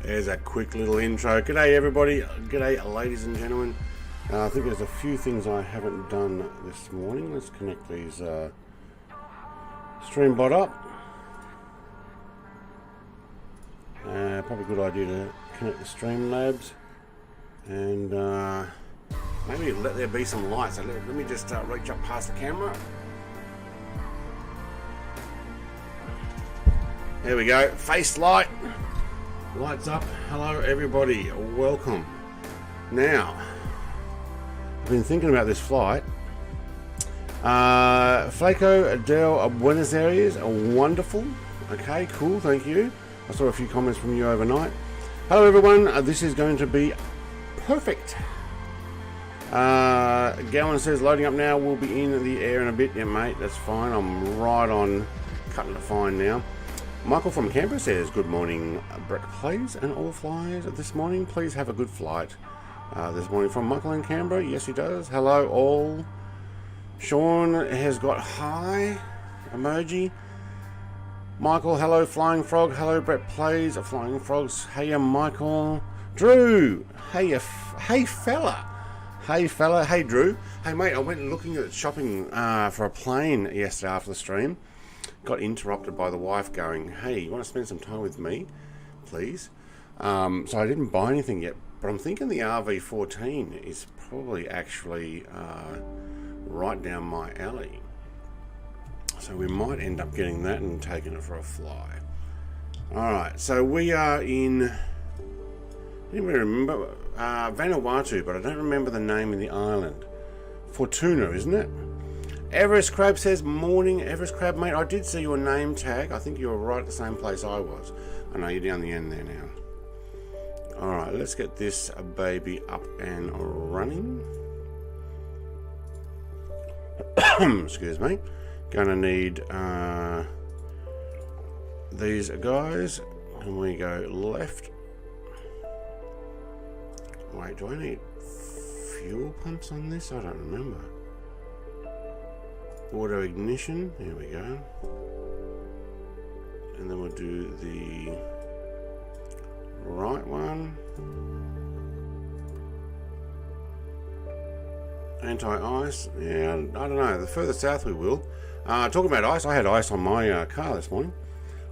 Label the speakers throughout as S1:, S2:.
S1: There's a quick little intro. G'day everybody, g'day ladies and gentlemen. I think there's a few things I haven't done this morning. Let's connect these StreamBot up. Probably a good idea to connect the Streamlabs and maybe let there be some light. So let me just reach up past the camera. There we go, face light. Lights up. Hello everybody, welcome. Now, I've been thinking about this flight. Flaco del Buenos Aires, wonderful. Okay, cool, thank you. I saw a few comments from you overnight. Hello everyone, this is going to be perfect. Gowan says loading up now, we'll be in the air in a bit. Yeah mate, that's fine, I'm right on cutting it fine now. Michael from Canberra says, good morning, Breck Plays and all flyers this morning. Please have a good flight this morning from Michael in Canberra. Yes, he does. Hello, all. Sean has got hi emoji. Michael, hello, Flying Frog. Hello, Brett Plays, Flying Frogs. Hey, Michael. Drew. Hey, hey, fella. Hey, fella. Hey, Drew. Hey, mate, I went looking at shopping for a plane yesterday after the stream. Got interrupted by the wife going, hey, you want to spend some time with me, please? So I didn't buy anything yet, but I'm thinking the RV14 is probably actually right down my alley. So we might end up getting that and taking it for a fly. Alright, so we are in, anybody remember? Vanuatu, but I don't remember the name of the island. Futuna, isn't it? Everest Crab says, morning, Everest Crab, mate. I did see your name tag. I think you were right at the same place I was. I know you're down the end there now. Alright, let's get this baby up and running. Excuse me. Gonna need these guys. And we go left. Wait, do I need fuel pumps on this? I don't remember. Auto ignition, there we go. And then we'll do the right one. Anti-ice, yeah, I don't know, the further south we will. Talking about ice, I had ice on my car this morning.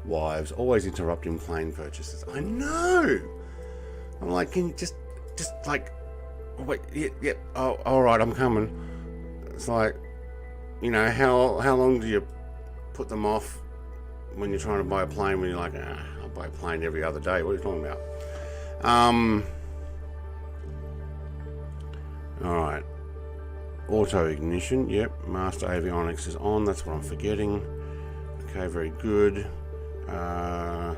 S1: Wives always interrupting plane purchases. I know! I'm like, can you just like, wait, yeah, oh, alright, I'm coming. It's like, you know, how long do you put them off when you're trying to buy a plane when you're like, I'll buy a plane every other day. What are you talking about? Alright. Auto ignition. Yep. Master avionics is on. That's what I'm forgetting. Okay, very good. Now,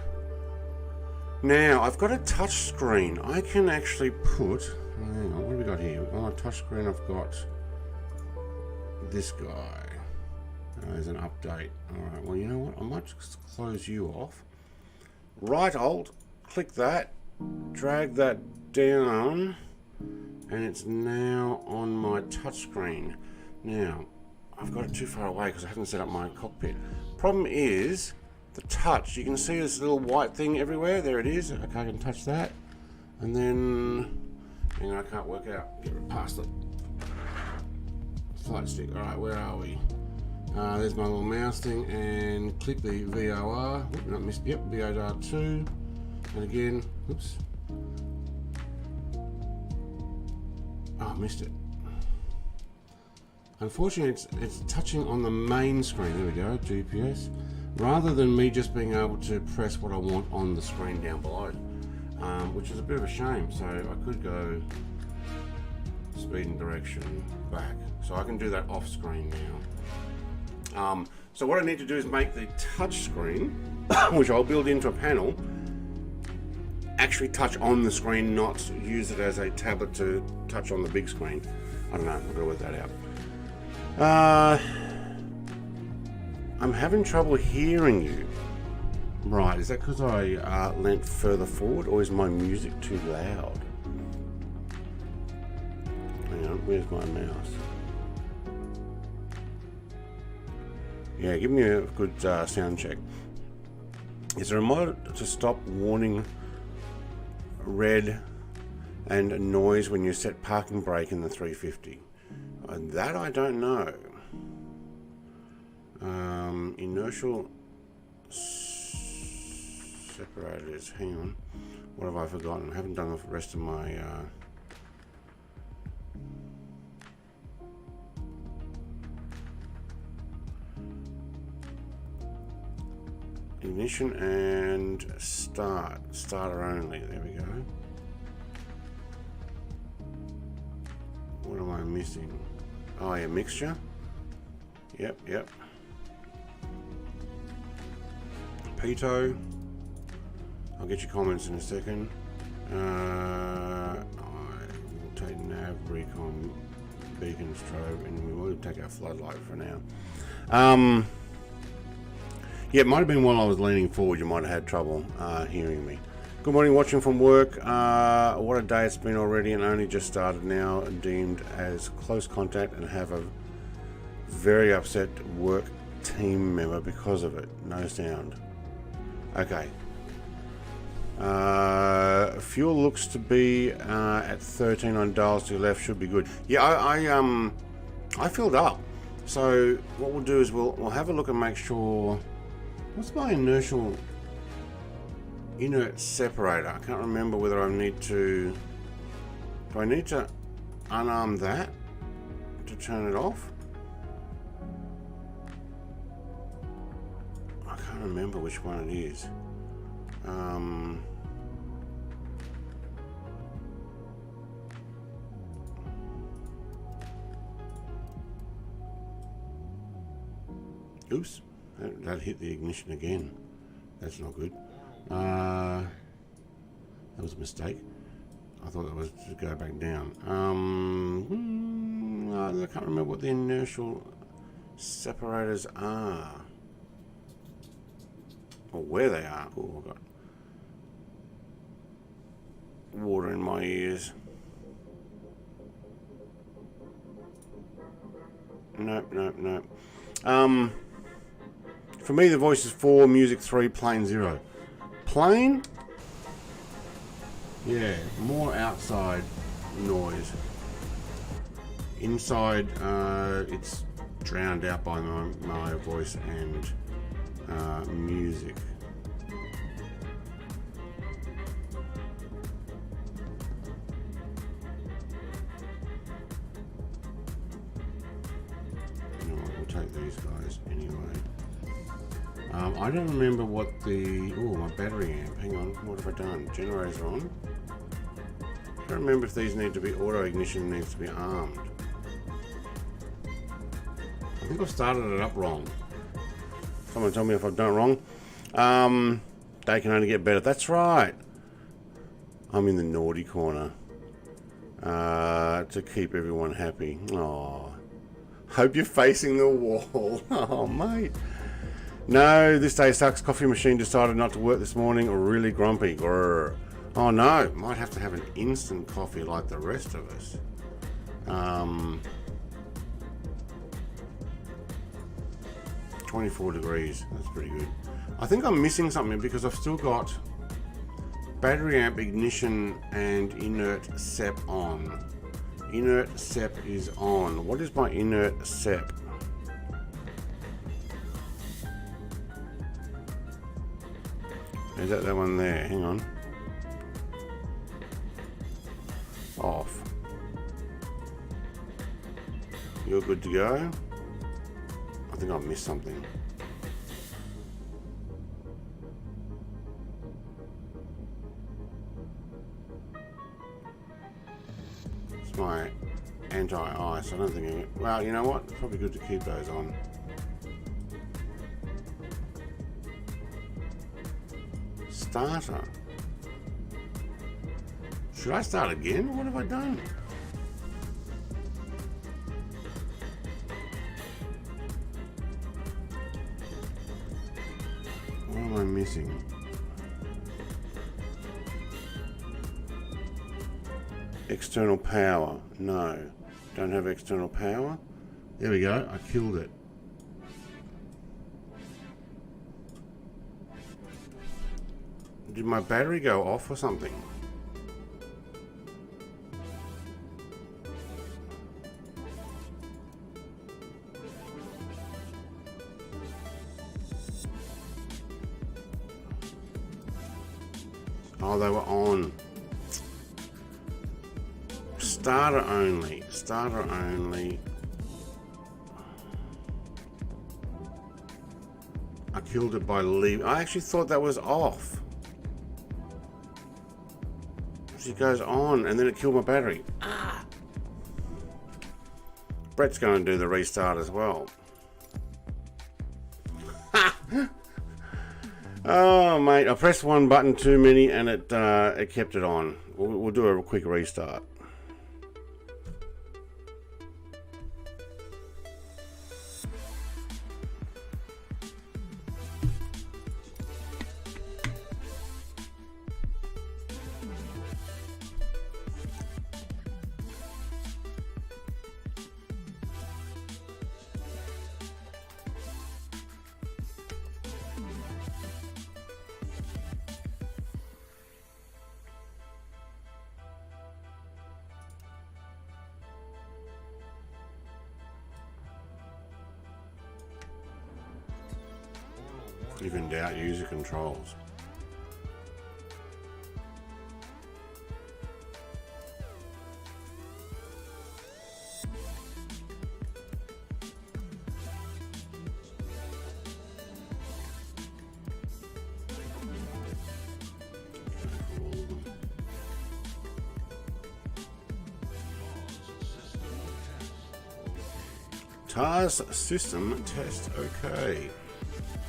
S1: I've got a touch screen. I can actually put... Hang on, what have we got here? On a touch screen, I've got... this guy. There's an update. Alright, well, you know what? I might just close you off. Right alt, click that, drag that down, and it's now on my touchscreen. Now, I've got it too far away because I haven't set up my cockpit. Problem is, the touch. You can see this little white thing everywhere. There it is. Okay, I can touch that. And then, hang on, I can't work out. Get past it. Flight stick. Alright, where are we? There's my little mouse thing, and click the VOR. Whoop, not missed. Yep, VOR2. And again, oops. Oh, missed it. Unfortunately, it's touching on the main screen. There we go, GPS. Rather than me just being able to press what I want on the screen down below, which is a bit of a shame. So I could go speed and direction back. So I can do that off screen now. So what I need to do is make the touch screen, which I'll build into a panel, actually touch on the screen, not use it as a tablet to touch on the big screen. I don't know, I've got to work that out. I'm having trouble hearing you. Right, is that because I leant further forward, or is my music too loud? Hang on, where's my mouse? Yeah, give me a good sound check. Is there a mod to stop warning red and noise when you set parking brake in the 350. That I don't know. Inertial separators. Hang on. What have I forgotten? I haven't done the rest of my ignition and starter only. There we go. What am I missing? Oh yeah, mixture. Yep. Pitot. I'll get your comments in a second. I will take nav, recon, beacon, strobe, and we will take our floodlight for now. Yeah, it might have been while I was leaning forward. You might have had trouble hearing me. Good morning, watching from work. What a day it's been already, and only just started now, deemed as close contact, and have a very upset work team member because of it. No sound. Okay. Fuel looks to be at 13 on dials to your left. Should be good. Yeah, I filled up. So what we'll do is we'll have a look and make sure. What's my inert separator? I can't remember whether I need to. Do I need to unarm that to turn it off? I can't remember which one it is. Oops. That hit the ignition again. That's not good. That was a mistake. I thought that was to go back down. I can't remember what the inertial separators are. Or where they are. Oh, I've got water in my ears. Nope. For me, the voice is 4, music 3, plain 0. Plain? Yeah, more outside noise. Inside, it's drowned out by my voice and music. You know what, we'll take these guys anyway. I don't remember what the... Oh, my battery amp. Hang on, what have I done? Generators are on. I don't remember if these need to be auto ignition, needs to be armed. I think I've started it up wrong. Someone tell me if I've done it wrong. They can only get better. That's right. I'm in the naughty corner. To keep everyone happy. Oh, hope you're facing the wall. Oh, mate. No, this day sucks. Coffee machine decided not to work this morning. Really grumpy. Grrr. Oh no, might have to have an instant coffee like the rest of us. 24 degrees. That's pretty good. I think I'm missing something because I've still got battery amp, ignition, and inert sep on. Inert sep is on. What is my inert sep? Is that one there? Hang on. Off. You're good to go. I think I've missed something. It's my anti-ice. I don't think. Well, you know what? It's probably good to keep those on. Starter. Should I start again? What have I done? What am I missing? External power. No. Don't have external power. There we go. I killed it. Did my battery go off or something? Oh, they were on. Starter only. Starter only. I killed it by leaving. I actually thought that was off. She goes on and then it killed my battery. Ah. Brett's going to do the restart as well. Oh, mate, I pressed one button too many and it kept it on. We'll do a quick restart. If in doubt, use the controls. TAS system test, okay.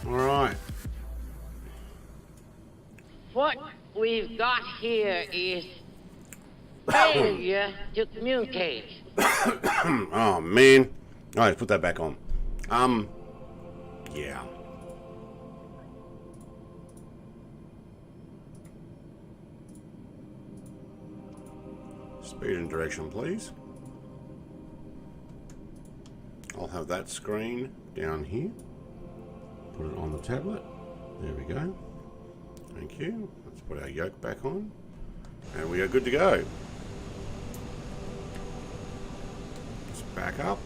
S1: Alright.
S2: What we've got here is failure to communicate.
S1: Oh man. Alright, put that back on. Yeah. Speed and direction, please. I'll have that screen down here. Put it on the tablet. There we go. Thank you. Let's put our yoke back on. And we are good to go. Let's back up.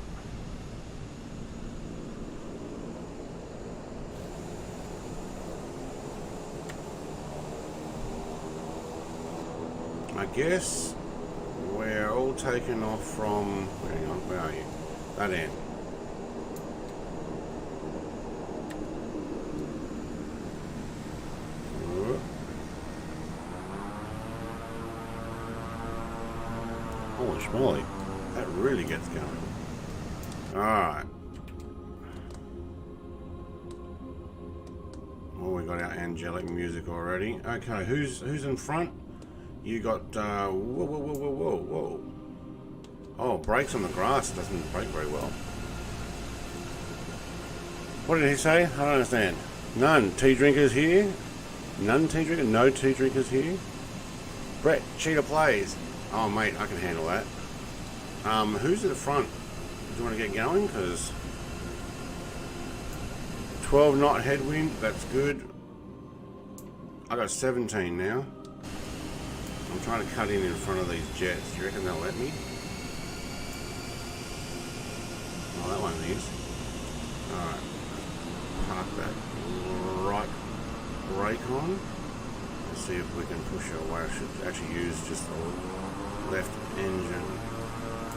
S1: I guess we're all taken off from... Hang on, where are you? That end. Holy schmoly, that really gets going. Alright. Well, we got our angelic music already. Okay, who's in front? You got, whoa. Oh, brakes on the grass doesn't brake very well. What did he say? I don't understand. None. Tea drinkers here? None tea drinkers? No tea drinkers here? Brett, cheetah plays. Oh, mate, I can handle that. Who's at the front? Do you want to get going? Because 12 knot headwind, that's good. I got 17 now. I'm trying to cut in front of these jets. Do you reckon they'll let me? Oh, that one is. Alright. Park that right brake on. Let's see if we can push it away. I should actually use just the left engine.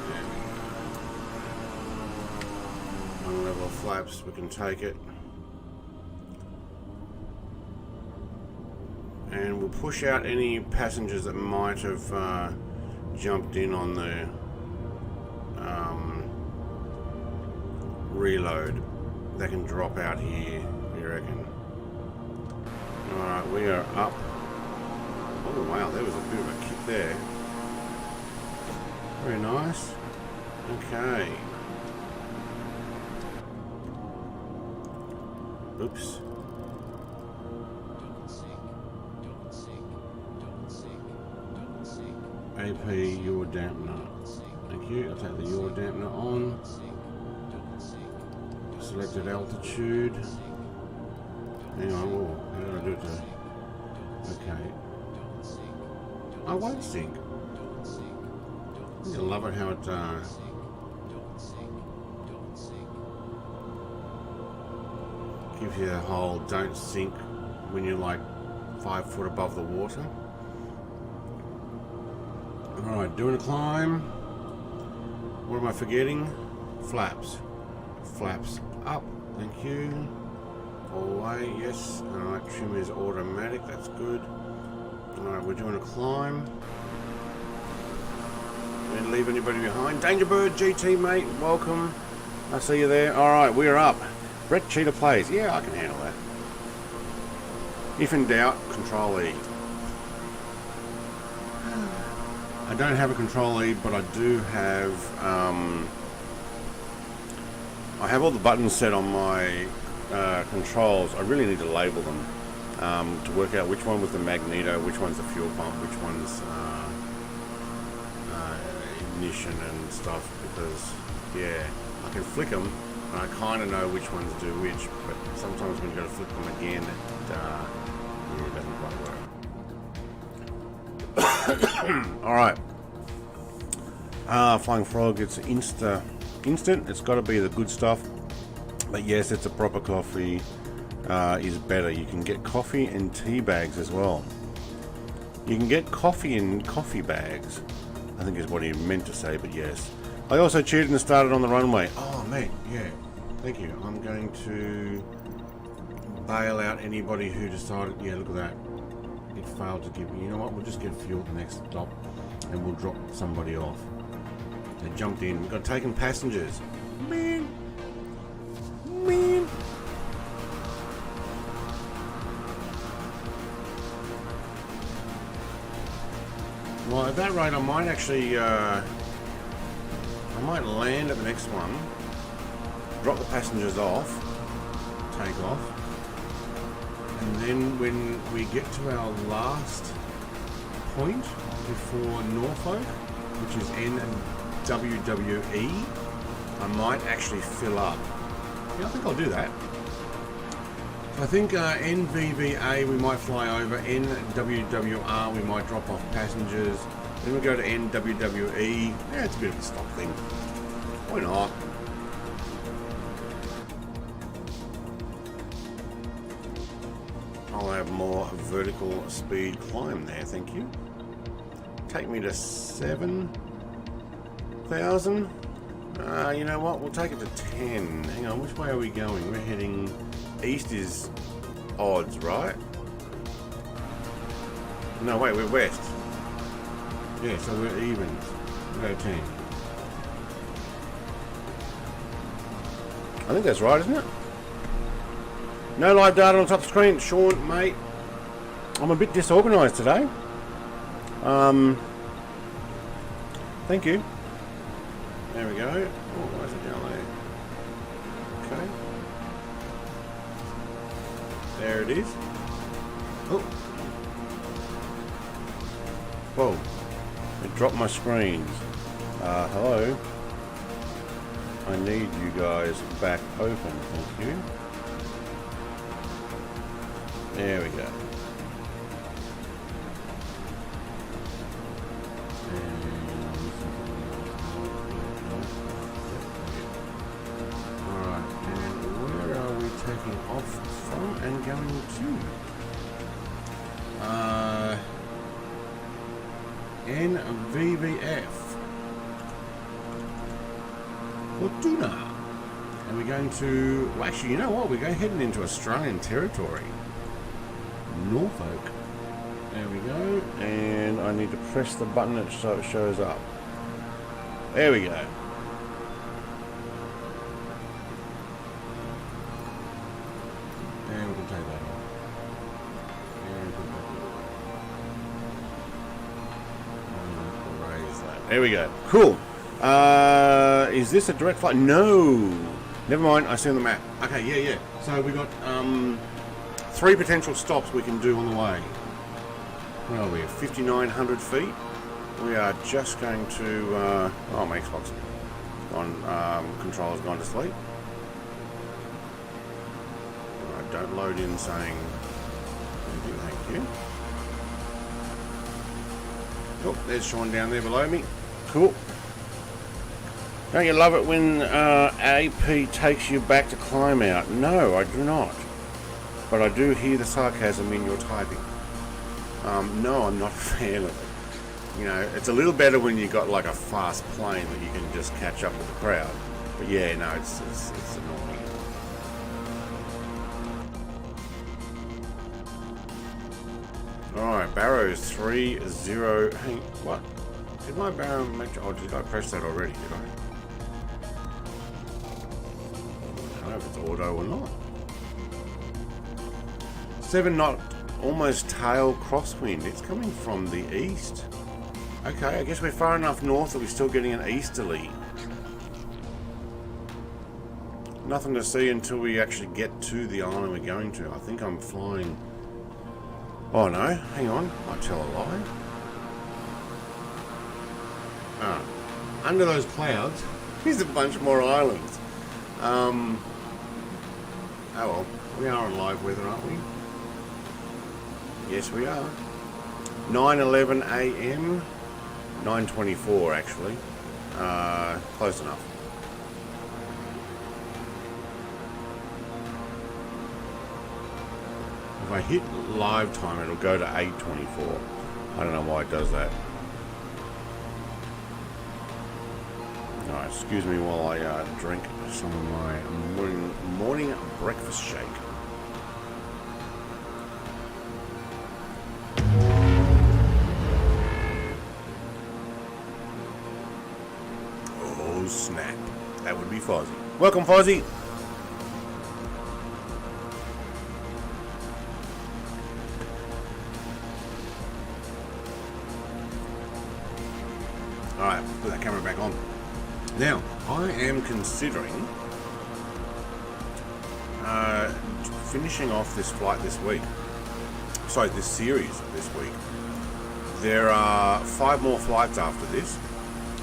S1: There we go. One level of flaps, we can take it. And we'll push out any passengers that might have jumped in on the reload. They can drop out here, you reckon? Alright, we are up. Oh wow, there was a bit of a kick there. Very nice. Okay. Oops. AP yaw dampener. Thank you. I'll take the yaw dampener on. Selected altitude. Hang on, whoa, how do I do it to... Okay. I won't sink. I love it how it gives you the whole don't sink when you're like 5 foot above the water. Alright, doing a climb. What am I forgetting? Flaps. Flaps up, thank you. All the way, yes. Alright, trim is automatic, that's good. Alright, we're doing a climb. Didn't leave anybody behind. Dangerbird GT, mate, welcome. I see you there. Alright, we're up. Brett Cheetah plays. Yeah, I can handle that. If in doubt, Control E. I don't have a Control E, but I do have I have all the buttons set on my controls. I really need to label them to work out which one was the magneto, which one's the fuel pump, which one's ignition and stuff, because yeah, I can flick them and I kind of know which ones do which, but sometimes when you go to flick them again, it doesn't quite work. Alright. Flying Frog, it's instant. It's got to be the good stuff. But yes, it's a proper coffee is better. You can get coffee and tea bags as well. You can get coffee in coffee bags, I think is what he meant to say, but yes. I also cheated and started on the runway. Oh, mate, yeah. Thank you. I'm going to bail out anybody who decided, yeah, look at that. It failed to give me, you know what, we'll just get fuel at the next stop and we'll drop somebody off. They jumped in. We've got taken passengers. Man. Well, at that rate, I might actually, I might land at the next one, drop the passengers off, take off, and then when we get to our last point before Norfolk, which is NWWE, I might actually fill up. Yeah, I think I'll do that. I think NVVA we might fly over, NWWR we might drop off passengers, then we go to NWWE. Yeah, it's a bit of a stock thing. Why not? I'll have more vertical speed climb there, thank you. Take me to 7,000. You know what? We'll take it to 10. Hang on, which way are we going? We're heading east is odds, right? No, wait, we're west. Yeah, so we're evens. We'll go 10. I think that's right, isn't it? No live data on top screen. Sean, mate, I'm a bit disorganised today. Thank you. There we go. Oh, why is it down there? Okay. There it is. Oh. Whoa. It dropped my screens. Hello. I need you guys back open, thank you. There we go. Off from and going to NVVF Futuna, and we're going to, well, actually, you know what, we're heading into Australian territory, Norfolk. There we go, and I need to press the button so it shows up. There we go. There we go. Cool. Is this a direct flight? No. Never mind. I see on the map. Okay, yeah. So we got 3 potential stops we can do on the way. Where are we? 5,900 feet. We are just going to. Oh, my Xbox gone. Controller's gone to sleep. Alright, don't load in saying. Thank you. Oh, there's Sean down there below me. Cool. Don't you love it when AP takes you back to climb out? No, I do not. But I do hear the sarcasm in your typing. No, I'm not a fan of it. You know, it's a little better when you got like a fast plane that you can just catch up with the crowd. But yeah, no, it's annoying. Alright, Barrows 3-0. Hey, what? Did my Barrow match? Oh, did I press that already? Did I? I don't know if it's auto or not. 7 knot, almost tail crosswind. It's coming from the east. Okay, I guess we're far enough north that we're still getting an easterly. Nothing to see until we actually get to the island we're going to. I think I'm flying. Oh no, hang on, might tell a lie. Ah, under those clouds, there's a bunch more islands. Oh well, we are on live weather, aren't we? Yes, we are. 9:11 a.m. 9:24 actually. Close enough. If I hit live time, it'll go to 8:24. I don't know why it does that. Alright, excuse me while I drink some of my morning breakfast shake. Oh snap! That would be Fozzie. Welcome, Fozzie. Alright, put that camera back on. Now, I am considering finishing off this flight this week. Sorry, this series this week. There are 5 more flights after this.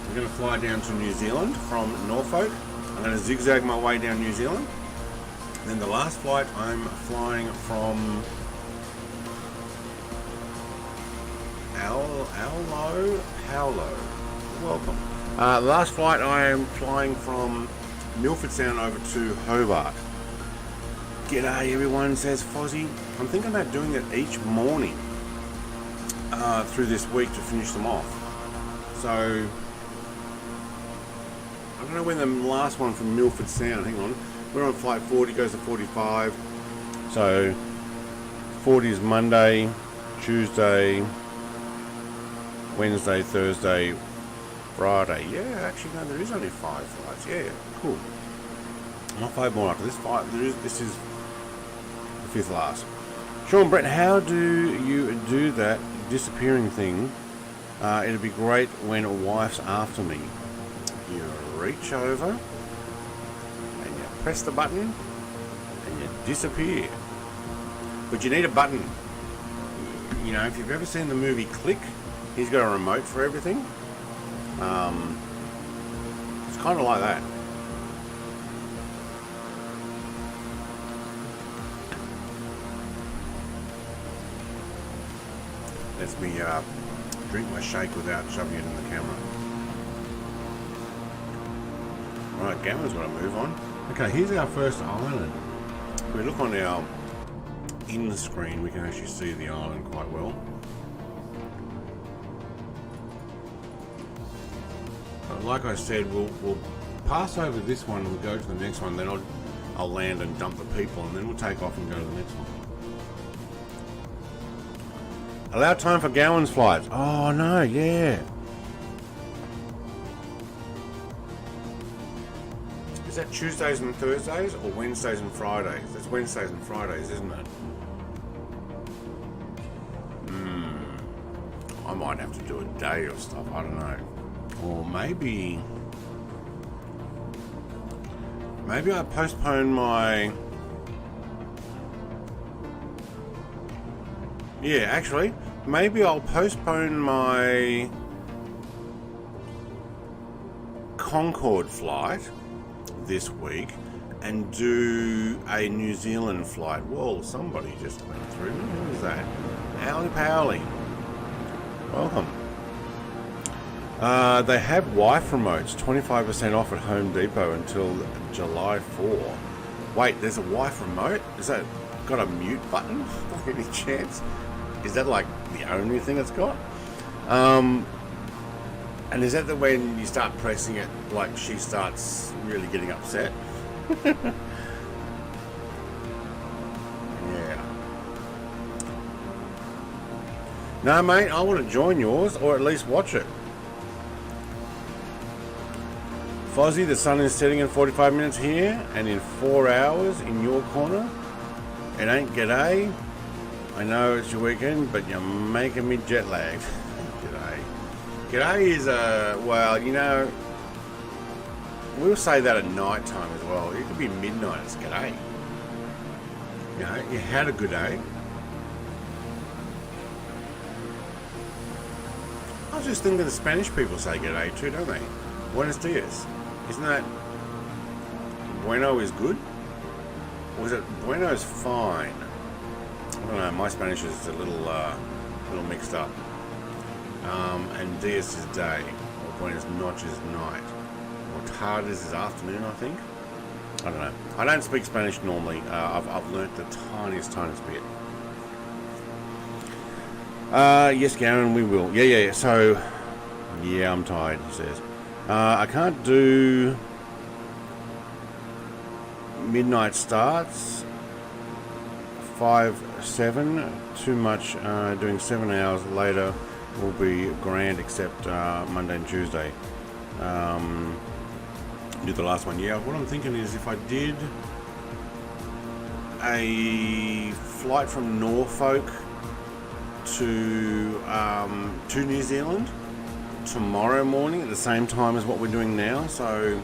S1: I'm going to fly down to New Zealand from Norfolk. I'm going to zigzag my way down New Zealand. And then the last flight I'm flying from Paulo. Welcome. The last flight I am flying from Milford Sound over to Hobart. G'day everyone, says Fozzie. I'm thinking about doing it each morning through this week to finish them off. So, I don't know when the last one from Milford Sound, hang on. We're on flight 40, goes to 45. So, 40 is Monday, Tuesday, Wednesday, Thursday, Friday. Yeah, actually no, there is only 5 flights. Yeah, cool. Not 5 more after this flight. This is the 5th last. Sean Brett, how do you do that disappearing thing? It'd be great when a wife's after me. You reach over and you press the button and you disappear. But you need a button. You know, if you've ever seen the movie Click, he's got a remote for everything. It's kind of like that. Lets me drink my shake without shoving it in the camera. Right, Gamma's got to move on. Okay, here's our first island. If we look on our in screen, we can actually see the island quite well. Like I said, we'll pass over this one and we'll go to the next one, then I'll land and dump the people, and then we'll take off and go to the next one. Allow time for Gowan's flights. Oh no, yeah. Is that Tuesdays and Thursdays or Wednesdays and Fridays? That's Wednesdays and Fridays, isn't it? I might have to do a day of stuff, I don't know. Or maybe I postpone my... Yeah, actually, maybe I'll postpone my Concorde flight this week and do a New Zealand flight. Whoa, somebody just went through me. Who was that? Owly Powley. Welcome. They have wife remotes, 25% off at Home Depot until July 4. Wait, there's a wife remote? Is that got a mute button by any chance? Is that like the only thing it's got? And is that the when you start pressing it, like she starts really getting upset? Yeah. No, mate, I want to join yours, or at least watch it. Fozzie, the sun is setting in 45 minutes here, and in 4 hours in your corner. It ain't g'day. I know it's your weekend, but you're making me jet lagged. G'day. G'day is well, you know, we'll say that at night time as well. It could be midnight, it's g'day. You know, you had a good day. I was just thinking the Spanish people say g'day too, don't they? Buenos dias. Isn't that bueno is good? Or is it bueno is fine? I don't know, my Spanish is a little mixed up. And dias is day, or buenas noches is night, or tardes is afternoon, I think. I don't know. I don't speak Spanish normally. I've learnt the tiniest bit. Yes, Garen, we will. Yeah. So, yeah, I'm tired, he says. I can't do midnight starts. 5-7. Too much. Doing 7 hours later will be grand, except Monday and Tuesday. Do the last one. Yeah, what I'm thinking is if I did a flight from Norfolk to New Zealand tomorrow morning at the same time as what we're doing now, so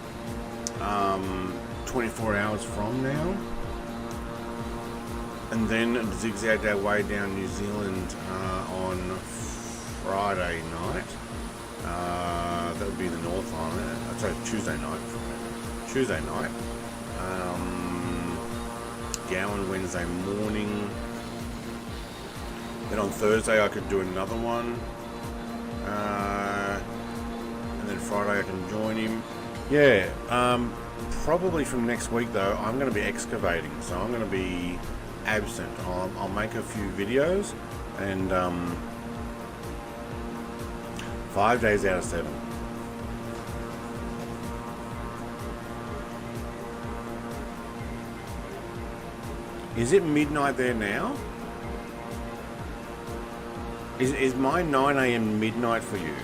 S1: 24 hours from now, and then zigzagged our way down New Zealand on Friday night. That would be the North Island. Sorry, Tuesday night. Gowan Wednesday morning. Then on Thursday I could do another one. And then Friday I can join him. Yeah. Probably from next week though, I'm going to be excavating, so I'm going to be absent. I'll make a few videos, and 5 days out of 7. Is it midnight there now? Is my 9 AM midnight for you?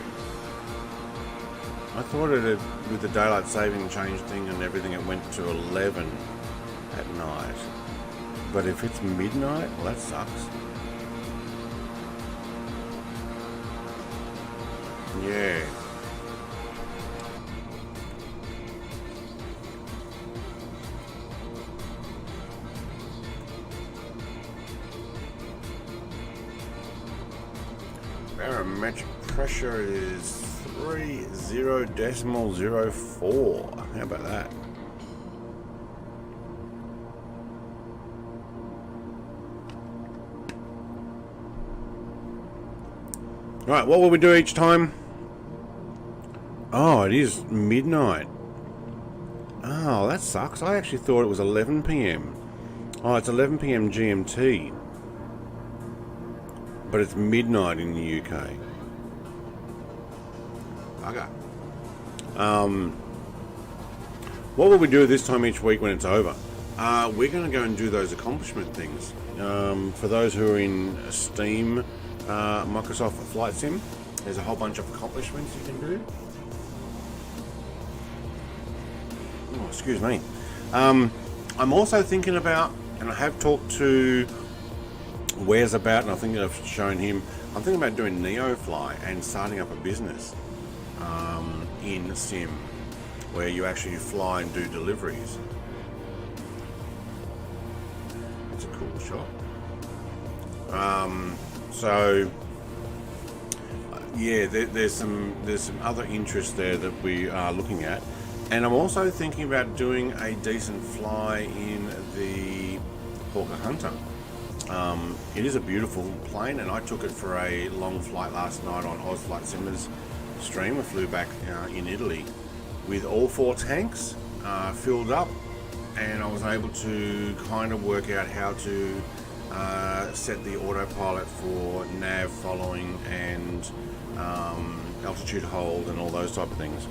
S1: I thought it had, with the daylight saving change thing and everything, it went to 11 at night. But if it's midnight, well, that sucks. Yeah. Barometric pressure is 30.04. How about that? Right, what will we do each time? Oh, it is midnight. Oh, that sucks. I actually thought it was 11 PM. Oh, it's 11 PM GMT. But it's midnight in the UK. Okay. What will we do this time each week when it's over? We're going to go and do those accomplishment things. For those who are in Steam, Microsoft Flight Sim, there's a whole bunch of accomplishments you can do. Oh, excuse me. I'm also thinking about, and I have talked to Where's about, and I think I've shown him, I'm thinking about doing NeoFly and starting up a business in Sim where you actually fly and do deliveries. It's a cool shot. So yeah, there's some other interest there that we are looking at, and I'm also thinking about doing a decent fly in the Hawker Hunter. It is a beautiful plane, and I took it for a long flight last night on Oz Flight Simmer's stream. I flew back in Italy with all 4 tanks filled up, and I was able to kind of work out how to set the autopilot for nav following and altitude hold and all those type of things.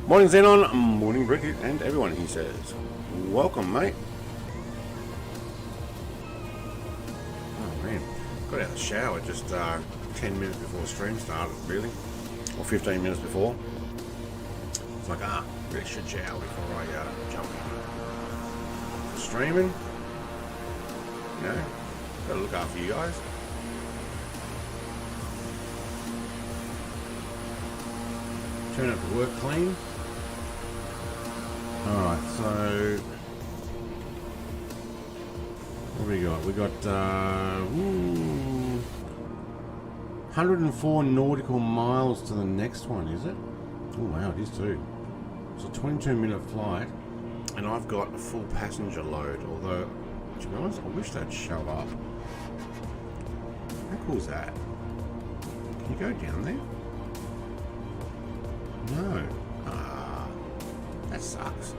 S1: Morning Xenon, morning Brickett, and everyone, he says. Welcome, mate. Oh man, got out of the shower just 10 minutes before the stream started, really, or 15 minutes before. It's like, really should shower before I jump in. For streaming, you know, gotta look after you guys. Turn up to work clean. Alright, so what do we got? We got 104 nautical miles to the next one, is it? Oh wow, it is too. It's a 22-minute flight, and I've got a full passenger load, although, to be honest, I wish they'd show up. How cool is that? Can you go down there? No. That sucks.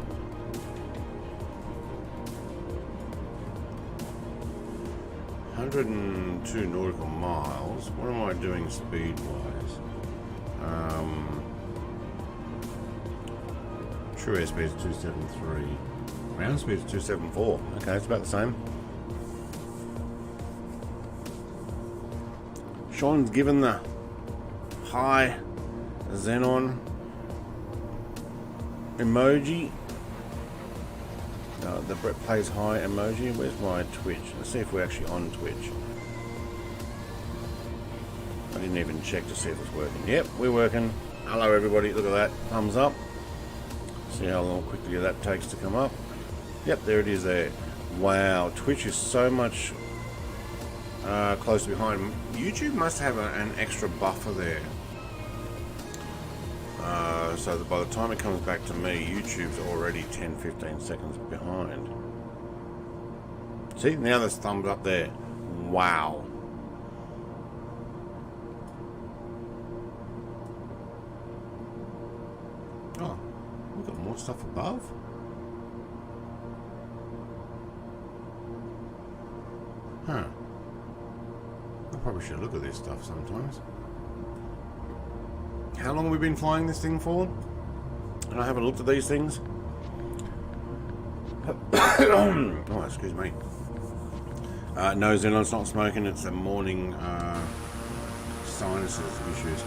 S1: (102 nautical miles). What am I doing speed-wise? True airspeed is 273. Ground speed is 274. Okay, it's about the same. Sean's given the high Xenon emoji. The Brett plays high emoji. Where's my Twitch? Let's see if we're actually on Twitch. I didn't even check to see if it's working. Yep, we're working. Hello everybody, look at that. Thumbs up. See how long quickly that takes to come up. Yep, there it is there. Wow, Twitch is so much closer behind. YouTube must have an extra buffer there. So that by the time it comes back to me, YouTube's already 10-15 seconds behind. See, now there's thumbs up there. Wow. Oh, we've got more stuff above. Huh. I probably should look at this stuff sometimes. How long have we been flying this thing for? And I haven't looked at these things. Oh, excuse me. No, Xenon's not smoking. It's the morning sinuses issues.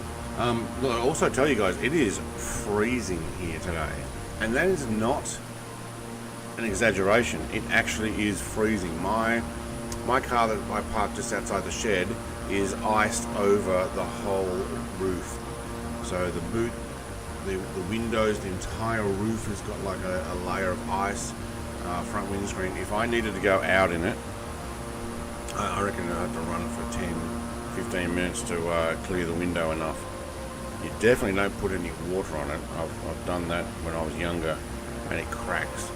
S1: Look, I'll also tell you guys, it is freezing here today. And that is not an exaggeration. It actually is freezing. My car that I parked just outside the shed is iced over the whole roof. So the boot, the windows, the entire roof has got like a layer of ice, front windscreen. If I needed to go out in it, I reckon I'd have to run for 10-15 minutes to clear the window enough. You definitely don't put any water on it. I've done that when I was younger, and it cracks.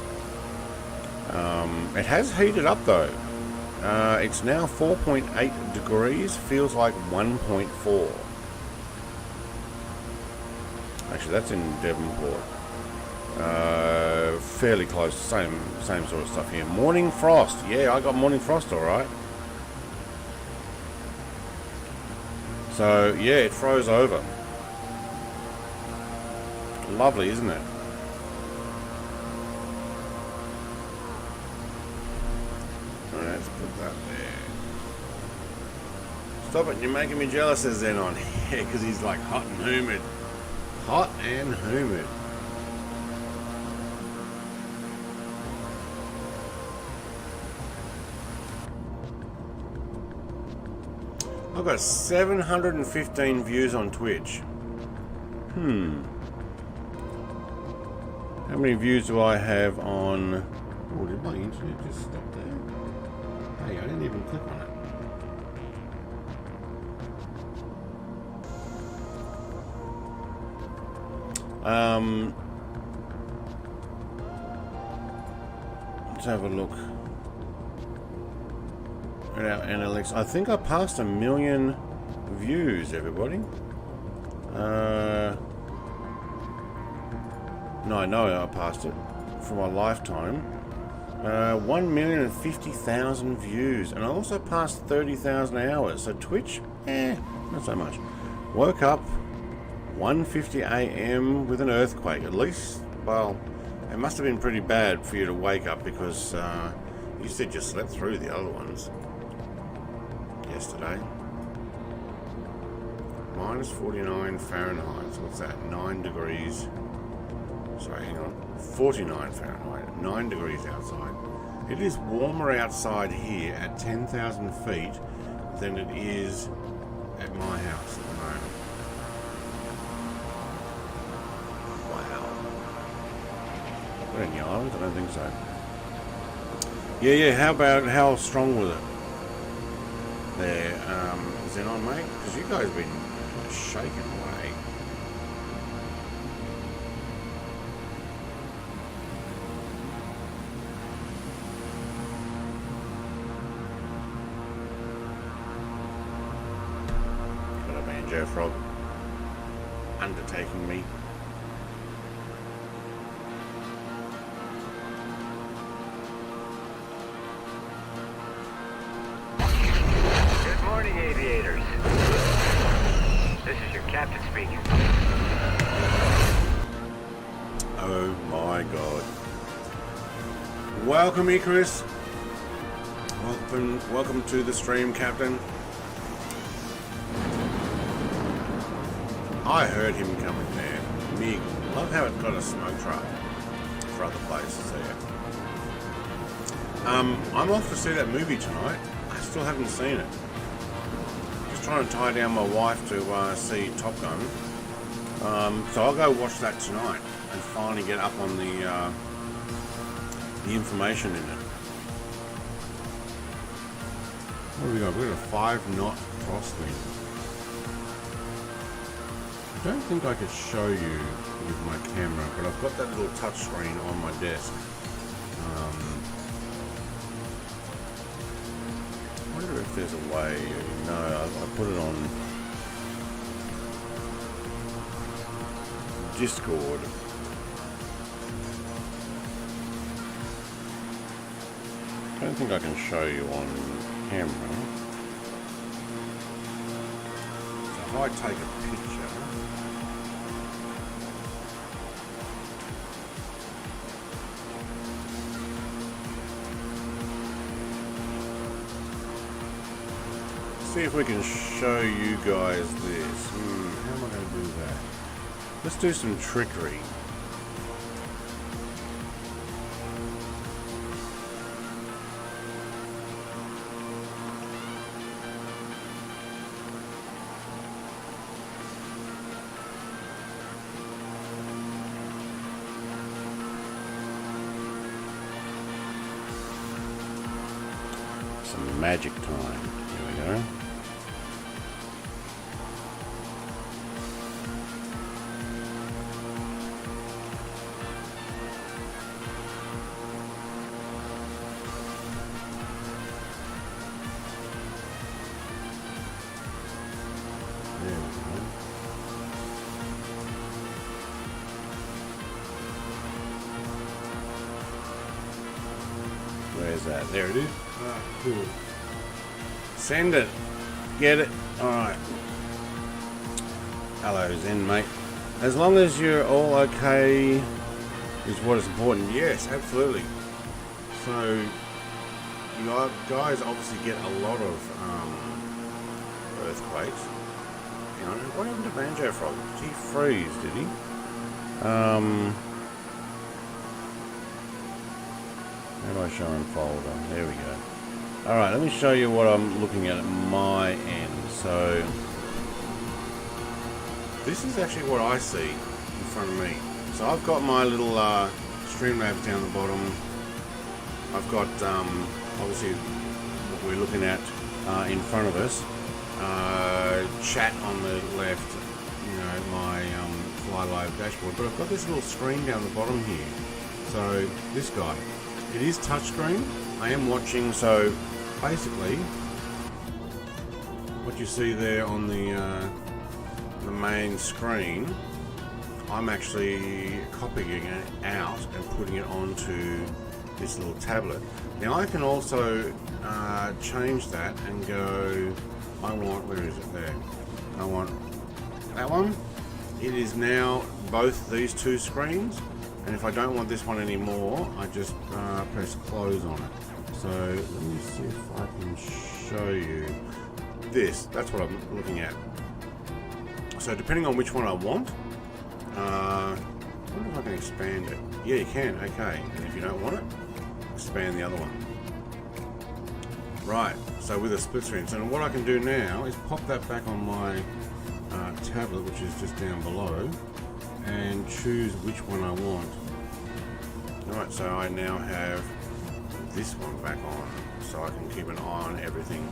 S1: It has heated up though. It's now 4.8 degrees, feels like 1.4. Actually, that's in Devonport. Fairly close, same sort of stuff here. Morning frost. Yeah, I got morning frost, all right. So yeah, it froze over. Lovely, isn't it? Let's put that there. Stop it, you're making me jealous, says Xenon. Yeah, because he's like hot and humid. Hot and humid. I've got 715 views on Twitch. How many views do I have on... Oh, did my internet just stop there? Hey, I didn't even click on it. Let's have a look at our analytics. I think I passed 1 million views, everybody. No, I know I passed it for my lifetime. 1,050,000 views, and I also passed 30,000 hours. So Twitch, not so much. Woke up 1:50 a.m. with an earthquake. At least, well, it must have been pretty bad for you to wake up, because you said you slept through the other ones yesterday. Minus 49 Fahrenheit. So what's that? 9 degrees. Sorry, hang on. 49 Fahrenheit. 9 degrees outside. It is warmer outside here at 10,000 feet than it is at my house at the moment. Wow. Got any islands? I don't think so. Yeah. How strong was it? There, Xenon, mate? Because you guys have been shaking away. Got a banjo frog undertaking me.
S3: Good morning, aviators. This is your captain speaking.
S1: Oh my god. Welcome, Icarus. Welcome to the stream, Captain. I heard him coming there. Mig. Love how it's got a smoke truck for other places there. I'm off to see that movie tonight. I still haven't seen it. Just trying to tie down my wife to see Top Gun. So I'll go watch that tonight and finally get up on the information in it. What have we got? We've got a 5-knot crosswind. I don't think I could show you with my camera, but I've got that little touch screen on my desk. I wonder if there's a way. No, I put it on Discord. I don't think I can show you on camera. So if I take a picture, see if we can show you guys this. How am I going to do that? Let's do some trickery. Some magic time. Here we go. Where's that? There it is. Cool. Send it. Get it. Alright. Hello, Zen, mate. As long as you're all okay is what is important. Yes, absolutely. So, you guys obviously get a lot of earthquakes. You know, what happened to Banjo Frog? Did he freeze, did he? How do I show and folder? There we go. Alright, let me show you what I'm looking at my end. So, this is actually what I see in front of me. So I've got my little Streamlabs down the bottom. I've got obviously what we're looking at in front of us. Chat on the left, you know, my Fly Live dashboard. But I've got this little screen down the bottom here. So this guy, it is touchscreen. I am watching, so basically what you see there on the main screen, I'm actually copying it out and putting it onto this little tablet. Now I can also change that and go, I want, where is it there? I want that one. It is now both these two screens, and if I don't want this one anymore, I just press close on it. So let me see if I can show you this. That's what I'm looking at. So depending on which one I want, I wonder if I can expand it. Yeah, you can, okay. And if you don't want it, expand the other one. Right, so with a split screen. So what I can do now is pop that back on my tablet, which is just down below, and choose which one I want. Alright, so I now have this one back on, so I can keep an eye on everything,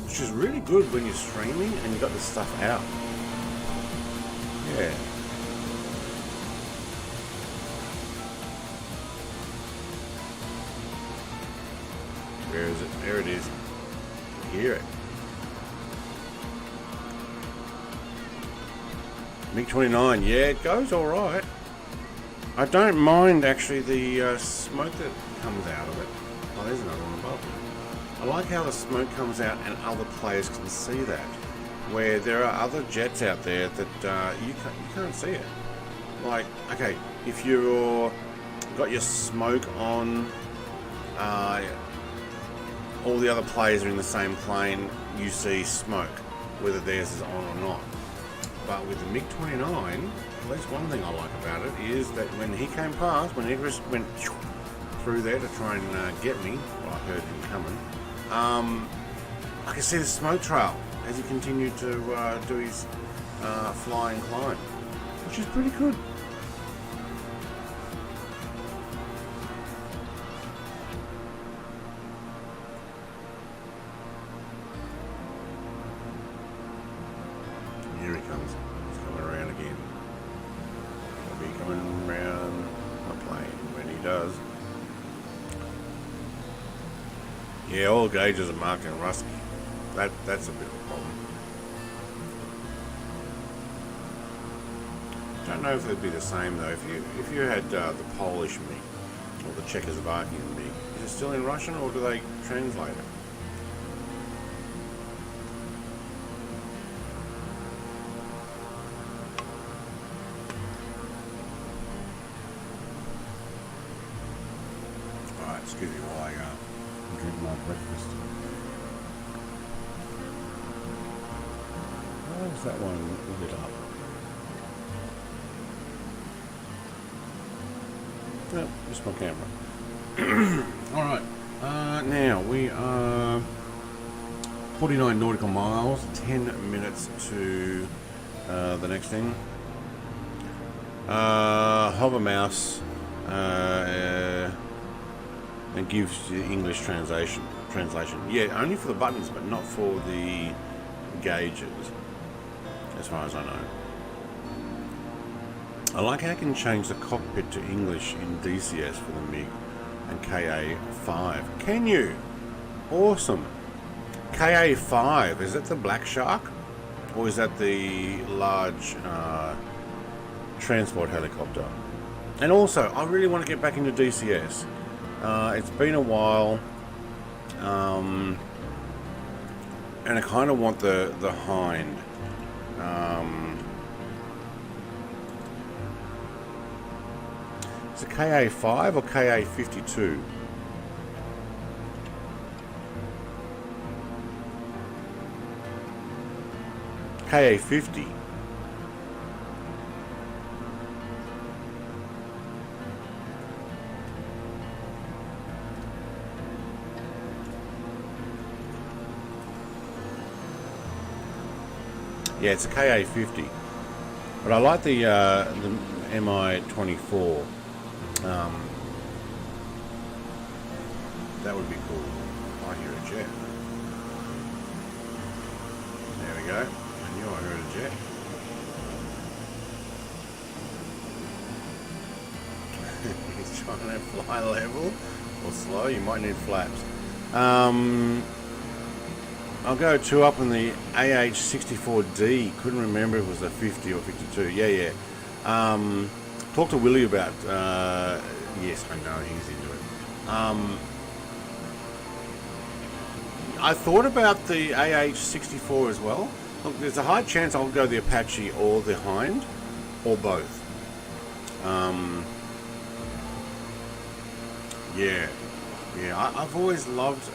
S1: which is really good when you're streaming and you've got this stuff out. Yeah. Where is it? There it is. You hear it. MiG-29, yeah, it goes alright. I don't mind actually the smoke that comes out of it. Oh, there's another one above me. I like how the smoke comes out and other players can see that. Where there are other jets out there that you can't see it. Like, okay, if you're got your smoke on, all the other players are in the same plane, you see smoke, whether theirs is on or not. But with the MiG-29, at least one thing I like about it is that when he came past, when Idris went through there to try and get me, well, I heard him coming, I can see the smoke trail as he continued to do his flying climb, which is pretty good. Here he comes. He's coming around again. He'll be coming around my plane when he does. Yeah, all gauges are marking rusty. That's a bit of a problem. Don't know if it'd be the same though. If you had the Polish MiG or the Czechoslovakian MiG, is it still in Russian or do they translate it? Alright, excuse me while I drink my breakfast. Why is that one lit up? No, just my camera. Alright, now we are 49 nautical miles, 10 minutes to the next thing. Hover mouse and gives you English translation. Yeah, only for the buttons, but not for the gauges, as far as I know. I like how I can change the cockpit to English in DCS for the MiG and KA5. Can you? Awesome. KA5, is that the Black Shark? Or is that the large transport helicopter? And also, I really want to get back into DCS. It's been a while. And I kind of want the Hind. Is it KA5 or KA52? KA50. Yeah, it's a KA50, but I like the MI-24. That would be cool. I hear a jet. There we go. I knew I heard a jet. He's trying to fly level or slow. You might need flaps. I'll go 2 up in the AH-64D. Couldn't remember if it was a 50 or 52. Yeah. Talk to Willie about... yes, I know he's into it. I thought about the AH-64 as well. Look, there's a high chance I'll go the Apache or the Hind, or both. Yeah, I've always loved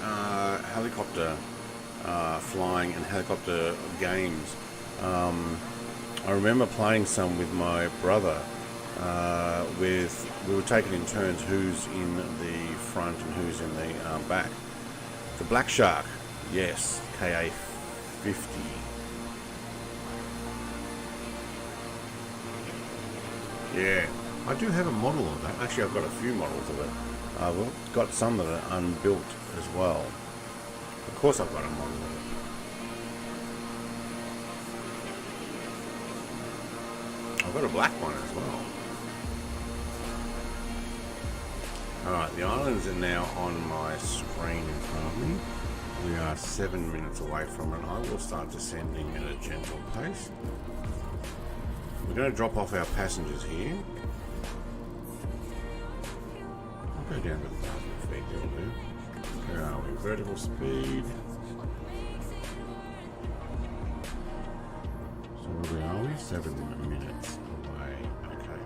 S1: helicopter flying and helicopter games. I remember playing some with my brother. We were taking in turns who's in the front and who's in the back. The Black Shark, yes, KA-50. Yeah, I do have a model of that. Actually, I've got a few models of it. I've got some that are unbuilt as well. Of course I've got a model of it. I've got a black one as well. Alright, the islands are now on my screen in front of me. We are 7 minutes away from it. I will start descending at a gentle pace. We're going to drop off our passengers here. I'll go down to 1,000 feet, that'll do. Where are we? Vertical speed. So where are we? 7 minutes away. Okay.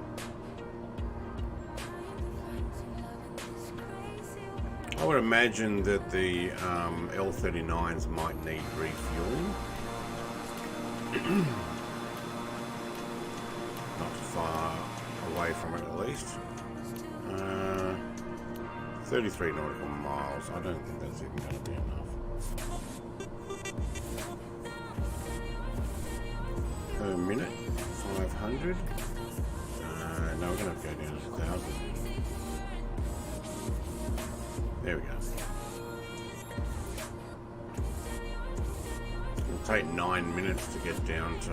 S1: I would imagine that the L39s might need refueling. Not far away from it at least. 33 nautical miles. I don't think that's even going to be enough. Per minute, 500. No, we're going to have to go down to 1,000. There we go. It'll take 9 minutes to get down to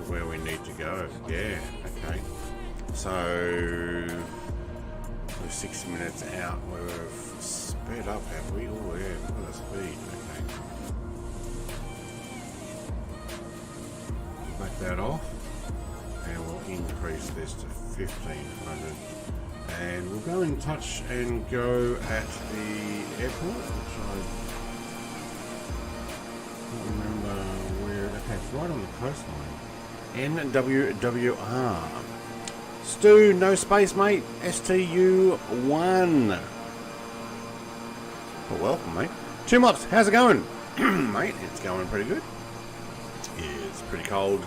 S1: where we need to go. Yeah, okay. So we're 60 minutes out. We've sped up, have we? Oh yeah, look at the speed. Okay. Back that off, and we'll increase this to 1,500. And we'll go in touch and go at the airport, which I don't remember where. Okay, it's right on the coastline. NWWR. Stu, no space, mate. STU1. Well, welcome, mate. Two Mops, how's it going? Mate, it's going pretty good. It's pretty cold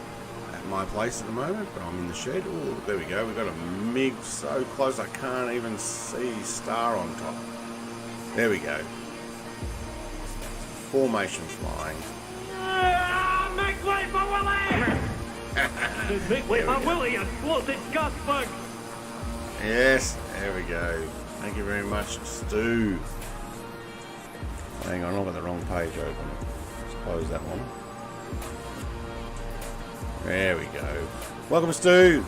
S1: at my place at the moment, but I'm in the shed. Oh, there we go. We've got a MiG so close I can't even see star on top. There we go. Formation flying.
S4: Make way for Willie! Make way for Willie, you bloated gasbug!
S1: Yes, there we go. Thank you very much, Stu. Hang on, I've got the wrong page open. Let's close that one. There we go. Welcome, Stu.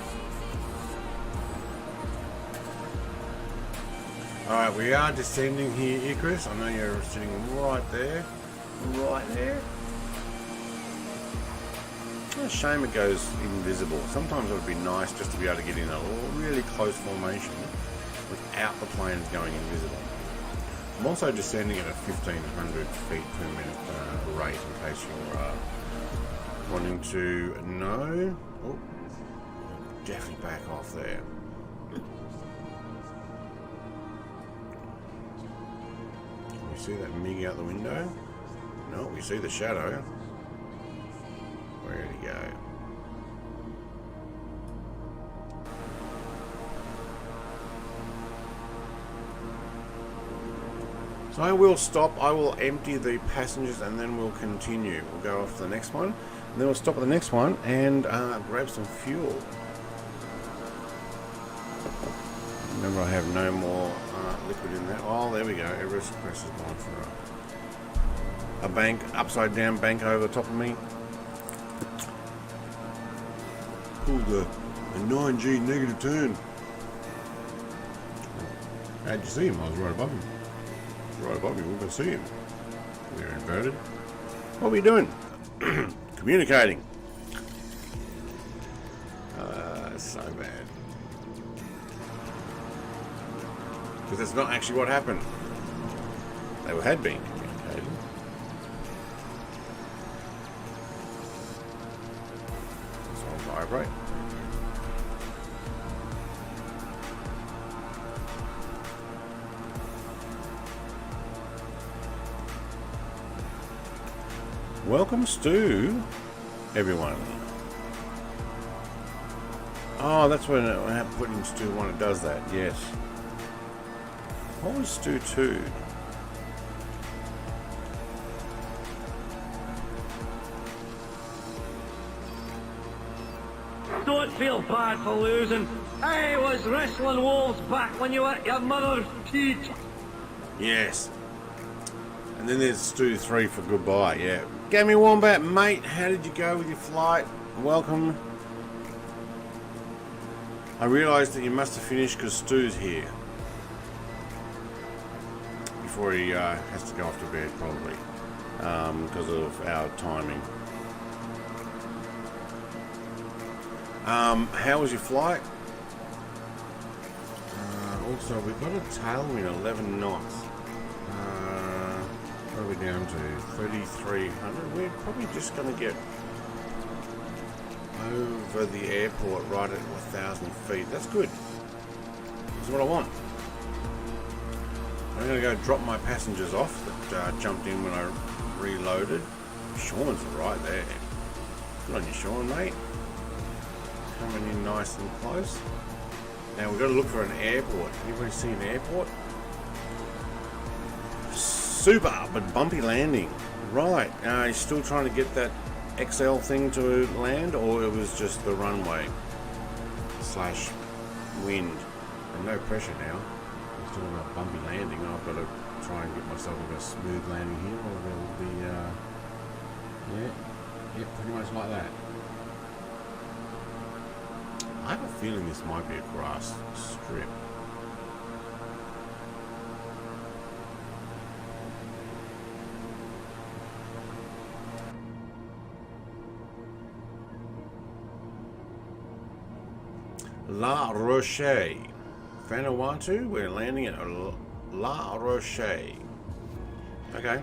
S1: Alright, we are descending here, Icarus. I know you're sitting right there. Right there. What a shame it goes invisible. Sometimes it would be nice just to be able to get in a really close formation without the planes going invisible. I'm also descending at a 1,500 feet per minute rate in case you're wanting to know. Oh, definitely back off there. Can we see that MiG out the window? No, we see the shadow. Where'd he go? So I will stop, I will empty the passengers and then we'll continue. We'll go off to the next one, and then we'll stop at the next one and grab some fuel. Remember, I have no more liquid in there. Oh, there we go. Everest Express is gone for a bank, upside down bank over the top of me. Pulled a 9G negative turn. How'd you see him? I was right above him. Right above me, we can see him. We're inverted. What are we doing? Communicating. So bad. Because that's not actually what happened. They had been communicating. So I'll vibrate. Welcome, Stu, everyone. Oh, that's when I have put in Stu 1, it does that, yes. What was Stu 2?
S4: Don't feel bad for losing. I was wrestling wolves back when you were at your mother's teat.
S1: Yes. And then there's Stu 3 for goodbye, yeah. Gammy Wombat, mate, how did you go with your flight? Welcome. I realised that you must have finished because Stu's here. Before he has to go off to bed, probably. Because of our timing. How was your flight? Also, we've got a tailwind 11 knots. What are we down to? 3,300. We're probably just going to get over the airport right at 1,000 feet. That's good. That's what I want. I'm going to go drop my passengers off that jumped in when I reloaded. Sean's right there. Good on you, Sean, mate. Coming in nice and close. Now we've got to look for an airport. Anybody see an airport? Super, but bumpy landing. Right. He's still trying to get that XL thing to land, or it was just the runway / wind. And no pressure now. He's doing a bumpy landing. I've got to try and get myself into a smooth landing here, or there will be, yeah, pretty much like that. I have a feeling this might be a grass strip. La Roche. Vanuatu, we're landing at La Roche. Okay.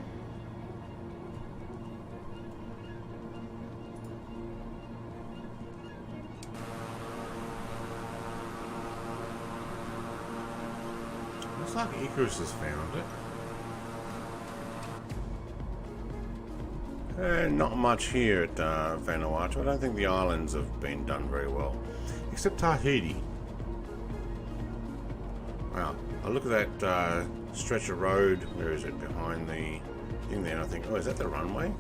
S1: Looks like Icarus has found it. Not much here at Vanuatu. I don't think the islands have been done very well. Except Tahiti. Wow. I look at that stretch of road. Where is it? Behind the thing there. I think, oh, is that the runway?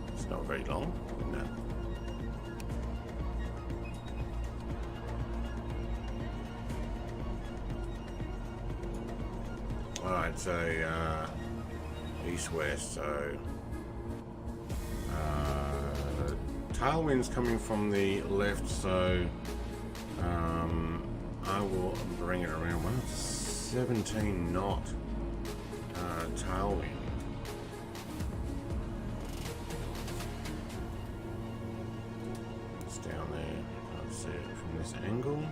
S1: It's not very long. No. Alright, so east-west, so tailwind's coming from the left, so I will bring it around. Well, it's 17 knot tailwind. It's down there. Can't see it from this angle.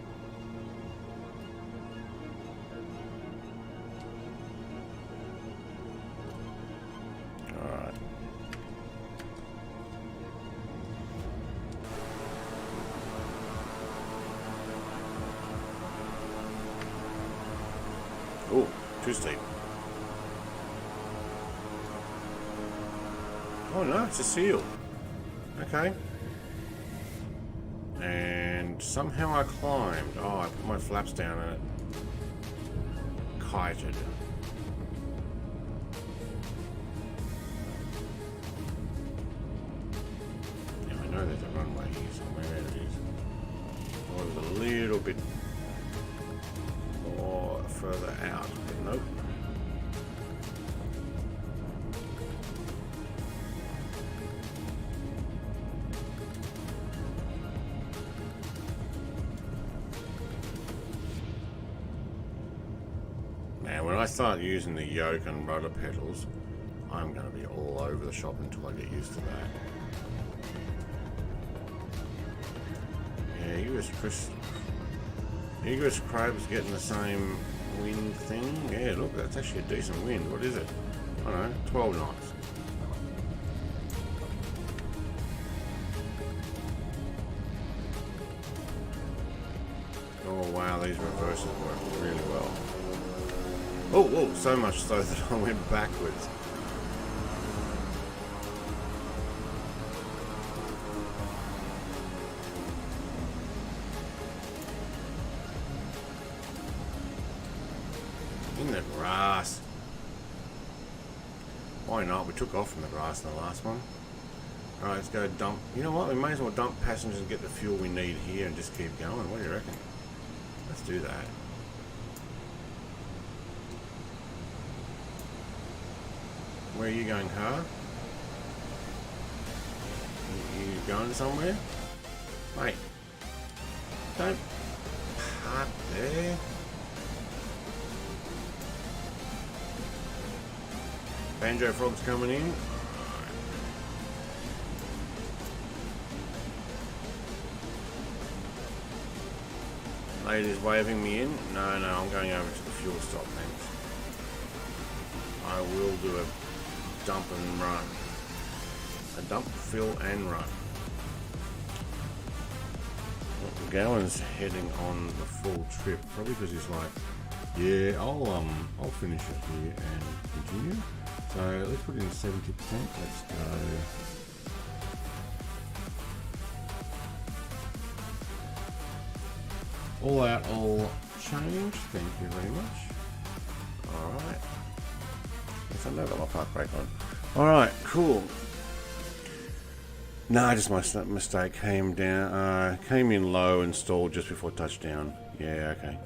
S1: Alright. Oh, too steep. Oh no, it's a seal. Okay. And somehow I climbed. Oh, I put my flaps down and it kited. Yeah, I know there's a runway here somewhere. There it is. Oh, it was a little bit more further out, but nope. Now, when I start using the yoke and rudder pedals, I'm going to be all over the shop until I get used to that. Yeah, Egress Crab's getting the same wind thing. Yeah, look, that's actually a decent wind. What is it? I don't know, 12 knots. Oh wow, these reverses work really well. Oh, so much so that I went backwards. In the grass. Why not? We took off from the grass in the last one. Alright, let's go dump. You know what? We may as well dump passengers and get the fuel we need here and just keep going. What do you reckon? Let's do that. Where are you going, car? You going somewhere? Mate, don't park there. Banjo Frog's coming in. Lady's waving me in. No, I'm going over to the fuel stop, thanks. I will do a dump and run. A dump, fill and run. Well, Gowan's heading on the full trip, probably because he's like, yeah, I'll finish it here and continue. So let's put in 70%. Let's go. All out, all change. Thank you very much. Alright. Yes, I know got my park brake on. Alright, cool. Nah, just my mistake. Came in low and stalled just before touchdown. Yeah, okay.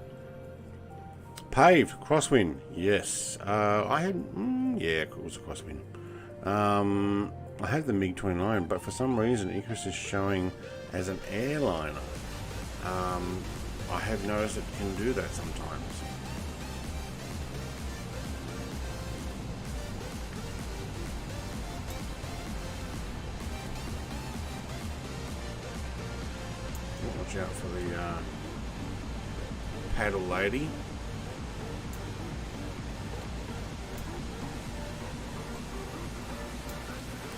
S1: Paved, crosswind. Yes. I had... yeah, it was a crosswind. I had the MiG-29, but for some reason Icarus is showing as an airliner. I have noticed it can do that sometimes. Watch out for the paddle lady.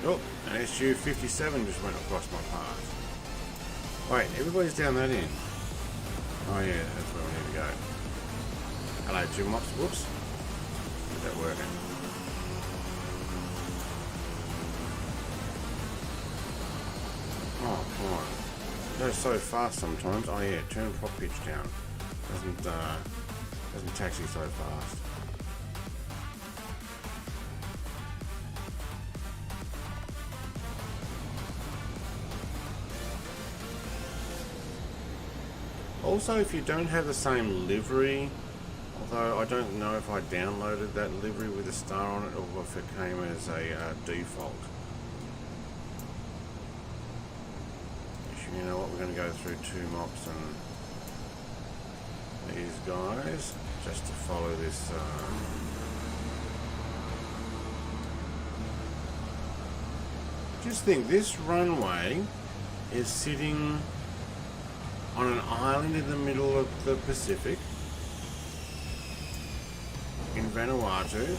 S1: Oh, an SU-57 just went across my path. Wait, everybody's down that end. Oh yeah, that's where we need to go. Hello, 2 mops. Whoops. Is that working? Oh, come on. It goes so fast sometimes. Oh yeah, turn prop pitch down. Doesn't taxi so fast. Also, if you don't have the same livery, although I don't know if I downloaded that livery with a star on it or if it came as a default. You know what, we're going to go through 2 mops and these guys just to follow this just think this runway is sitting on an island in the middle of the Pacific in Vanuatu.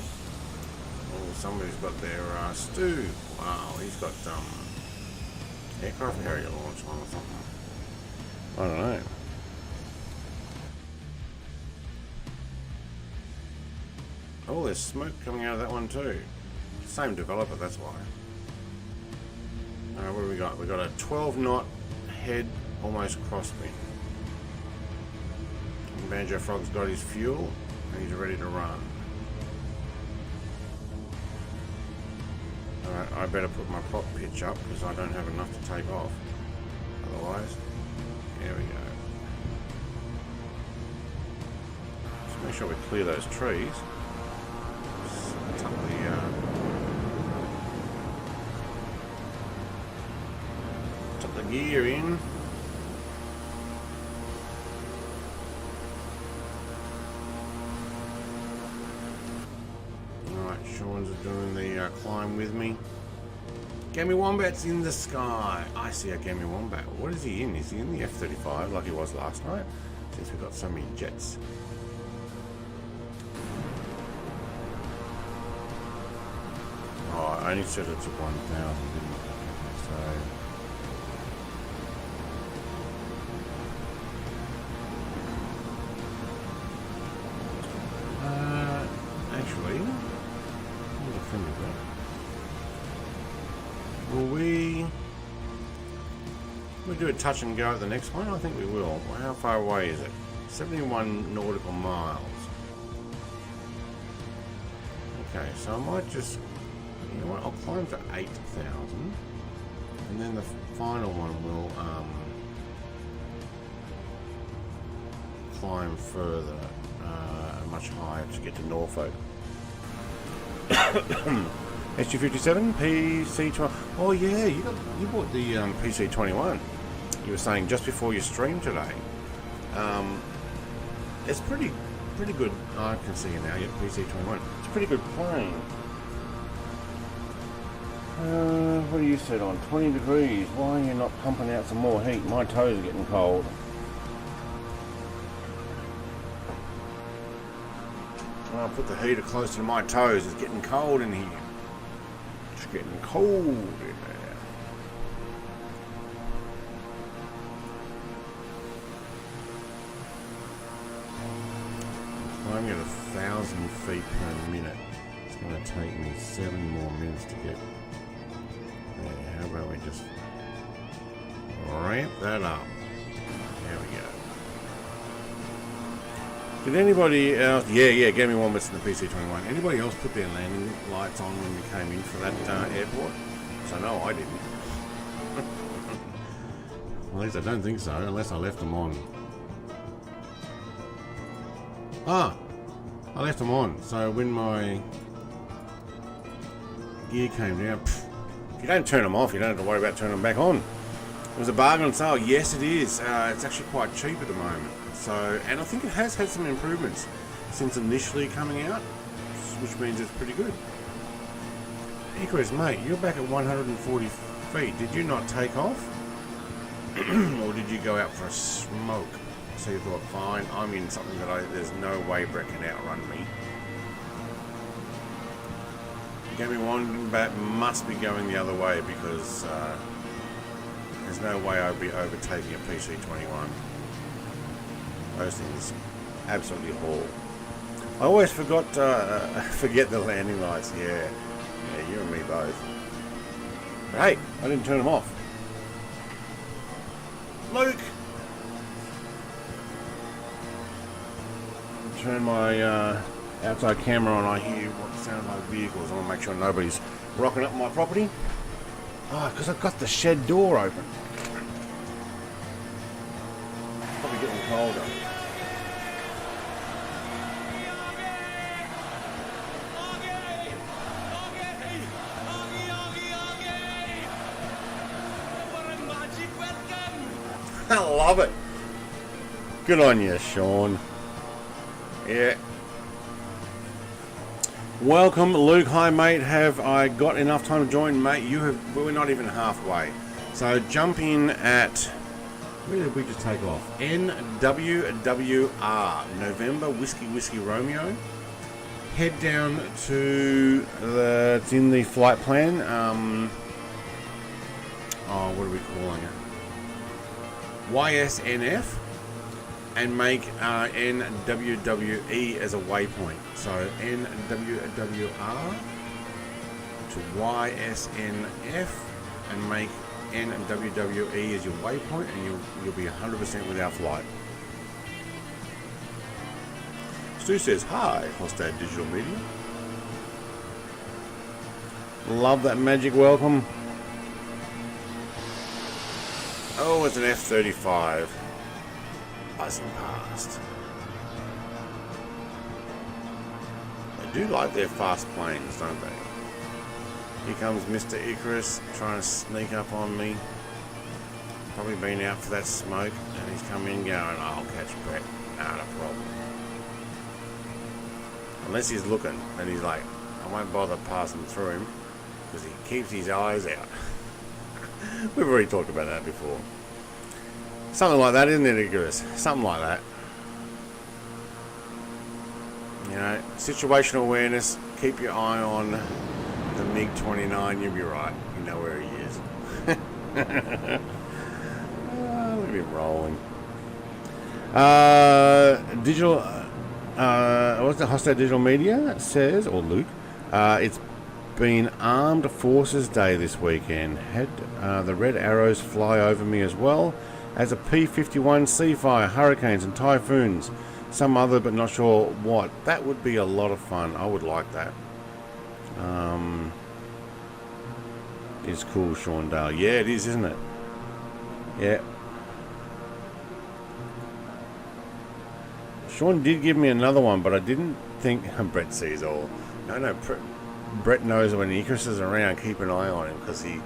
S1: Oh, somebody's got their stew. Wow, he's got aircraft carrier launch on or something. I don't know. Oh, there's smoke coming out of that one too. Same developer, that's why. What do we got? We got a 12 knot head, almost crosswind. Banjo Frog's got his fuel and he's ready to run. Alright, I better put my prop pitch up because I don't have enough to take off. Otherwise, there we go. Just make sure we clear those trees. Tuck the gear in. Alright, Sean's doing the climb with me. Gammy Wombat's in the sky. I see a Gammy Wombat. What is he in? Is he in the F-35 like he was last night? Since we've got so many jets. only set it to 1,000, didn't it? Okay, so actually, let me think of that. Will we do a touch and go at the next one? I think we will. Well, how far away is it? 71 nautical miles. Okay, so I might just, you know what, I'll climb to 8,000, and then the final one will climb further, much higher to get to Norfolk. SG57 PC20. Oh yeah, you bought the PC21. You were saying just before your stream today. It's pretty good. I can see you now. Yeah, PC21. It's a pretty good plane. What are you set on? 20 degrees. Why are you not pumping out some more heat? My toes are getting cold. I'll put the heater closer to my toes. It's getting cold in here. It's getting cold in there. I'm at 1,000 feet per minute. It's going to take me 7 more minutes to get there. How about we just ramp that up? There we go. Did anybody else? Yeah, gave me 1 minute in the PC21. Anybody else put their landing lights on when we came in for that airport? So no, I didn't. At least I don't think so, unless I left them on. Ah, I left them on. So when my gear came down, if you don't turn them off, you don't have to worry about turning them back on. It was a bargain on sale. Yes, it is. It's actually quite cheap at the moment. So, and I think it has had some improvements since initially coming out, which means it's pretty good. Icarus, mate, you're back at 140 feet. Did you not take off? Or did you go out for a smoke? So you thought, fine, I'm in something that there's no way Brett can outrun me. Gave me 1, but must be going the other way because there's no way I'd be overtaking a PC21. Those things absolutely haul. I always forget the landing lights. Yeah, you and me both. But hey, I didn't turn them off. Luke! Turn my outside camera on. I hear what sound like vehicles. I want to make sure nobody's rocking up my property. Oh, because I've got the shed door open. Probably getting colder. I love it. Good on you, Sean. Yeah. Welcome, Luke. Hi, mate. Have I got enough time to join, mate? We're not even halfway. So jump in at, where did we just take off? NWWR, November Whiskey Romeo. Head down to it's in the flight plan. What are we calling it? YSNF. And make NWWE as a waypoint. So NWWR to YSNF and make NWWE as your waypoint, and you'll be 100% with our flight. Stu says, hi, Hostad Digital Media. Love that magic welcome. Oh, it's an F-35. Buzzing past. They do like their fast planes, don't they? Here comes Mr. Icarus trying to sneak up on me. Probably been out for that smoke, and he's come in going, I'll catch Brett. Not a problem. Unless he's looking, and he's like, I won't bother passing through him because he keeps his eyes out. We've already talked about that before. Something like that, isn't it, Icarus? Something like that. You know, situational awareness, keep your eye on the MiG-29, you'll be right. You know where he is. Look at him rolling. Digital, what's the Hostile Digital Media says, or Luke, it's been Armed Forces Day this weekend. Had the red arrows fly over me as well as a P-51C fire, hurricanes and typhoons. Some other, but not sure what. That would be a lot of fun. I would like that. It's cool, Sean Dale. Yeah, it is, isn't it? Yeah. Sean did give me another one, but I didn't think... Brett sees all. No, Brett knows when Icarus is around, keep an eye on him, because he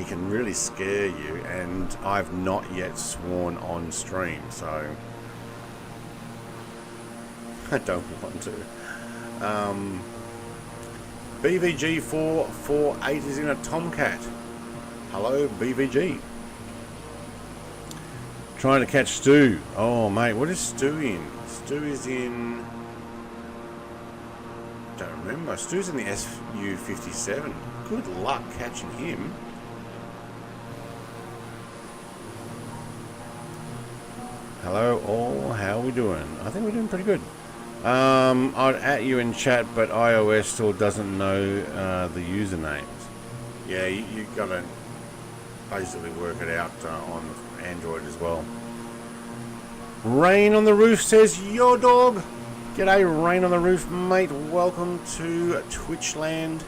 S1: can really scare you, and I've not yet sworn on stream, so I don't want to. BVG448 is in a Tomcat. Hello, BVG. Trying to catch Stu. Oh, mate, what is Stu in? Stu is in... Don't remember. Stu's in the SU57. Good luck catching him. Hello all, how are we doing? I think we're doing pretty good. I'd at you in chat, but iOS still doesn't know the usernames. Yeah, you gotta basically work it out on Android as well. Rain on the Roof says, yo dog. G'day, Rain on the Roof, mate. Welcome to Twitchland.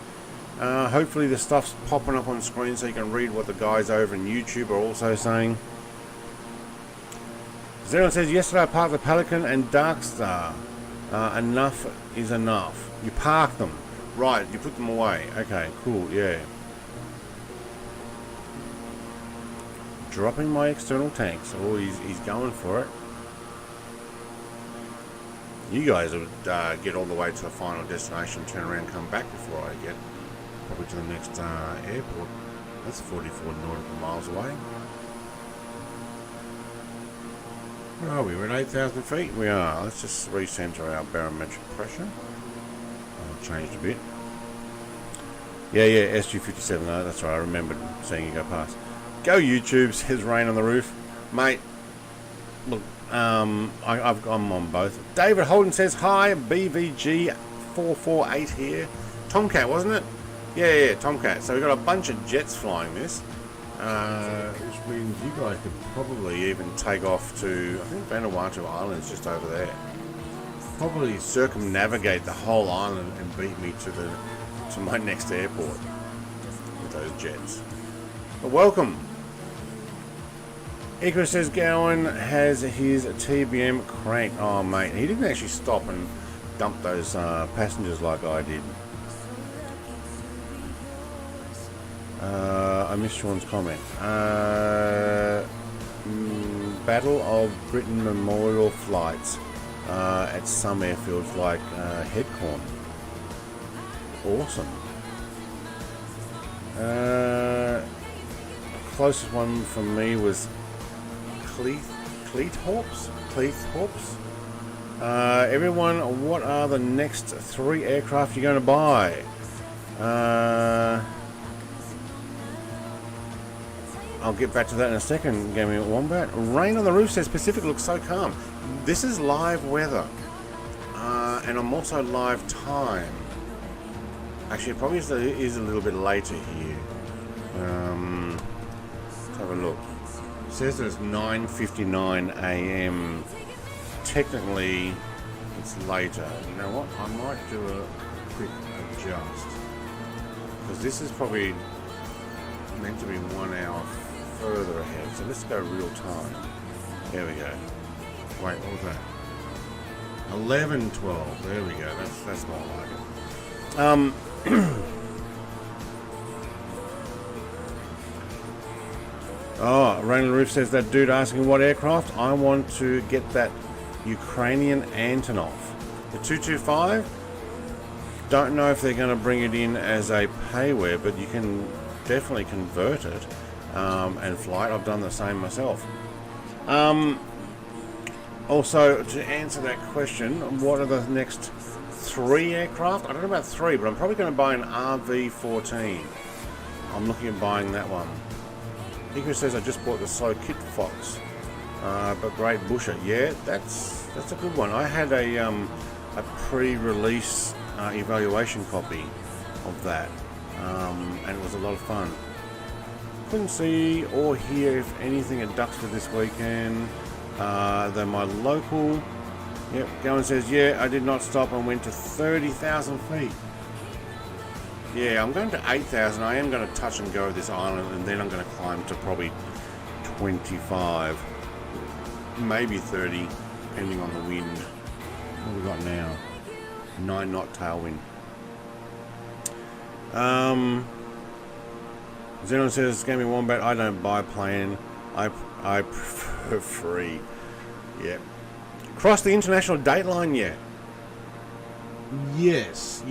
S1: Hopefully the stuff's popping up on screen so you can read what the guys over in YouTube are also saying. Zeron says, yesterday I parked the Pelican and Darkstar. Enough is enough. You park them. Right, you put them away. Okay, cool, yeah. Dropping my external tanks. Oh, he's going for it. You guys would get all the way to the final destination, turn around, come back before I get probably to the next airport. That's 44 nautical miles away. Where are we? We're at 8,000 feet? We are. Let's just recenter our barometric pressure. Oh, changed a bit. Yeah, SG57. No, that's right. I remembered seeing you go past. Go YouTube, says Rain on the Roof. Mate, look, I'm on both. David Holden says, hi, BVG448 here. Tomcat, wasn't it? Yeah, Tomcat. So we've got a bunch of jets flying this. Which means you guys could probably even take off to, I think Vanuatu Island's just over there. Probably circumnavigate the whole island and beat me to my next airport with those jets. But welcome. Icarus says Gowan has his TBM crank. Oh mate, he didn't actually stop and dump those passengers like I did. I missed Sean's comment. Battle of Britain Memorial flights at some airfields like Headcorn. Awesome. Closest one from me was Cleethorpes. Everyone, what are the next 3 aircraft you're going to buy? I'll get back to that in a second, Gaming Wombat. Rain on the Roof says Pacific looks so calm. This is live weather. And I'm also live time. Actually, it probably is a little bit later here. Let's have a look. It says that it's 9:59 AM. Technically, it's later. You know what? I might do a quick adjust. Because this is probably meant to be 1 hour further ahead. So let's go real time. There we go. Wait, what was that? 11:12. There we go. That's more like it. Oh, Rain on the Roof says that dude asking what aircraft. I want to get that Ukrainian Antonov. The 225. Don't know if they're going to bring it in as a payware, but you can definitely convert it and fly it. I've done the same myself. Also, to answer that question, what are the next 3 aircraft. I don't know about 3, but I'm probably going to buy an RV14. I'm looking at buying that one. Igor says I just bought the Slow Kit Fox, but great busher. Yeah, that's a good one. I had a pre-release evaluation copy of that, and it was a lot of fun. Couldn't see or hear if anything at Duxford this weekend. Though my local, yep, Gowan says, yeah, I did not stop and went to 30,000 feet. Yeah, I'm going to 8,000. I am going to touch and go this island, and then I'm going to climb to probably 25, maybe 30, depending on the wind. What have we got now? 9 knot tailwind. Xenon says, Gammy Wombat, I don't buy plane. I prefer free. Yep. Crossed the international date line yet? Yes,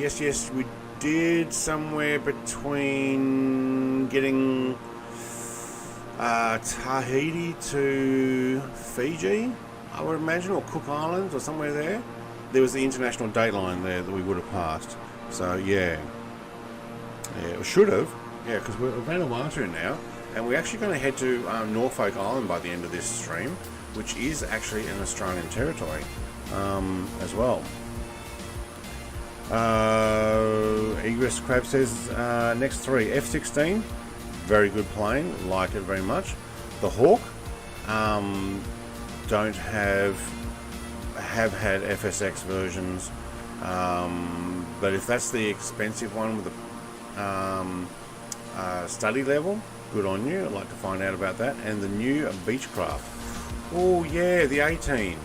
S1: we did, somewhere between getting Tahiti to Fiji, I would imagine, or Cook Islands or somewhere there. There was the international date line there that we would have passed. So yeah, we should have. Yeah, because we're Vanuatu now, and we're actually going to head to Norfolk Island by the end of this stream, which is actually an Australian territory as well. Egress Crab says next 3 F-16, very good plane, like it very much. The Hawk, don't have had FSX versions, but if that's the expensive one with the study level, good on you. I'd like to find out about that. And the new Beechcraft. Oh yeah, the 18.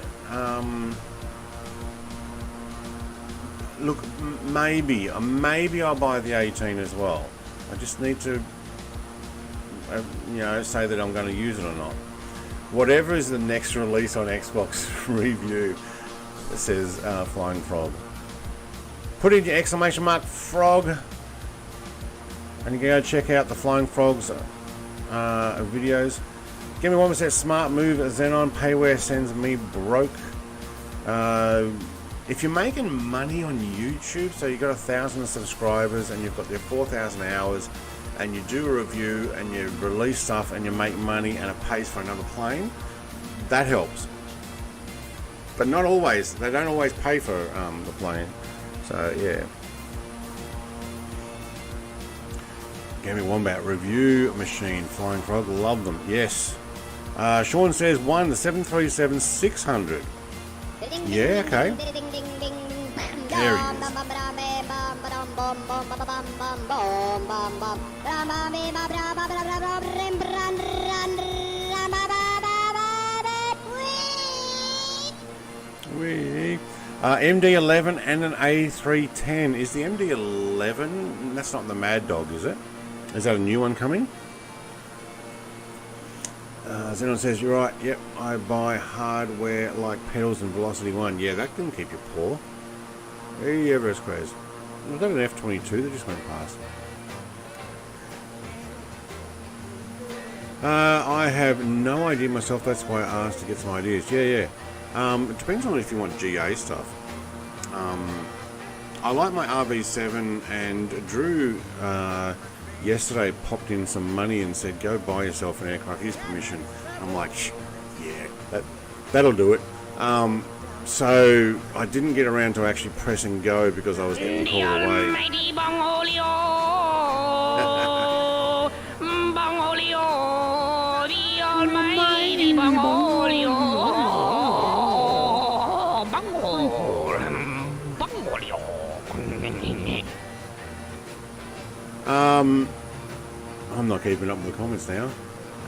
S1: Look, maybe I'll buy the 18 as well. I just need to, say that I'm going to use it or not. Whatever is the next release on Xbox review, it says Flying Frog. Put in your exclamation mark frog, and you can go check out the Flying Frogs videos. Give me one says smart move, Xenon payware sends me broke. If you're making money on YouTube, so you've got 1,000 subscribers and you've got their 4,000 hours, and you do a review and you release stuff and you make money and it pays for another plane, that helps. But not always. They don't always pay for the plane. So yeah. Gaming Wombat review machine, Flying Frog, love them. Yes. Sean says the 737-600. Yeah, okay. There he is. MD-11 and an A310. Is the MD-11? That's not the Mad Dog, is it? Is that a new one coming? Xenon says, you're right, yep, I buy hardware like pedals and Velocity 1. Yeah, that can keep you poor. Hey, Everest Craze. We've got an F-22 that just went past. I have no idea myself, that's why I asked to get some ideas. Yeah. It depends on if you want GA stuff. I like my RV7, and Drew yesterday popped in some money and said, go buy yourself an aircraft, here's permission. I'm like, yeah, that'll do it. So I didn't get around to actually pressing go because I was getting called away. I'm not keeping up with the comments now.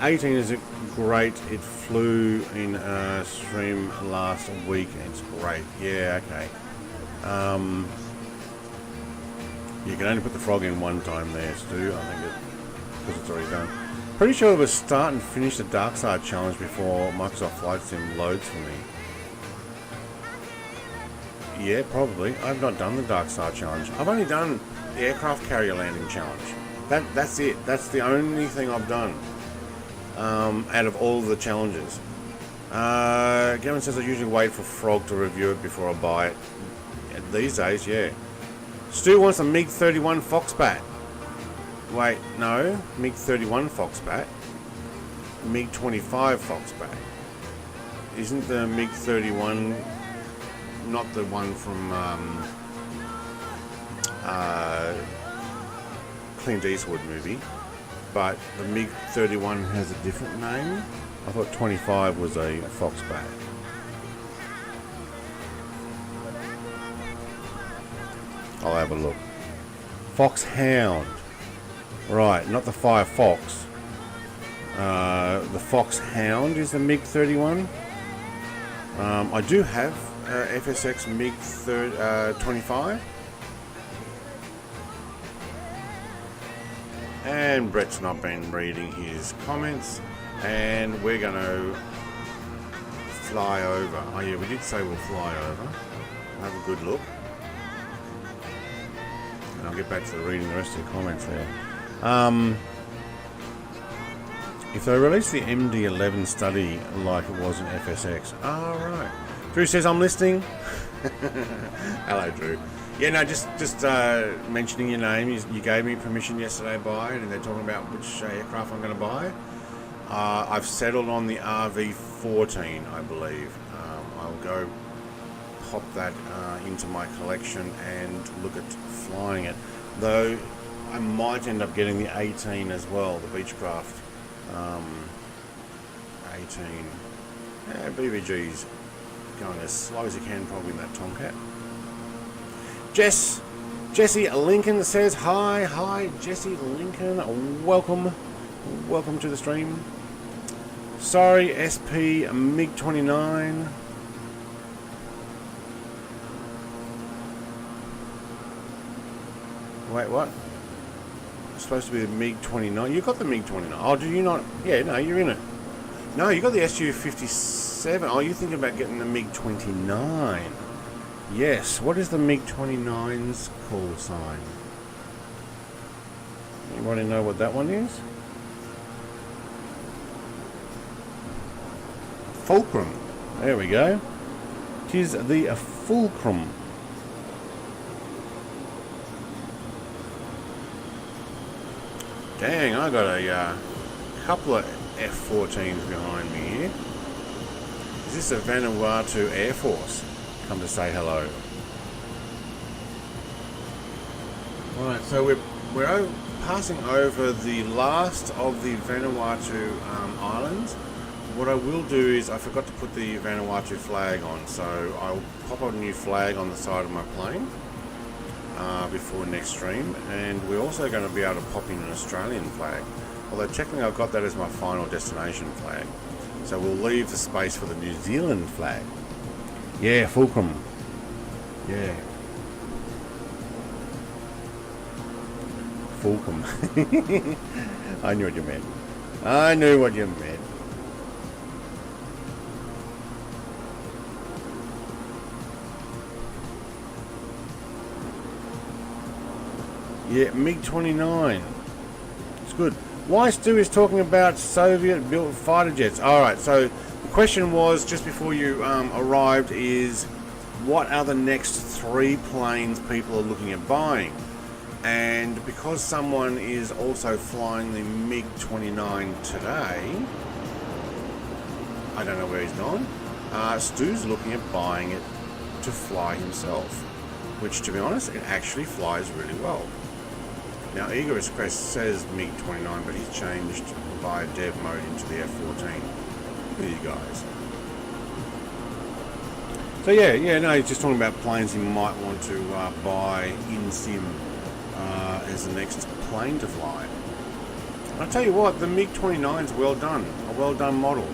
S1: 18 is great. It flew in a stream last week. It's great. Yeah, okay. You can only put the frog in one time there, Stu. I think because it's already done. Pretty sure it was start and finish the Dark Side challenge before Microsoft Flight Sim loads for me. Yeah, probably. I've not done the Dark Side challenge. I've only done the aircraft carrier landing challenge. That's it. That's the only thing I've done out of all the challenges. Gavin says I usually wait for Frog to review it before I buy it. these days, yeah. Stu wants a MiG-31 Foxbat. Wait, no, MiG-31 Foxbat. MiG-25 Foxbat. Isn't the MiG-31 not the one from Clint Eastwood movie, but the MiG-31 has a different name? I thought 25 was a Foxbat. I'll have a look. Foxhound. Right, not the Firefox. The Foxhound is the MiG-31. I do have FSX MiG-25. And Brett's not been reading his comments. And we're going to fly over. Oh yeah, we did say we'll fly over. Have a good look. And I'll get back to reading the rest of the comments there. If they release the MD11 study like it was in FSX. Oh, right. Drew says, I'm listening. Hello, Drew. Yeah, no, just mentioning your name. You gave me permission yesterday to buy it, and they're talking about which aircraft I'm going to buy. I've settled on the RV14, I believe. I'll go pop that into my collection and look at flying it. Though I might end up getting the 18 as well, the Beechcraft 18. Yeah, BBG's going as slow as you can probably in that Tomcat. Jesse Lincoln says hi Jesse Lincoln, welcome to the stream. Sorry, SP MiG-29. Wait, what? It's supposed to be the MiG-29. You got the MiG-29. Oh, do you not? Yeah, no, you're in it. No, you got the Su-57. Oh, you're thinking about getting the MiG-29. Yes. What is the MiG-29's call sign? Anybody know what that one is? Fulcrum. There we go. It is the Fulcrum. Dang, I got a couple of F-14s behind me here. Is this a Vanuatu Air Force? Come to say hello. Right, so we're passing over the last of the Vanuatu islands. What I will do is, I forgot to put the Vanuatu flag on, so I'll pop a new flag on the side of my plane before next stream, and we're also going to be able to pop in an Australian flag, although technically I've got that as my final destination flag, so we'll leave the space for the New Zealand flag. Yeah, Fulcrum. Yeah. Fulcrum. I knew what you meant. I knew what you meant. Yeah, MiG-29. It's good. Why Stu is talking about Soviet-built fighter jets. Alright, so the question was, just before you arrived, is what are the next 3 planes people are looking at buying? And because someone is also flying the MiG-29 today, I don't know where he's gone, Stu's looking at buying it to fly himself, which, to be honest, it actually flies really well. Now, Eager Express says MiG-29, but he's changed by dev mode into the F-14. Look at you guys. So yeah, no, he's just talking about planes he might want to buy in sim as the next plane to fly. I'll tell you what, the MiG-29 is well done, a well done model.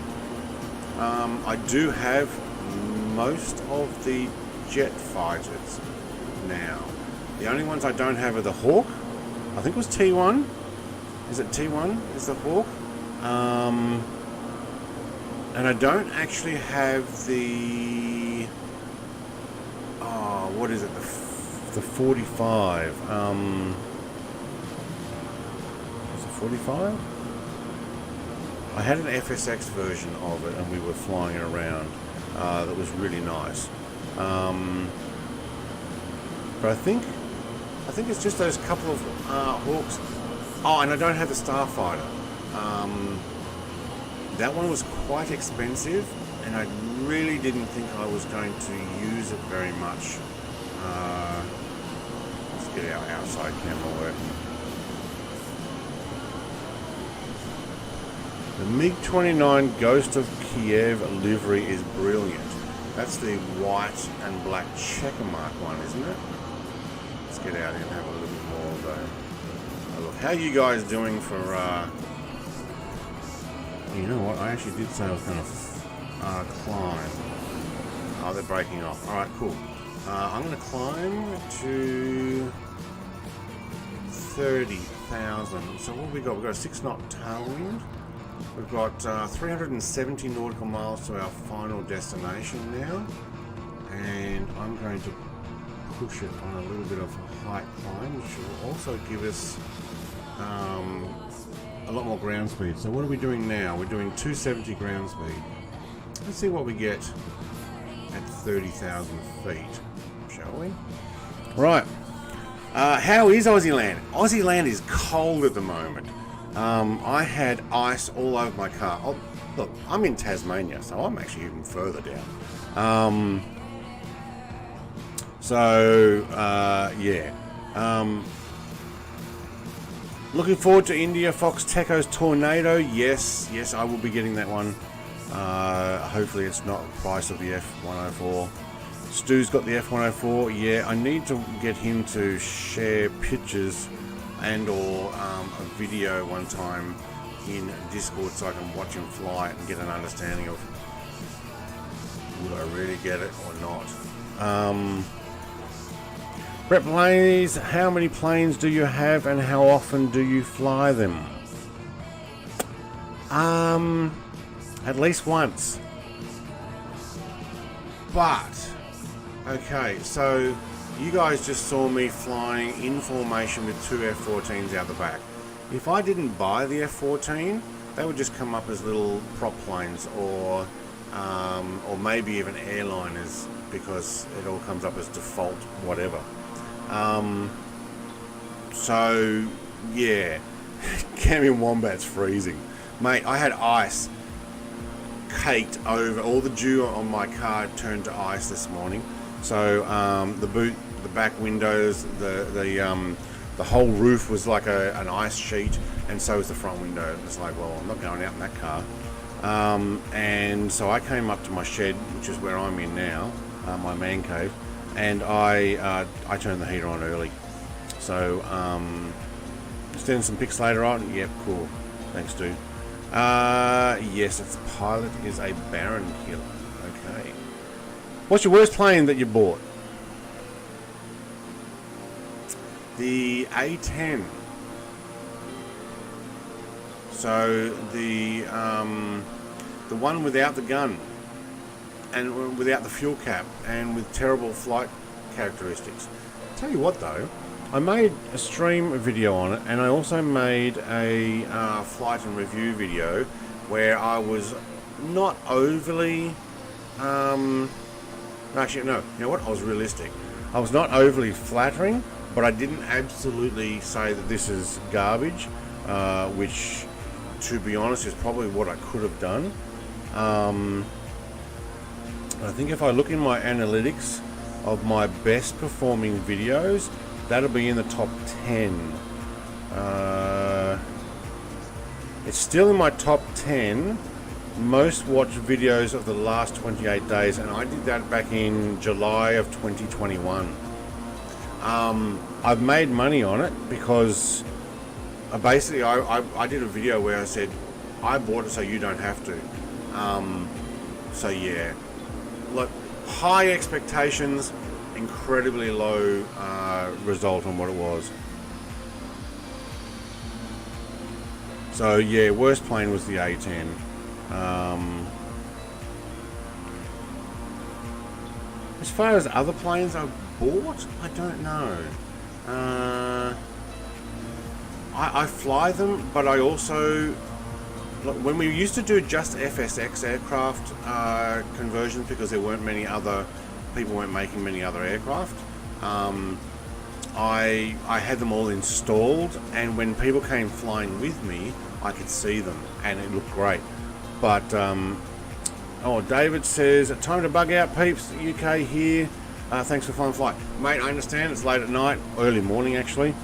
S1: I do have most of the jet fighters now. The only ones I don't have are the Hawk. I think it was T1. Is it T1? Is the Hawk? And I don't actually have the... Oh, what is it? The 45. Is it 45? I had an FSX version of it, and we were flying it around. That was really nice. But I think it's just those couple of Hawks. Oh, and I don't have the Starfighter. That one was quite expensive, and I really didn't think I was going to use it very much. Let's get our outside camera working. The MiG-29 Ghost of Kiev livery is brilliant. That's the white and black checker mark one, isn't it? Let's get out here and have a little bit more of a look. How are you guys doing for, you know what, I actually did say I was going to climb. Oh, they're breaking off. Alright, cool. I'm going to climb to 30,000. So what have we got? We've got a 6-knot tailwind. We've got 370 nautical miles to our final destination now. And I'm going to push it on a little bit of a height climb, which will also give us a lot more ground speed. So what are we doing now? We're doing 270 ground speed. Let's see what we get at 30,000 feet, shall we? Right. How is Aussie land? Aussie land is cold at the moment. I had ice all over my car. Oh, look, I'm in Tasmania, so I'm actually even further down. Yeah. Looking forward to India Fox Techo's Tornado. Yes, I will be getting that one. Hopefully it's not the price of the F104. Stu's got the F104. Yeah, I need to get him to share pictures and or a video one time in Discord so I can watch him fly it and get an understanding of would I really get it or not. Brett Blaze, how many planes do you have and how often do you fly them? At least once. But, okay, so you guys just saw me flying in formation with two F-14s out the back. If I didn't buy the F-14, they would just come up as little prop planes or maybe even airliners because it all comes up as default whatever. So yeah, Cameron Wombat's freezing, mate. I had ice caked over all the dew on my car turned to ice this morning. So the boot, the back windows, the whole roof was like an ice sheet, and so was the front window. It's like, well, I'm not going out in that car. And so I came up to my shed, which is where I'm in now, my man cave. And I turned the heater on early. So, send some pics later on. Yep, cool. Thanks, dude. Yes, its pilot is a Baron killer. Okay. What's your worst plane that you bought? The A10. So the one without the gun. And without the fuel cap and with terrible flight characteristics. Tell you what though, I made a stream video on it, and I also made a flight and review video where I was not overly actually no, you know what, I was realistic. I was not overly flattering, but I didn't absolutely say that this is garbage, which to be honest is probably what I could have done. I think if I look in my analytics of my best performing videos, that'll be in the top 10. It's still in my top 10 most watched videos of the last 28 days, and I did that back in July of 2021. I've made money on it because basically I did a video where I said I bought it so you don't have to. So yeah. Look, high expectations, incredibly low result on what it was. So yeah, worst plane was the A10. As far as other planes I bought, I don't know. I fly them, but I also, when we used to do just FSX aircraft conversions because there weren't many other people weren't making many other aircraft, I had them all installed, and when people came flying with me, I could see them, and it looked great. But oh, David says, time to bug out, peeps. UK here. Thanks for flying flight, mate. I understand it's late at night, early morning actually.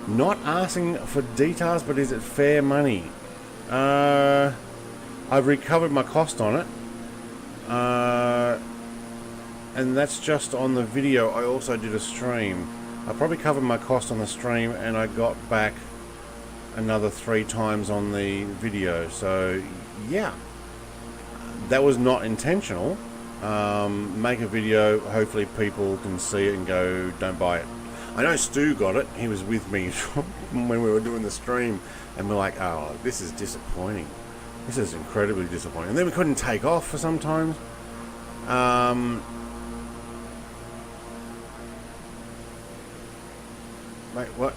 S1: Not asking for details, but is it fair money? I've recovered my cost on it, and that's just on the video. I also did a stream. I probably covered my cost on the stream, and I got back another 3 times on the video. So yeah, that was not intentional. Make a video, hopefully people can see it and go, don't buy it. I know Stu got it. He was with me when we were doing the stream, and we're like, oh, this is disappointing. This is incredibly disappointing. And then we couldn't take off for some time. Wait, what?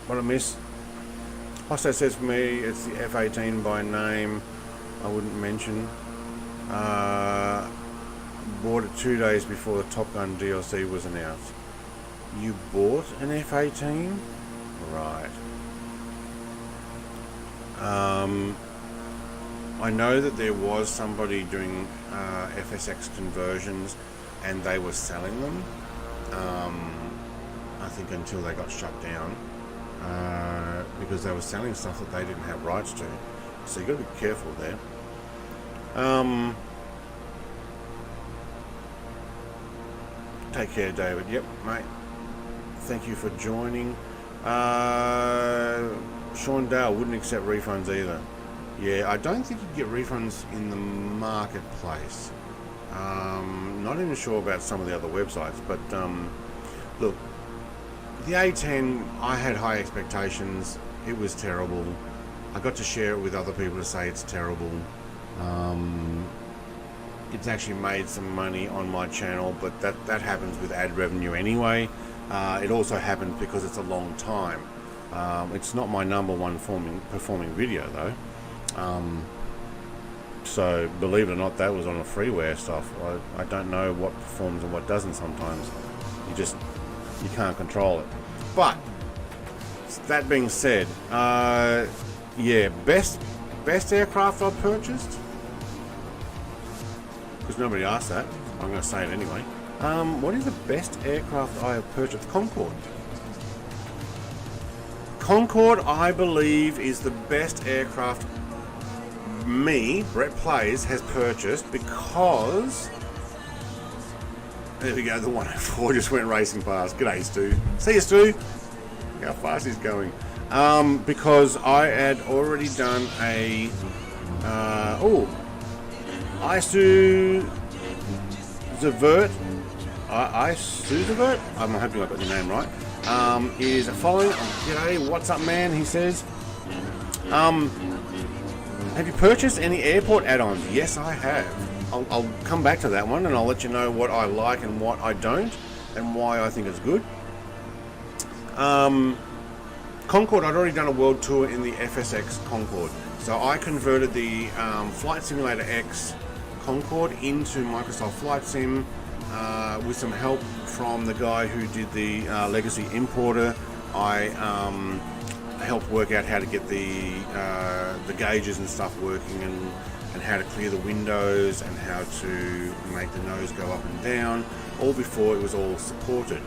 S1: What I missed? Hosto says for me, it's the F-18 by name. I wouldn't mention. Bought it 2 days before the Top Gun DLC was announced. You bought an F-18? Right. I know that there was somebody doing FSX conversions, and they were selling them. I think until they got shut down, because they were selling stuff that they didn't have rights to. So you got to be careful there. Take care, David. Yep, mate. Thank you for joining. Sean Dale wouldn't accept refunds either. Yeah, I don't think you'd get refunds in the marketplace. Not even sure about some of the other websites, but look, the A10, I had high expectations. It was terrible. I got to share it with other people to say it's terrible. It's actually made some money on my channel, but that happens with ad revenue anyway. It also happens because it's a long time. It's not my #1 performing video though. So believe it or not, that was on a freeware stuff. I don't know what performs and what doesn't sometimes. You can't control it. But that being said, yeah, best aircraft I've purchased, because nobody asked that. I'm going to say it anyway. What is the best aircraft I have purchased? Concorde. Concorde, I believe, is the best aircraft Brett Plays, has purchased, because there we go, the 104 just went racing past. G'day, Stu. See you, Stu. How fast he's going. Because I had already done a Asus Zavert. I'm hoping I got the name right. Is following. G'day, what's up, man? He says. Have you purchased any airport add-ons? Yes, I have. I'll come back to that one, and I'll let you know what I like and what I don't, and why I think it's good. Concorde, I'd already done a world tour in the FSX Concorde, so I converted the Flight Simulator X Concorde into Microsoft Flight Sim with some help from the guy who did the Legacy Importer. I helped work out how to get the gauges and stuff working, and how to clear the windows, and how to make the nose go up and down, all before it was all supported.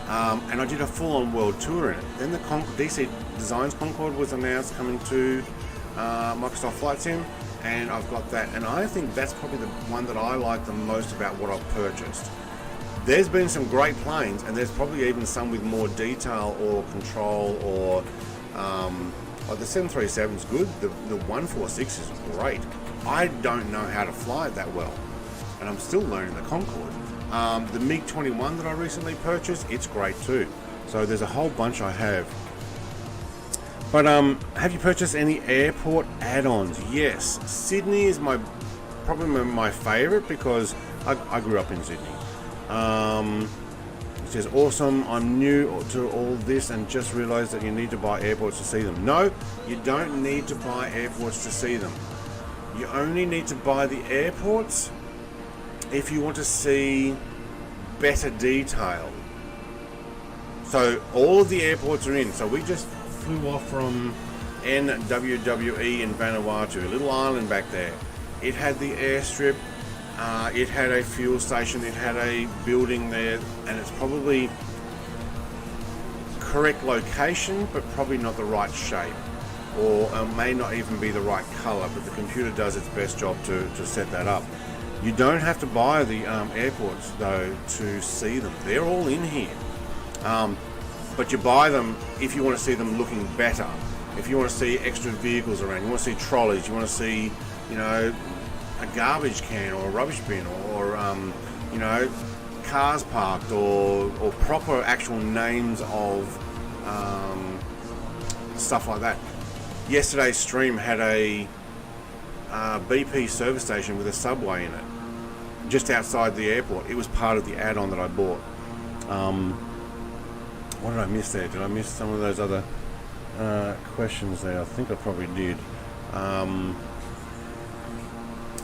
S1: And I did a full-on world tour in it. Then the DC Designs Concorde was announced coming to Microsoft Flight Sim, and I've got that, and I think that's probably the one that I like the most about what I've purchased. There's been some great planes, and there's probably even some with more detail or control, or like the 737 is good, the 146 is great. I don't know how to fly it that well, and I'm still learning the Concorde. The MiG-21 that I recently purchased, it's great too. So there's a whole bunch I have. But have you purchased any airport add-ons? Yes, Sydney is probably my favorite, because I grew up in Sydney. It says, awesome, I'm new to all this and just realized that you need to buy airports to see them. No, you don't need to buy airports to see them. You only need to buy the airports if you want to see better detail. So all of the airports are in. So we just flew off from NWWE in Vanuatu, a little island back there. It had the airstrip, it had a fuel station, it had a building there, and it's probably correct location, but probably not the right shape, or may not even be the right color, but the computer does its best job to set that up. You don't have to buy the airports though to see them. They're all in here. But you buy them if you want to see them looking better. If you want to see extra vehicles around, you want to see trolleys, you want to see, you know, a garbage can or a rubbish bin, or you know, cars parked, or proper actual names of stuff like that. Yesterday's stream had a BP service station with a Subway in it, just outside the airport. It was part of the add-on that I bought. What did I miss there? Did I miss some of those other questions there? I think I probably did.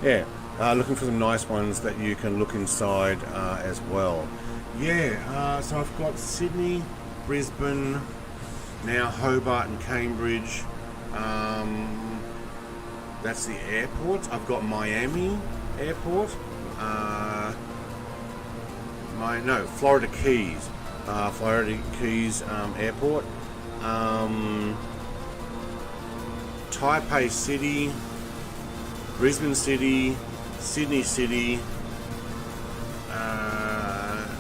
S1: Yeah, looking for some nice ones that you can look inside as well. Yeah, so I've got Sydney, Brisbane, now Hobart and Cambridge. That's the airport. I've got Miami Airport. Florida Keys. Florida Keys Airport. Taipei City, Brisbane City, Sydney City.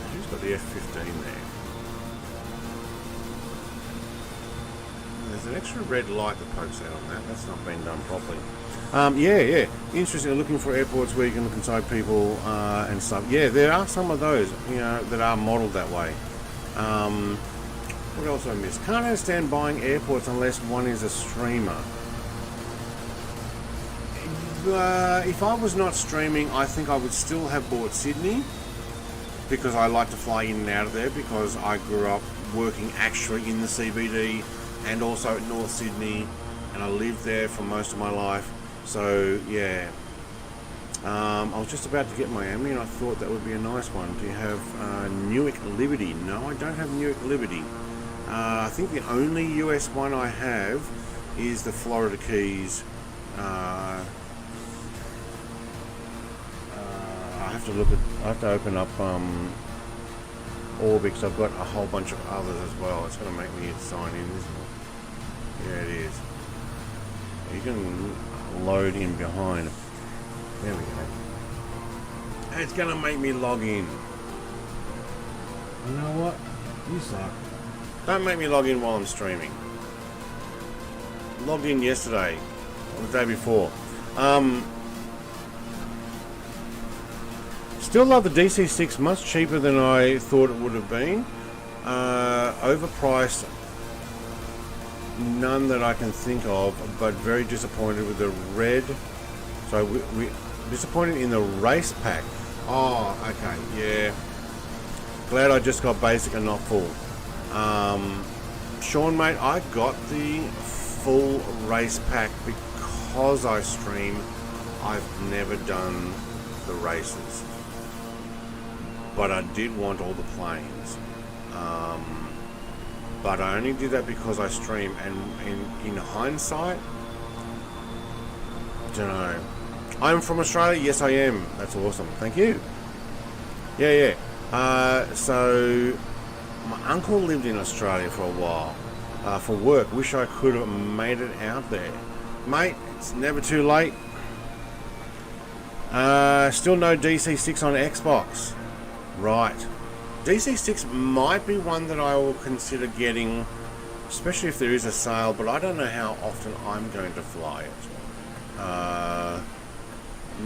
S1: Who's got the F-15 there? There's an extra red light that pokes out on that. That's not been done properly. Yeah. Interesting. Looking for airports where you can look inside people and stuff. Yeah, there are some of those, you know, that are modelled that way. What else I missed? Can't understand buying airports unless one is a streamer. If I was not streaming, I think I would still have bought Sydney, because I like to fly in and out of there, because I grew up working actually in the CBD and also at North Sydney, and I lived there for most of my life. So yeah, I was just about to get Miami, and I thought that would be a nice one. Do you have Newark Liberty? No, I don't have Newark Liberty. I think the only US one I have is the Florida Keys. I have to open up Orbix. I've got a whole bunch of others as well. It's going to make me sign in, isn't it? Yeah, it is. You can load in behind. There we go. It's going to make me log in. You know what? You suck. Don't make me log in while I'm streaming. Logged in yesterday, or the day before. Still love the DC6, much cheaper than I thought it would have been. Overpriced, none that I can think of, but very disappointed with the red. So we disappointed in the race pack. Oh, okay, yeah. Glad I just got basic and not full. Sean, mate, I got the full race pack because I stream. I've never done the races, but I did want all the planes. But I only did that because I stream, and in hindsight, don't know. I'm from Australia. Yes, I am. That's awesome. Thank you. Yeah. So my uncle lived in Australia for a while for work. Wish I could have made it out there, mate. It's never too late. Still no DC6 on Xbox. Right. DC6 might be one that I will consider getting, especially if there is a sale, but I don't know how often I'm going to fly it.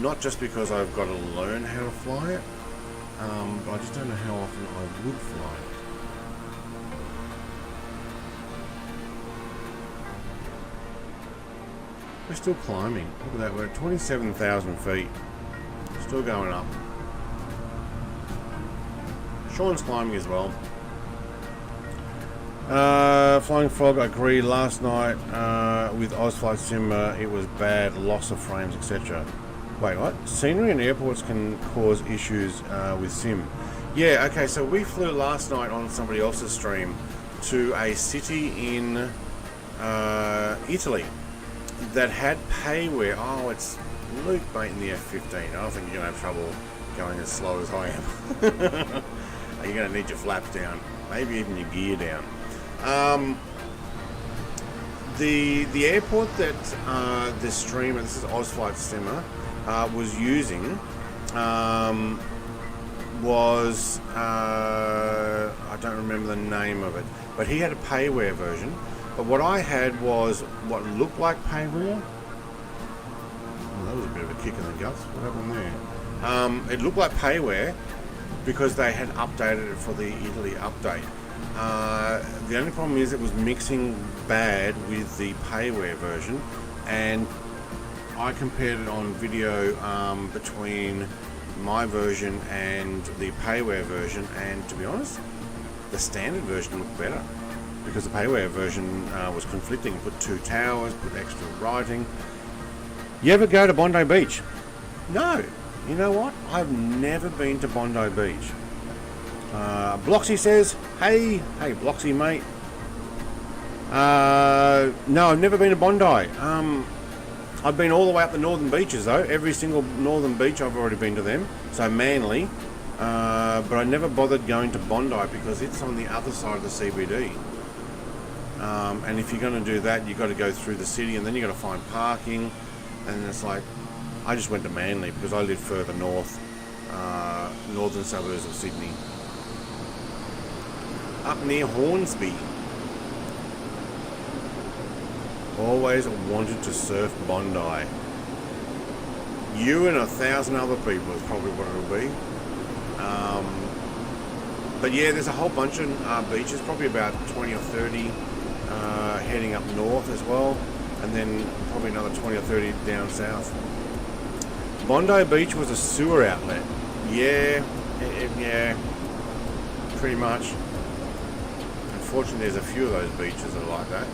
S1: Not just because I've got to learn how to fly it, but I just don't know how often I would fly it. We're still climbing. Look at that, we're at 27,000 feet. Still going up. Sean's climbing as well. Flying Frog, I agree. Last night with Ozflight Sim, it was bad, loss of frames, etc. Wait, what? Scenery in airports can cause issues with sim. Yeah, okay, so we flew last night on somebody else's stream to a city in Italy that had payware. Oh, it's Luke mate in the F-15. I don't think you're going to have trouble going as slow as I am. You're going to need your flaps down, maybe even your gear down. The airport that the streamer, this is Ozflight Simmer, was using was I don't remember the name of it, but he had a payware version. But what I had was what looked like payware. Oh, that was a bit of a kick in the guts. What happened there? It looked like payware because they had updated it for the Italy update. The only problem is it was mixing bad with the payware version, and I compared it on video between my version and the payware version, and to be honest, the standard version looked better because the payware version was conflicting. Put 2 towers, put extra writing. You ever go to Bondi Beach? No. You know what? I've never been to Bondi Beach. Bloxy says, hey Bloxy mate. No, I've never been to Bondi. I've been all the way up the northern beaches though. Every single northern beach I've already been to them. So Manly. But I never bothered going to Bondi because it's on the other side of the CBD. And if you're going to do that, you've got to go through the city, and then you've got to find parking. And it's like, I just went to Manly because I live further north, northern suburbs of Sydney. Up near Hornsby. Always wanted to surf Bondi. You and 1,000 other people is probably what it'll be. But yeah, there's a whole bunch of beaches, probably about 20 or 30 heading up north as well, and then probably another 20 or 30 down south. Bondi Beach was a sewer outlet. Yeah, yeah, pretty much. Unfortunately, there's a few of those beaches that are like that.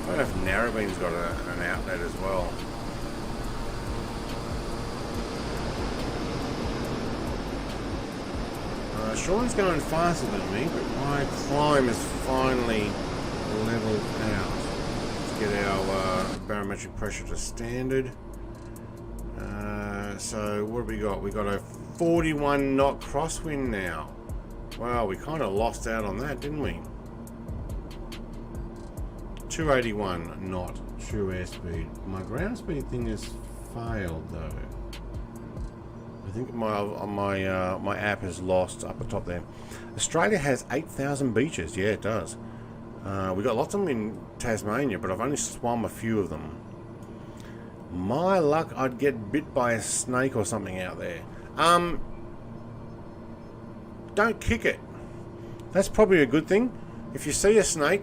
S1: I don't know if Narrabeen's got an outlet as well. Sean's going faster than me, but my climb is finally leveled out. Let's get our barometric pressure to standard. So what have we got? We got a 41 knot crosswind now. Wow, we kind of lost out on that, didn't we? 281 knot true airspeed. My ground speed thing has failed though. I think my app has lost up the top there. Australia has 8,000 beaches. Yeah, it does. We got lots of them in Tasmania, but I've only swum a few of them. My luck, I'd get bit by a snake or something out there. Don't kick it. That's probably a good thing. If you see a snake,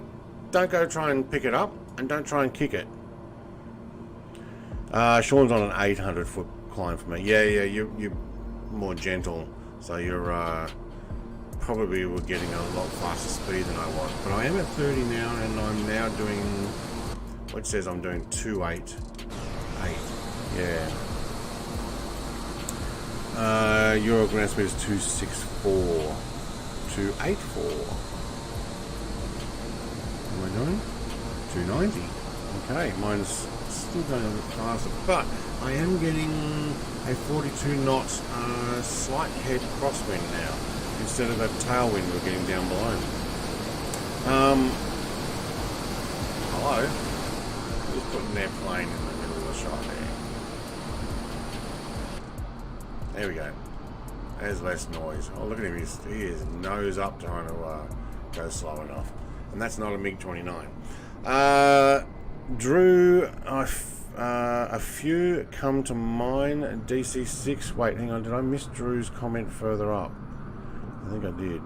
S1: don't go try and pick it up, and don't try and kick it. Sean's on an 800-foot climb for me. Yeah, you're more gentle, so you're probably were getting a lot faster speed than I was. But I am at 30 now, and I'm now doing what says I'm doing 288. Yeah. Euro ground speed is 264. 284. What am I doing? 290. Okay, mine's still going a bit faster, but I am getting a 42 knot slight head crosswind now instead of that tailwind we're getting down below. Hello. Just put an airplane in the middle of the shot there. There we go. There's less noise. Oh, look at him. He is nose up trying to go slow enough. And that's not a MiG-29. Drew, a few come to mind. DC6. Wait, hang on. Did I miss Drew's comment further up? I think I did.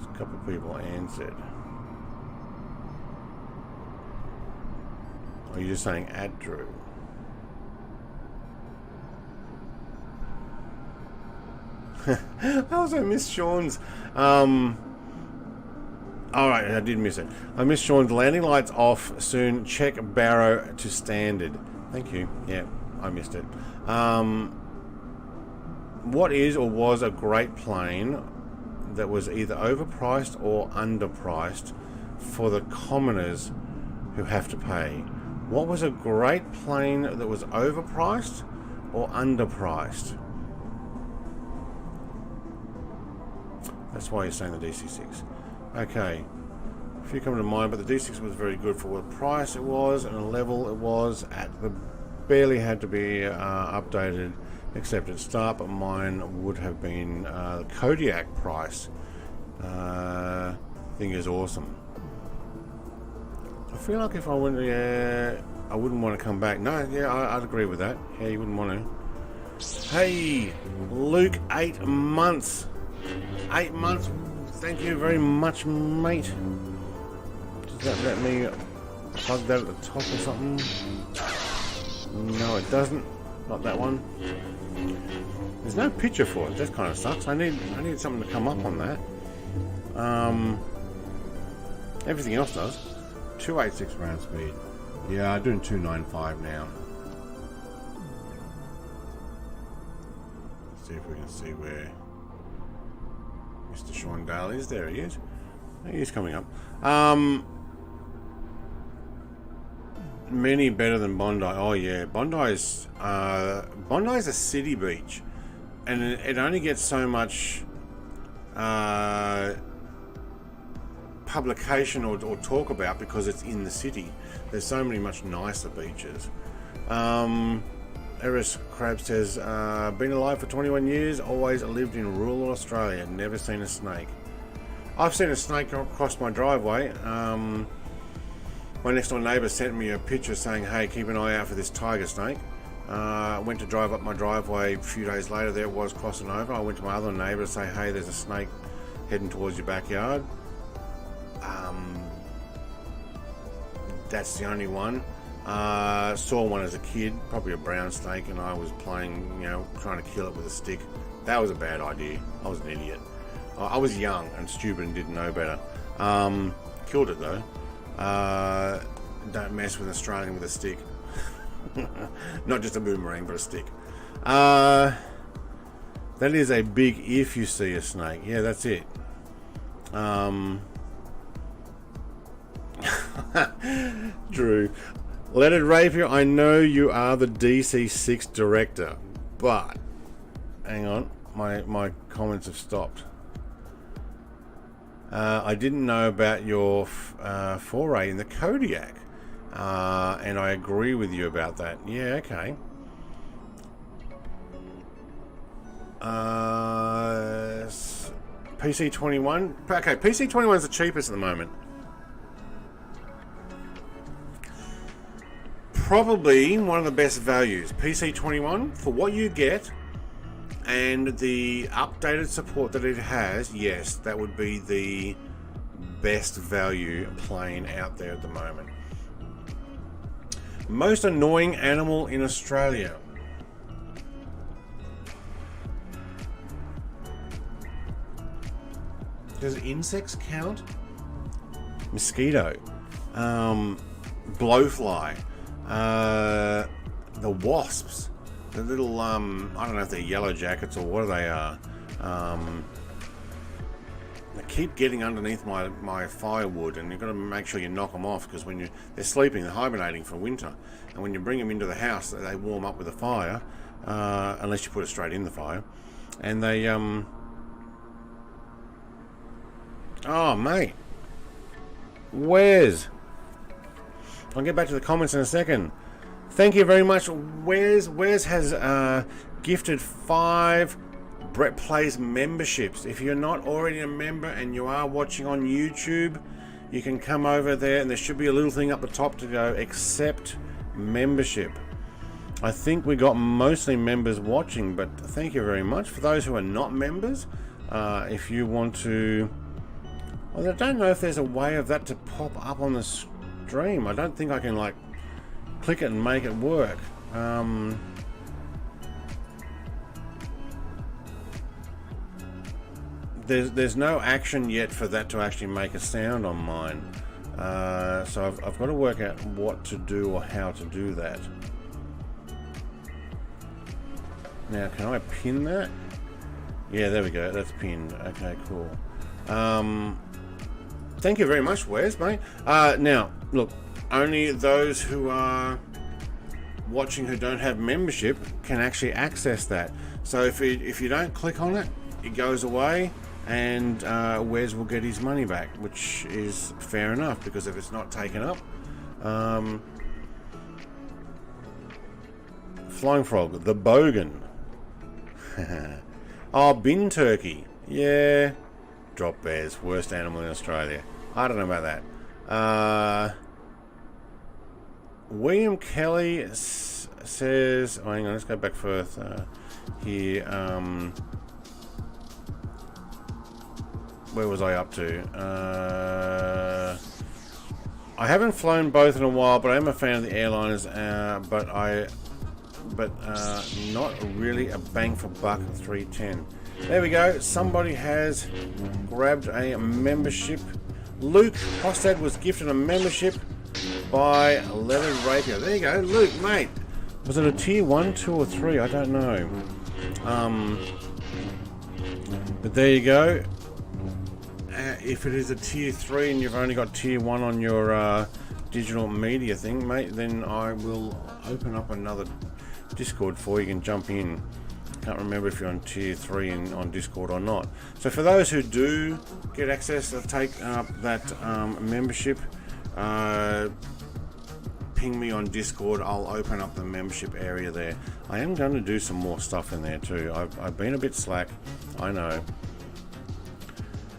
S1: A couple of people answered. Are you just saying at Drew? I also missed Sean's. I Alright, I did miss it. I missed Sean's landing lights off soon. Check Barrow to standard. Thank you. Yeah, I missed it. What is or was a great plane that was either overpriced or underpriced for the commoners who have to pay? What was a great plane that was overpriced or underpriced? That's why you're saying the DC-6. Okay. A few come to mind, but the D6 was very good for what price it was and the level it was at. The barely had to be updated except at start, but mine would have been the Kodiak price. Thing is awesome. I feel like if I went, I wouldn't want to come back. No, yeah, I'd agree with that. Yeah, you wouldn't want to. Hey, Luke, 8 months. 8 months. Thank you very much, mate. Does that let me plug that at the top or something? No, it doesn't. Not that one. There's no picture for it. That kind of sucks. I need something to come up on that. Everything else does. 286 round speed. Yeah, I'm doing 295 now. Let's see if we can see where Mr. Sean Dale is. There he is. He is coming up. Many better than Bondi. Oh yeah, Bondi's a city beach, and it only gets so much publication or talk about because it's in the city. There's so many much nicer beaches. Eris Crab says, been alive for 21 years, always lived in rural Australia, never seen a snake. I've seen a snake across my driveway. My next door neighbour sent me a picture saying, hey, keep an eye out for this tiger snake. I went to drive up my driveway a few days later, there it was crossing over. I went to my other neighbour to say, hey, there's a snake heading towards your backyard. That's the only one. Saw one as a kid, probably a brown snake, and I was playing, you know, trying to kill it with a stick. That was a bad idea. I was an idiot. I was young and stupid and didn't know better. Killed it though. Don't mess with an Australian with a stick. Not just a boomerang, but a stick. That is a big if you see a snake. Yeah, that's it. Drew, Leonard Rapier, I know you are the DC-6 director, but hang on, my comments have stopped. I didn't know about your foray in the Kodiak, and I agree with you about that. Yeah, okay. PC21. Okay, PC21 is the cheapest at the moment. Probably one of the best values. PC21, for what you get and the updated support that it has, yes, that would be the best value plane out there at the moment. Most annoying animal in Australia. Does insects count? Mosquito, blowfly, the wasps, the little I don't know if they're yellow jackets or what they are. They keep getting underneath my firewood, and you've got to make sure you knock them off, because when they're sleeping, they're hibernating for winter, and when you bring them into the house, they warm up with a fire, unless you put it straight in the fire, and they oh mate, Wes, I'll get back to the comments in a second. Thank you very much, Wes. Wes has gifted 5 Brett Plays memberships. If you're not already a member and you are watching on YouTube, you can come over there, and there should be a little thing up the top to go accept membership. I think we got mostly members watching, but thank you very much. For those who are not members, if you want to, well, I don't know if there's a way of that to pop up on the stream. I don't think I can like click it and make it work. there's no action yet for that to actually make a sound on mine. So I've got to work out what to do or how to do that. Now, can I pin that? Yeah, there we go. That's pinned. Okay, cool. Thank you very much, Wes, mate. Now, look, only those who are watching who don't have membership can actually access that. So if you don't click on it, it goes away, and Wes will get his money back, which is fair enough, because if it's not taken up. Flying Frog, the Bogan. Oh, bin turkey. Yeah. Drop bears, worst animal in Australia. I don't know about that. William Kelly says, oh, hang on, let's go back first here. Where was I up to? I haven't flown both in a while, but I am a fan of the airliners, but not really a bang for buck 310. There we go. Somebody has grabbed a membership. Luke Hostad was gifted a membership by Leonard Rapier. There you go, Luke, mate. Was it a tier 1, 2, or 3? I don't know. But there you go. If it is a tier 3 and you've only got tier 1 on your digital media thing, mate, then I will open up another Discord for you. You can jump in. Can't remember if you're on tier 3 on Discord or not. So for those who do get access to take up that membership, ping me on Discord. I'll open up the membership area there. I am going to do some more stuff in there too. I've been a bit slack, I know.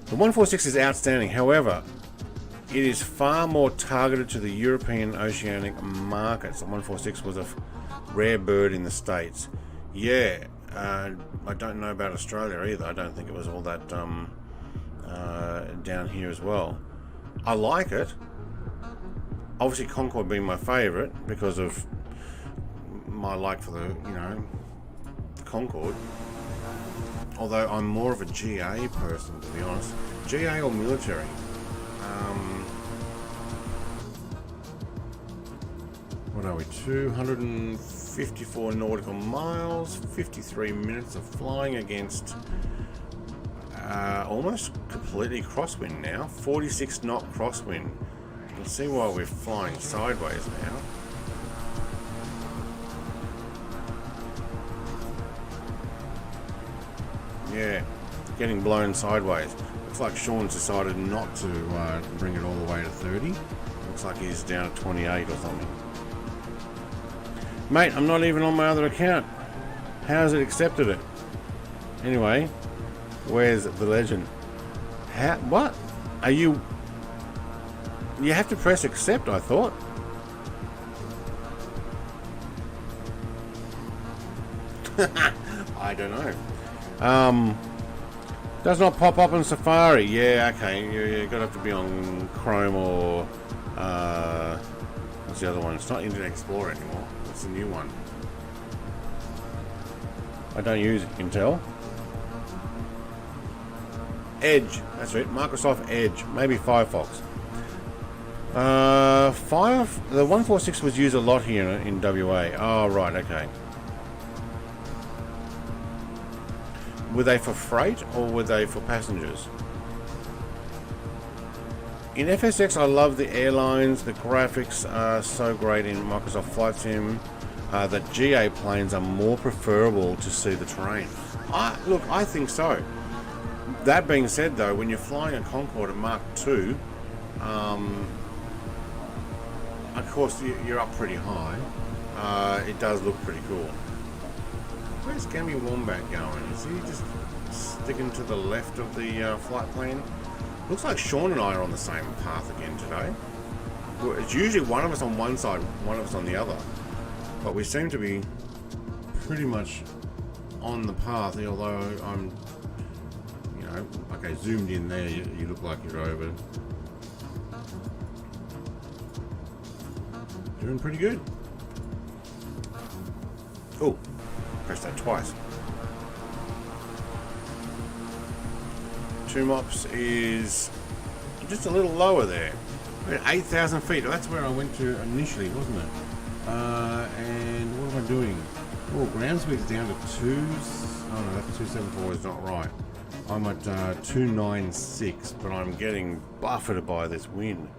S1: The 146 is outstanding. However, it is far more targeted to the European oceanic markets. The 146 was a rare bird in the States. Yeah, I don't know about Australia either. I don't think it was all that down here as well. I like it. Obviously, Concorde being my favourite because of my like for the the Concorde. Although I'm more of a GA person, to be honest. GA or military. What are we? 254 nautical miles, 53 minutes of flying against almost completely crosswind now. 46 knot crosswind. You can see why we're flying sideways now. Yeah, getting blown sideways. Looks like Sean's decided not to bring it all the way to 30. Looks like he's down at 28 or something. Mate, I'm not even on my other account. How has it accepted it? Anyway, where's the legend? How? What? Are you... You have to press accept, I thought. I don't know. Does not pop up on Safari. Yeah, okay. You're gonna have to be on Chrome or what's the other one? It's not Internet Explorer anymore. It's a new one. I don't use it, you can tell. Edge. That's right. Microsoft Edge. Maybe Firefox. The 146 was used a lot here in WA. Oh, right. Okay. Were they for freight or were they for passengers? In FSX, I love the airlines. The graphics are so great in Microsoft Flight Sim that GA planes are more preferable to see the terrain. Look, I think so. That being said, though, when you're flying a Concorde at Mark II, of course you're up pretty high. It does look pretty cool. Where's Gammy Wombat going? Is he just sticking to the left of the flight plane? Looks like Sean and I are on the same path again today. It's usually one of us on one side, one of us on the other. But we seem to be pretty much on the path, although I'm, okay, zoomed in there, you look like you're over. Doing pretty good. Oh. Press that twice. Two Mops is just a little lower there. We're at 8,000 feet. That's where I went to initially, wasn't it? And what am I doing? Oh, ground speed's down to 2. Oh no, that's 274 is not right. I'm at 296, but I'm getting buffeted by this wind.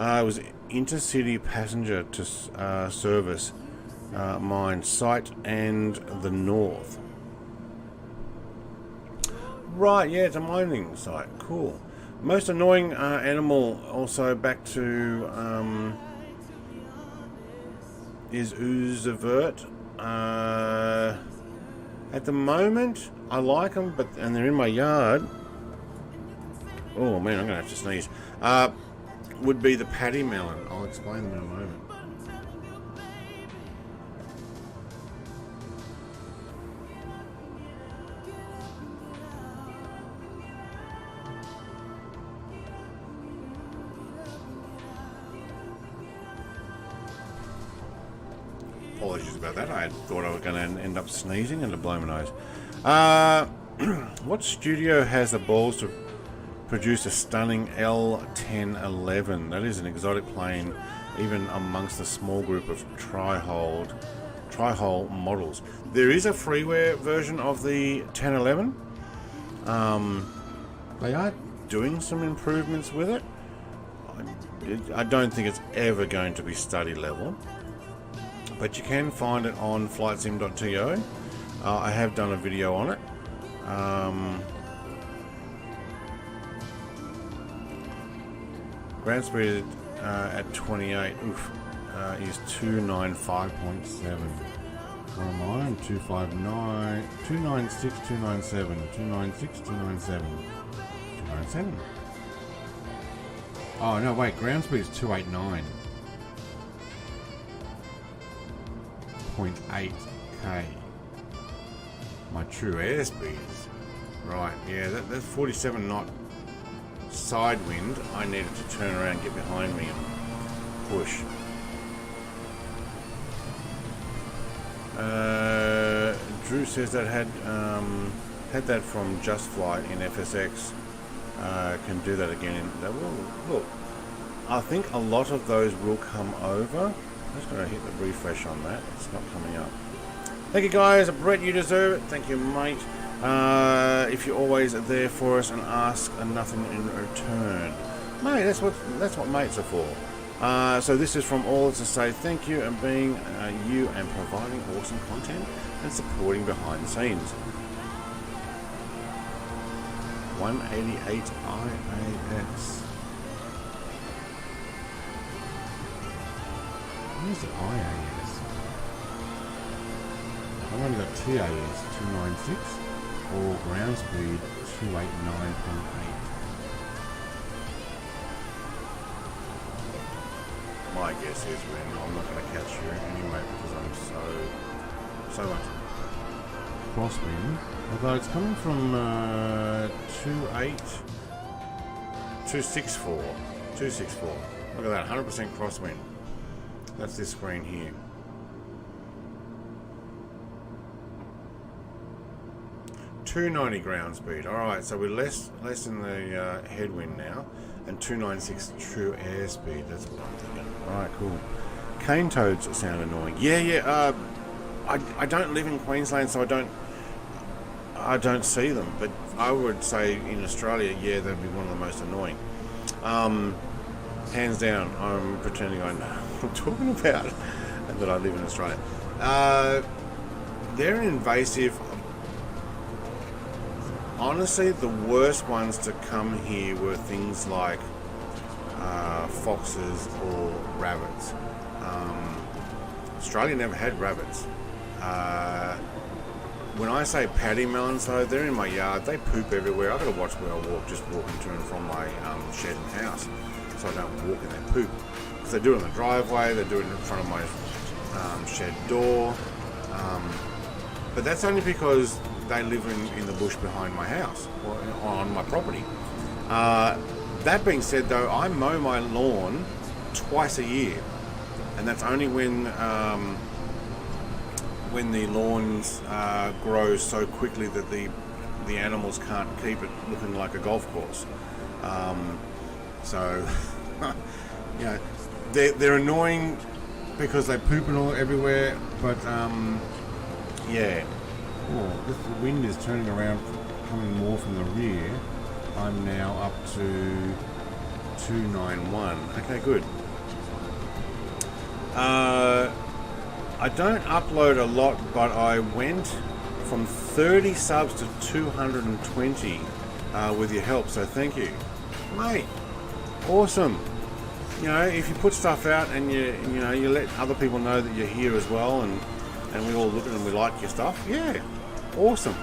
S1: It was intercity passenger to service mine site and the north. Right, yeah, it's a mining site. Cool. Most annoying animal also back to is Oozavert. At the moment, I like them, and they're in my yard. Oh man, I'm gonna have to sneeze. Would be the paddy melon. I'll explain them in a moment. Apologies about that. I thought I was going to end up sneezing and to blow my nose. What studio has the balls to produce a stunning L1011? That is an exotic plane, even amongst the small group of tri-hull models. There is a freeware version of the 1011. They are doing some improvements with it. I don't think it's ever going to be study level, but you can find it on flightsim.to. I have done a video on it. Ground speed at 28 is 295.7. What am I on? 259, 296, 297, 296, 297, 297. Oh no, wait, ground speed is 289.8k. My true airspeed is right. Yeah, that's 47 knot side wind. I needed to turn around, get behind me, and push. Drew says that had that from Just Flight in FSX. Can do that again. Look, I think a lot of those will come over. I'm just going to hit the refresh on that. It's not coming up. Thank you guys. Brett, you deserve it. Thank you, mate. If you're always there for us and ask nothing in return, mate, that's what mates are for. So this is from all to say thank you and being you and providing awesome content and supporting behind the scenes. 188 IAS. Where's the IAS? I've only got TAS 296 or ground speed 289.8. My guess is when I'm not going to catch you anyway because I'm so much crosswind. Although it's coming from 264. Look at that, 100% crosswind. That's this screen here. .290 ground speed. All right, so we're less in the headwind now, and 296 true airspeed. That's what I'm thinking. All right, cool. Cane toads sound annoying. Yeah. I don't live in Queensland, so I don't see them. But I would say in Australia, yeah, they'd be one of the most annoying. Hands down, I'm pretending I know what I'm talking about, and that I live in Australia. They're invasive. Honestly, the worst ones to come here were things like foxes or rabbits. Australia never had rabbits. When I say paddy melons, though, they're in my yard. They poop everywhere. I've got to watch where I walk, just walking to and from my shed and house, so I don't walk in their poop. Because they do it in the driveway, they do it in front of my shed door. But that's only because they live in the bush behind my house or on my property. That being said, though, I mow my lawn twice a year, and that's only when the lawns grow so quickly that the the animals can't keep it looking like a golf course. So, you know, they're annoying because they poop and all everywhere, but yeah. Oh, the wind is turning around, coming more from the rear. I'm now up to 291. Okay, good. I don't upload a lot, but I went from 30 subs to 220 with your help, so thank you, mate. Awesome. You know, if you put stuff out and you let other people know that you're here as well, and we all look at it and we like your stuff, yeah, awesome.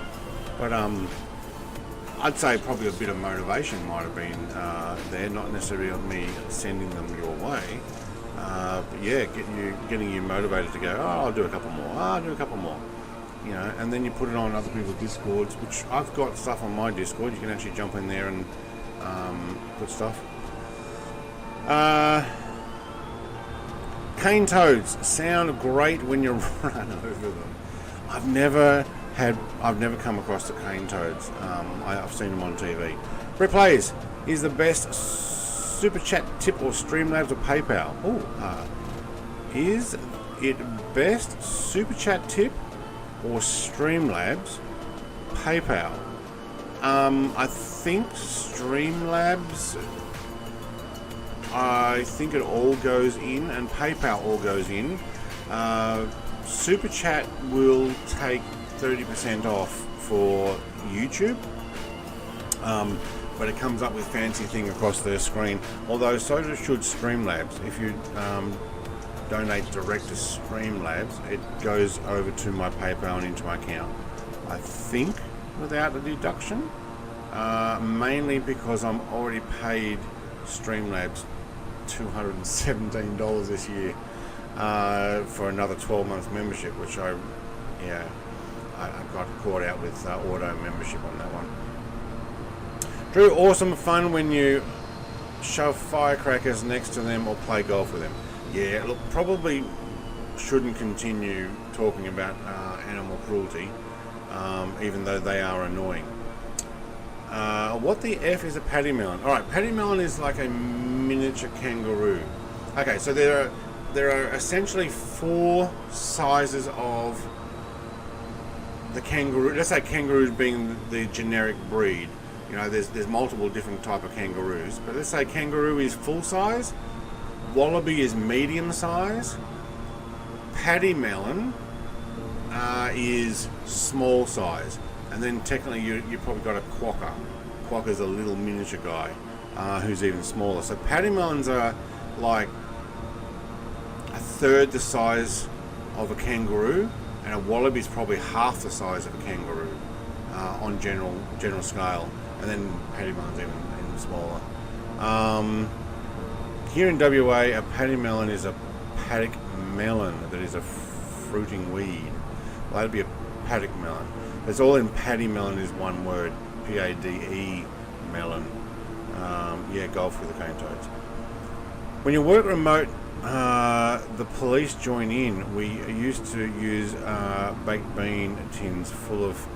S1: But I'd say probably a bit of motivation might have been there, not necessarily on me sending them your way. But yeah, getting you motivated to go, oh, I'll do a couple more, I'll do a couple more. You know, and then you put it on other people's Discords, which I've got stuff on my Discord. You can actually jump in there and put stuff. Cane toads sound great when you run over them. I've never come across the cane toads. I've seen them on TV. Brett Plays is the best super chat tip or Streamlabs or PayPal. Is it best super chat tip or Streamlabs PayPal? I think Streamlabs, I think it all goes in, and PayPal all goes in. Super chat will take 30% off for YouTube, but it comes up with fancy thing across the screen, although so should Streamlabs. If you donate direct to Streamlabs, it goes over to my PayPal and into my account, I think, without a deduction, mainly because I'm already paid Streamlabs $217 this year for another 12 month membership, which I got caught out with auto membership on that one. Drew, awesome fun when you shove firecrackers next to them or play golf with them. Yeah, look, probably shouldn't continue talking about animal cruelty, even though they are annoying. What the F is a paddy melon? Alright, paddy melon is like a miniature kangaroo. Okay, so there are essentially 4 sizes of the kangaroo. Let's say kangaroos being the generic breed. You know, there's multiple different type of kangaroos, but let's say kangaroo is full size, wallaby is medium size, paddy melon is small size, and then technically you probably got a quokka. Quokka's a little miniature guy who's even smaller. So paddy melons are like a third the size of a kangaroo, and a wallaby is probably half the size of a kangaroo on general scale, and then paddy melon's even smaller. Here in WA, a paddy melon is a paddock melon that is a fruiting weed. Well, that'd be a paddock melon. It's all in paddy melon is one word, P-A-D-E melon. Yeah, golf with the cane toads. When you work remote, the police join in. We used to use baked bean tins full of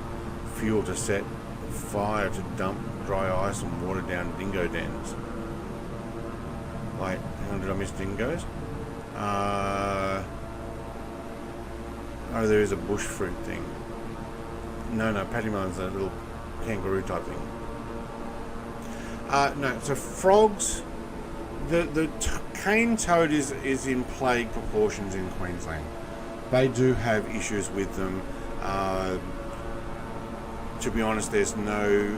S1: fuel to set fire to dump dry ice and water down dingo dens. Wait, hang on, did I miss dingoes? Oh, there is a bush fruit thing. No, paddy melon's a little kangaroo type thing. No, so frogs, the cane toad is in plague proportions in Queensland. They do have issues with them. To be honest, there's no.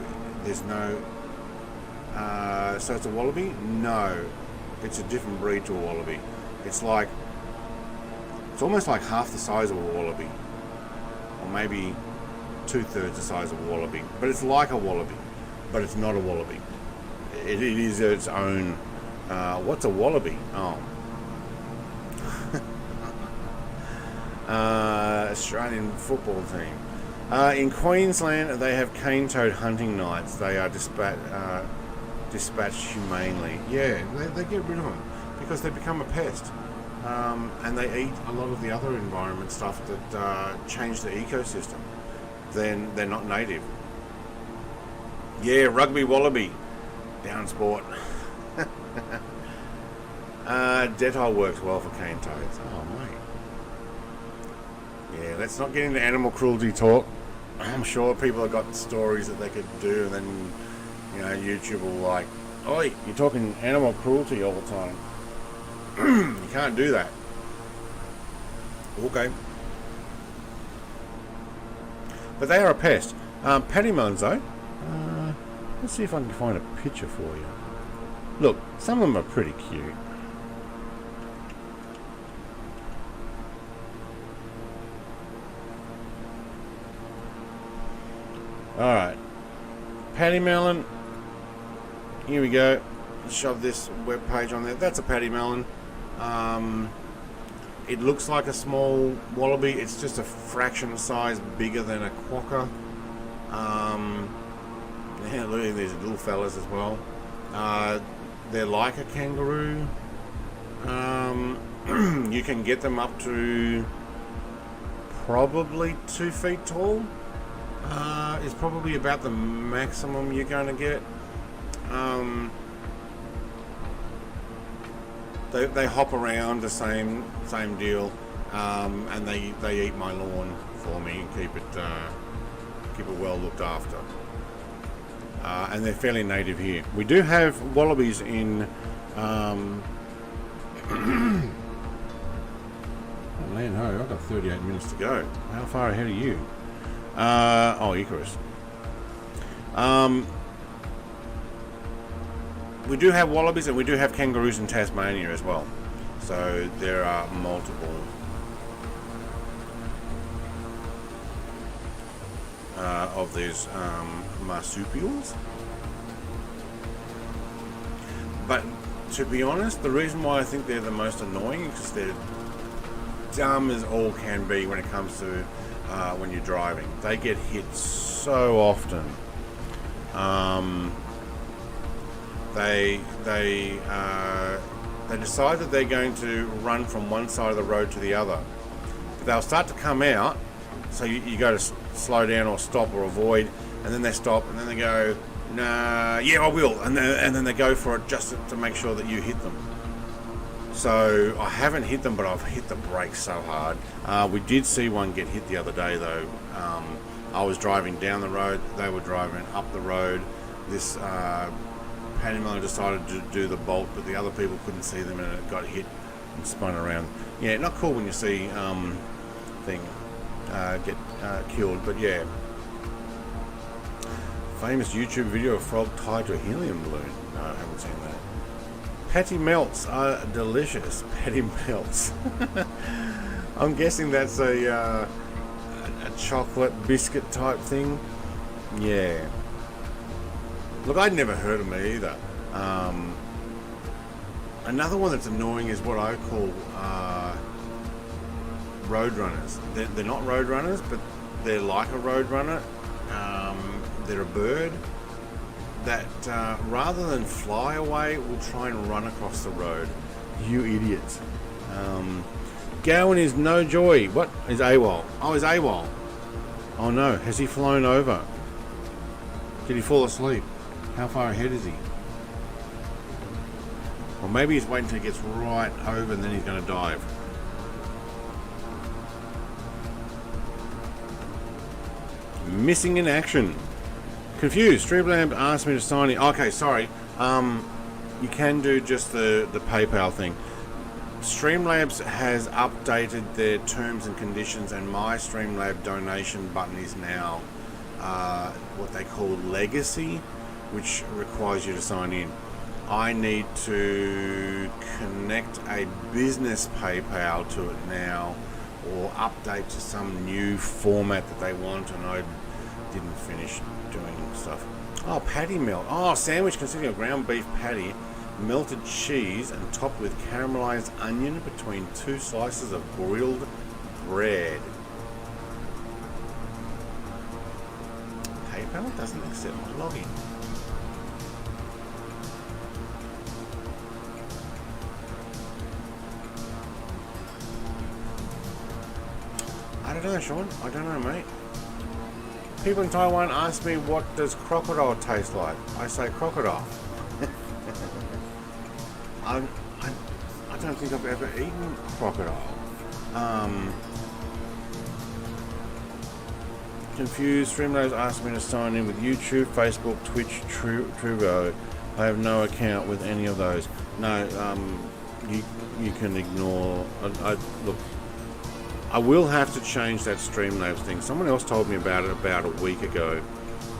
S1: So it's a wallaby? No, it's a different breed to a wallaby. It's almost like half the size of a wallaby, or maybe 2/3 the size of a wallaby. But it's like a wallaby, but it's not a wallaby. It is its own. What's a wallaby? Oh. Australian football team. In Queensland, they have cane toad hunting nights. They are dispatched humanely. Yeah, they get rid of them because they become a pest. And they eat a lot of the other environment stuff that change the ecosystem. Then they're not native. Yeah, Rugby Wallaby. Down sport. Dettol works well for cane toads. Oh, mate. Yeah, let's not get into animal cruelty talk. I'm sure people have got stories that they could do, and then, you know, YouTube will like, oi, you're talking animal cruelty all the time. You can't do that. Okay. But they are a pest. Patty melons, though. Let's see if I can find a picture for you. Look, some of them are pretty cute. Alright. Patty melon. Here we go. Let's shove this web page on there. That's a patty melon. It looks like a small wallaby. It's just a fraction of size bigger than a quokka. Yeah, look at these little fellas as well. They're like a kangaroo. You can get them up to probably 2 feet tall. Is probably about the maximum you're going to get. They hop around the same deal, and they eat my lawn for me and keep it well looked after. And they're fairly native here. We do have wallabies in. Oh man, no, I've got 38 minutes to go. How far ahead are you? Oh, Icarus. We do have wallabies, and we do have kangaroos in Tasmania as well. So there are multiple of these marsupials. But to be honest, the reason why I think they're the most annoying is because they're dumb as all can be when it comes to when you're driving. They get hit so often. They decide that they're going to run from one side of the road to the other. But they'll start to come out, so you go to slow down or stop or avoid, and then they stop, and then they go, nah, yeah, I will, and then they go for it just to make sure that you hit them. So I haven't hit them, but I've hit the brakes so hard. We did see one get hit the other day, though. I was driving down the road, they were driving up the road. This patty melon decided to do the bolt, but the other people couldn't see them, and it got hit and spun around. Yeah, not cool when you see thing get killed, but yeah. Famous YouTube video of frog tied to a helium balloon. No, I haven't seen that. Patty melts are delicious. Patty melts. I'm guessing that's a chocolate biscuit type thing. Yeah. Look, I'd never heard of them either. Another one that's annoying is what I call roadrunners. They're not roadrunners, but they're like a roadrunner. They're a bird that rather than fly away will try and run across the road. You idiots. Gowan is no joy. What is AWOL? Oh, he's AWOL. Oh no, has he flown over? Did he fall asleep? How far ahead is he? Or maybe he's waiting until he gets right over and then he's going to dive. Missing in action. Confused. Streamlabs asked me to sign in. Okay, sorry. You can do just the PayPal thing. Streamlabs has updated their terms and conditions, and my Streamlab donation button is now what they call Legacy, which requires you to sign in. I need to connect a business PayPal to it now, or update to some new format that they want, and I didn't finish doing stuff. Oh, patty melt. Oh, sandwich consisting of ground beef patty, melted cheese, and topped with caramelized onion between 2 slices of grilled bread. PayPal doesn't accept my login. I don't know, Sean. I don't know, mate. People in Taiwan ask me, what does crocodile taste like? I say crocodile. I don't think I've ever eaten crocodile. Confused. Streamlabs asked me to sign in with YouTube, Facebook, Twitch, Truvo. I have no account with any of those. No, you can ignore. Look, I will have to change that Streamlabs thing. Someone else told me about it about a week ago,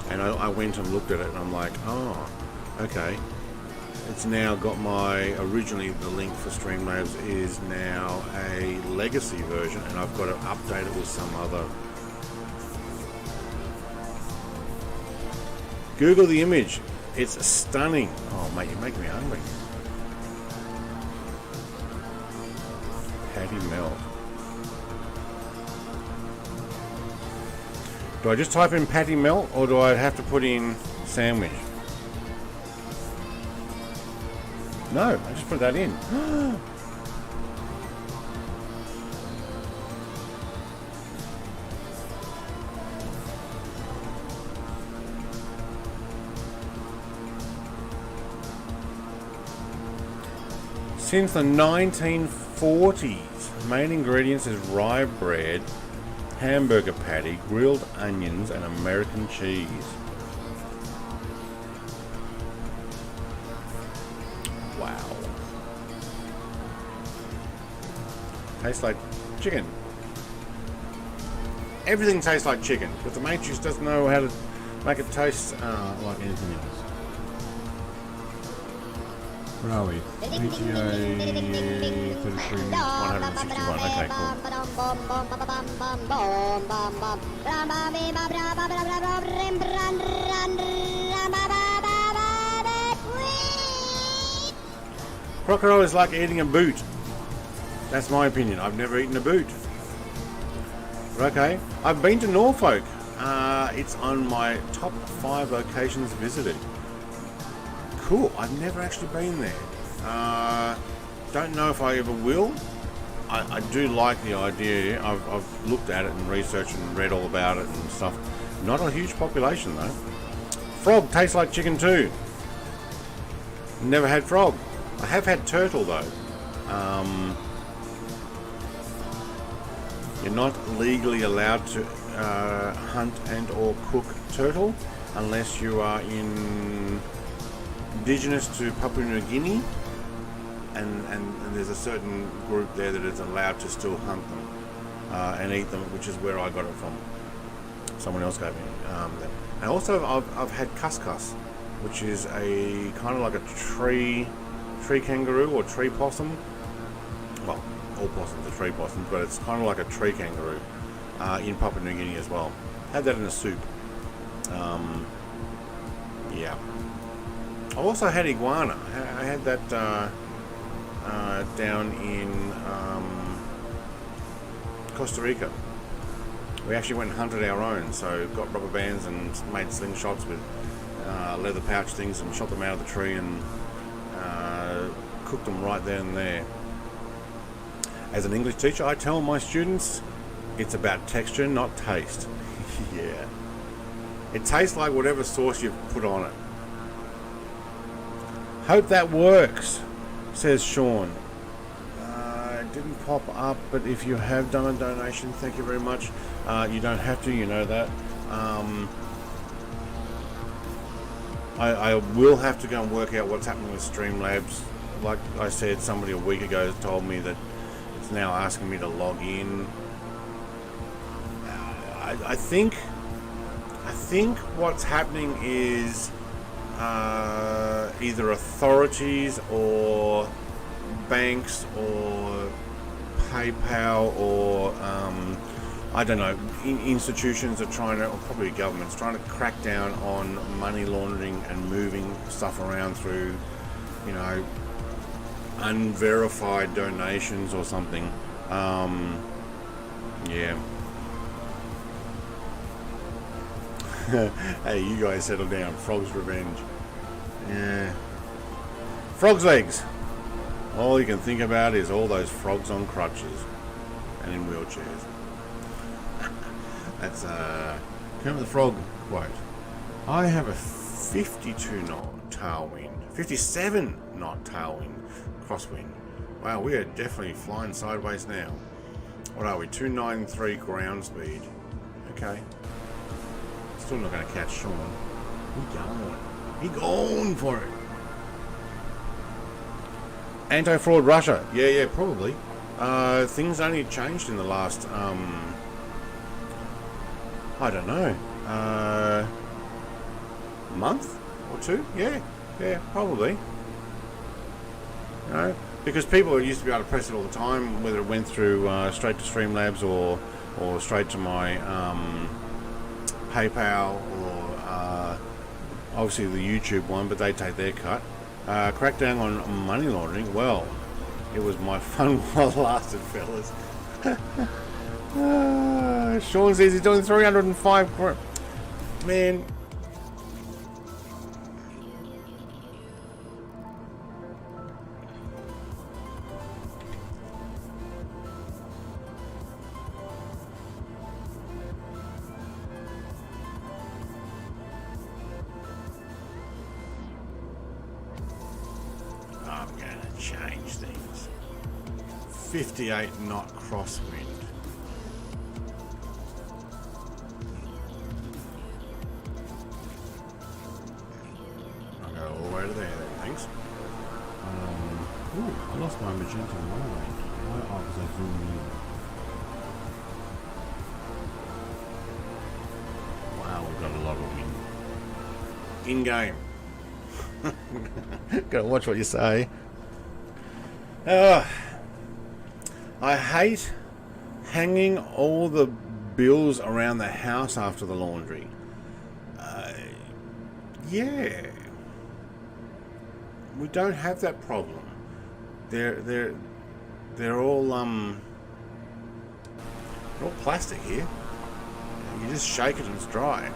S1: and I went and looked at it, and I'm like, oh, okay. It's now got originally the link for Streamlabs is now a legacy version, and I've got to update it with some other. Google the image. It's stunning. Oh, mate, you make me hungry. Patty melt. Do I just type in patty melt, or do I have to put in sandwich? No, I just put that in. Since the 1940s, main ingredients is rye bread, hamburger patty, grilled onions, and American cheese. Wow. Tastes like chicken. Everything tastes like chicken, but the Matrix doesn't know how to make it taste like anything else. Where are we? PTA 33 161. Okay, cool. Crocodile is like eating a boot. That's my opinion. I've never eaten a boot. Okay, I've been to Norfolk. It's on my top 5 locations visited. Cool. I've never actually been there. Don't know if I ever will. I do like the idea. I've looked at it and researched and read all about it and stuff. Not a huge population though. Frog tastes like chicken too. Never had frog. I have had turtle though. You're not legally allowed to hunt and or cook turtle unless you are indigenous to Papua New Guinea, and there's a certain group there that is allowed to still hunt them and eat them, which is where I got it from. Someone else gave me that. And also I've had cuscus, which is a kind of like a tree kangaroo or tree possum. Well, all possums are tree possums, but it's kind of like a tree kangaroo in Papua New Guinea as well. Had that in a soup. Yeah. I also had iguana. I had that down in Costa Rica. We actually went and hunted our own, so got rubber bands and made slingshots with leather pouch things and shot them out of the tree and cooked them right then and there. As an English teacher, I tell my students it's about texture, not taste. Yeah. It tastes like whatever sauce you've put on it. Hope that works, says Sean. It didn't pop up, but if you have done a donation, thank you very much. You don't have to, you know that. I will have to go and work out what's happening with Streamlabs. Like I said, somebody a week ago told me that it's now asking me to log in. I think what's happening is either authorities or banks or PayPal or I don't know, institutions are trying to, or probably governments, trying to crack down on money laundering and moving stuff around through, you know, unverified donations or something. Yeah. Hey, you guys settle down. Frog's revenge. Yeah. Frog's legs. All you can think about is all those frogs on crutches and in wheelchairs. That's Kermit the Frog quote. I have a 52 knot tailwind, 57 knot tailwind, crosswind. Wow, we are definitely flying sideways now. What are we? 293 ground speed. Okay. Still not going to catch Sean. He going. He going for it. Anti-fraud Russia. Yeah, probably. Things only changed in the last, I don't know, month or two. Yeah, probably. You know, because people used to be able to press it all the time, whether it went through straight to Streamlabs or straight to my PayPal or obviously the YouTube one, but they take their cut. Crackdown on money laundering. Well, it was my fun while it lasted, fellas. Sean says he's doing 305. Man. I'm gonna change things. 58 knot crosswind. I'll go all the way to there then, thanks. Ooh, I lost my magenta line. Why? Oh, because I zoomed in. Wow, we've got a lot of wind. In-game. Gotta watch what you say. I hate hanging all the bills around the house after the laundry. Yeah, we don't have that problem. They're all plastic here. You just shake it and it's dry.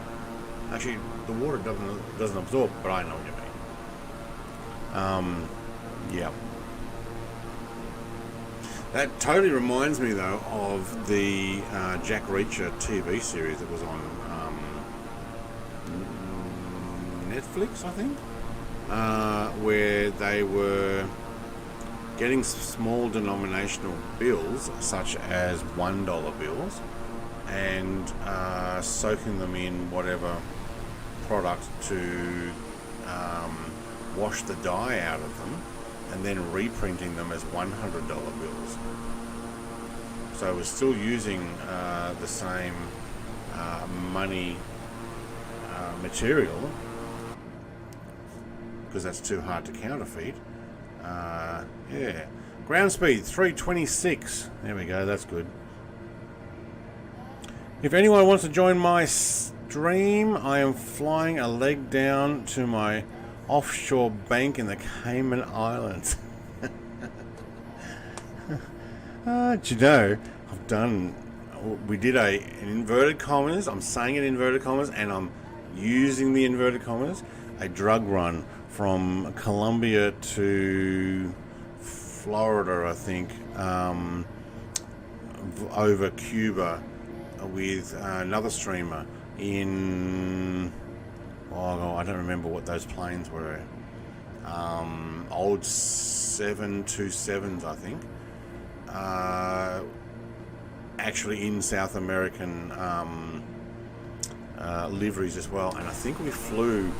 S1: Actually, the water doesn't absorb, but I know what you mean. Yeah. That totally reminds me, though, of the Jack Reacher TV series that was on Netflix, I think, where they were getting small denominational bills, such as $1 bills, and soaking them in whatever product to wash the dye out of them, and then reprinting them as $100 bills. So we're still using the same money material, because that's too hard to counterfeit. Yeah, ground speed 326. There we go, that's good. If anyone wants to join my stream, I am flying a leg down to my offshore bank in the Cayman Islands. Do you know, we did an inverted commas, I'm saying it in inverted commas, and I'm using the inverted commas, a drug run from Colombia to Florida, I think, over Cuba with another streamer in... Oh, I don't remember what those planes were. Old 727s, I think. Actually in South American liveries as well. And I think we flew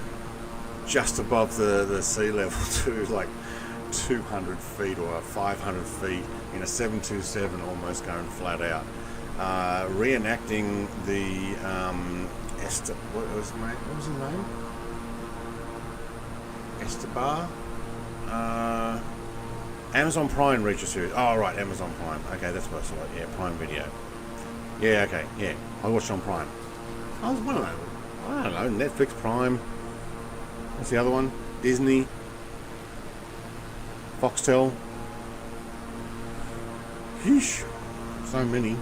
S1: just above the sea level to like 200 feet or 500 feet in a 727, almost going flat out. Reenacting the... what was his name? Estebar? Amazon Prime Reacher series. Oh, right, Amazon Prime. Okay, that's what I saw. Yeah, Prime Video. Yeah, okay, yeah. I watched on Prime. I was one of those. I don't know, Netflix, Prime. What's the other one? Disney. Foxtel. Yeesh. So many.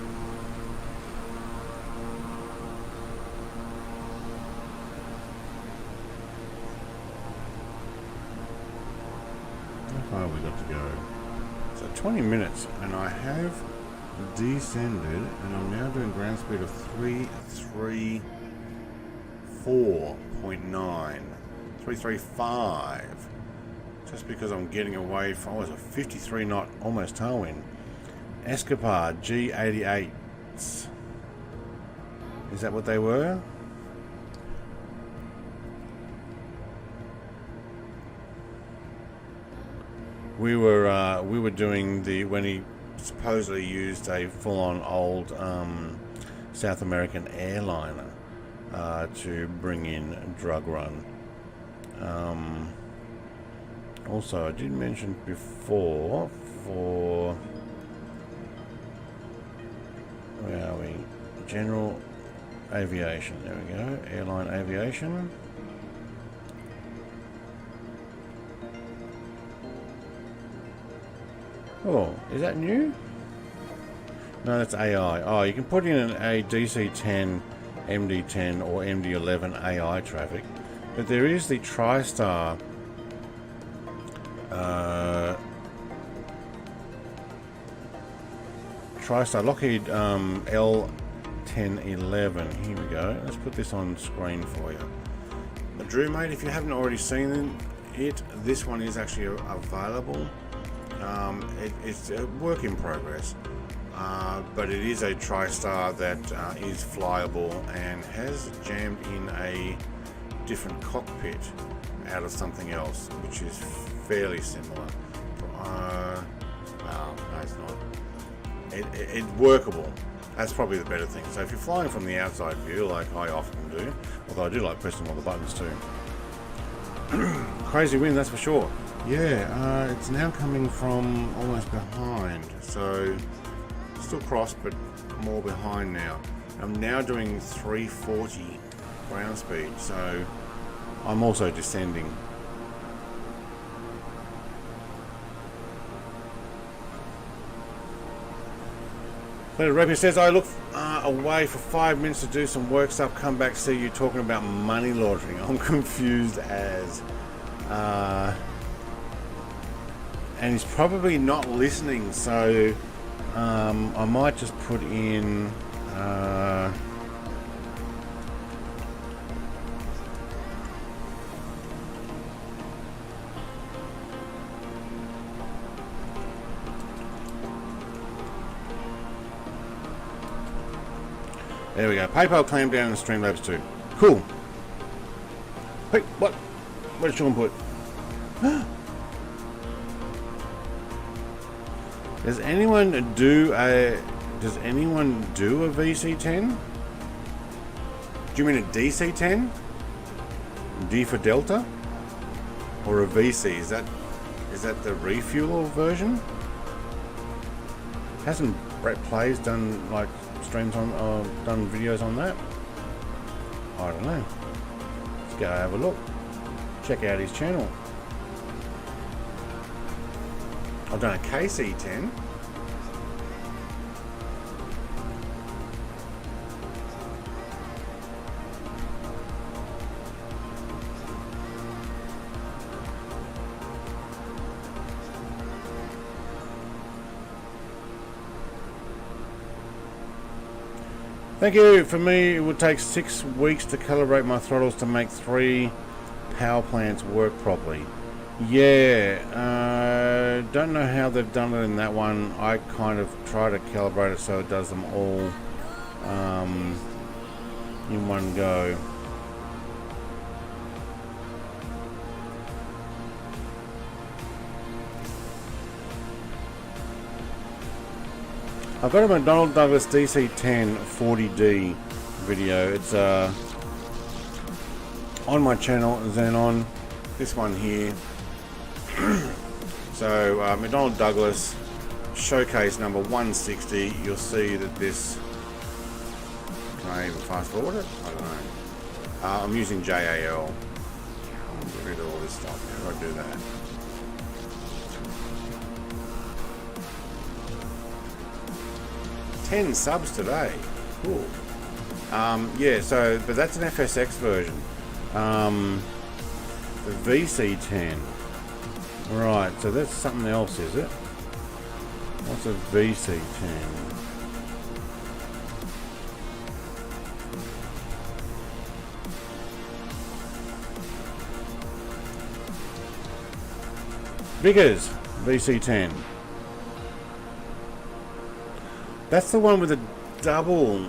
S1: How far have we got to go? So 20 minutes, and I have descended, and I'm now doing ground speed of 339. 334.9, 335. Just because I'm getting away from, a 53 knot, almost tailwind. Escapade G88s. Is that what they were? We were doing when he supposedly used a full-on old South American airliner to bring in Drug Run. Also, I did mention before for where are we? General Aviation. There we go. Airline Aviation. Oh, is that new? No, that's AI. Oh, you can put in a DC-10, MD-10 or MD-11 AI traffic. But there is the TriStar Lockheed L1011. Here we go. Let's put this on screen for you. Drew, mate, if you haven't already seen it, this one is actually available. It's a work in progress, but it is a TriStar that is flyable and has jammed in a different cockpit out of something else, which is fairly similar. Well, no, it's not. It's workable. That's probably the better thing. So if you're flying from the outside view, like I often do, although I do like pressing all the buttons too. Crazy wind, that's for sure. Yeah, it's now coming from almost behind, so still crossed, but more behind now. I'm now doing 340 ground speed, so I'm also descending. But Rapper says, I look away for 5 minutes to do some work stuff, come back, see you talking about money laundering. I'm confused as... and he's probably not listening, so I might just put in there we go. PayPal clammed down in Streamlabs too. Cool. Hey, what? What did Sean put? Does anyone do a VC10? Do you mean a DC10? D for Delta? Or a VC? Is that the refuel version? Hasn't Brett Plays done like streams on done videos on that? I don't know. Let's go have a look. Check out his channel. I've done a KC10. Thank you. For me, it would take 6 weeks to calibrate my throttles to make 3 power plants work properly. Yeah, don't know how they've done it in that one. I kind of try to calibrate it so it does them all in one go. I've got a McDonnell Douglas DC-10 40D video. It's on my channel, Xenon. This one here. So McDonnell Douglas showcase number 160. You'll see that this. Can I even fast forward it? I don't know. I'm using JAL. I'm get rid of all this stuff. How do I do that? $10 subs today. Cool. Yeah. So, but that's an FSX version. The VC10. Right, so that's something else, is it? What's a VC10? Vickers VC10. That's the one with the double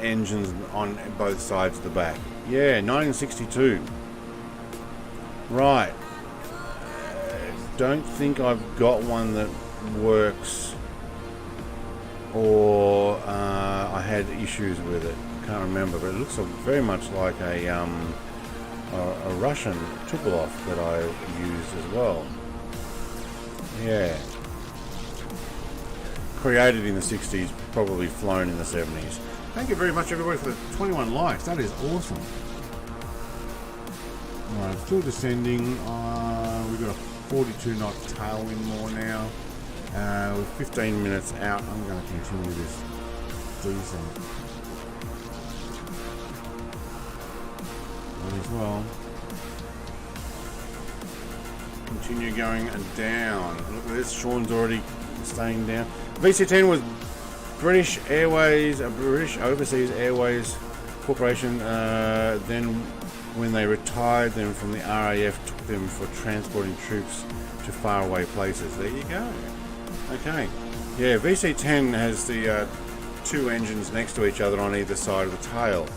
S1: engines on both sides of the back. Yeah, 1962. Right. Don't think I've got one that works, or I had issues with it. Can't remember, but it looks very much like a Russian Tupolev that I used as well. Yeah. Created in the 60s, probably flown in the 70s. Thank you very much, everybody, for the 21 likes. That is awesome. Alright, still descending. We've got a 42 knot tailwind more now. With 15 minutes out, I'm going to continue this descent as well. Continue going down. Look at this, Sean's already staying down. VC10 was British Airways, a British Overseas Airways Corporation. Then when they retired them from the RAF, took them for transporting troops to faraway places. There you go. Okay. Yeah, VC10 has the two engines next to each other on either side of the tail.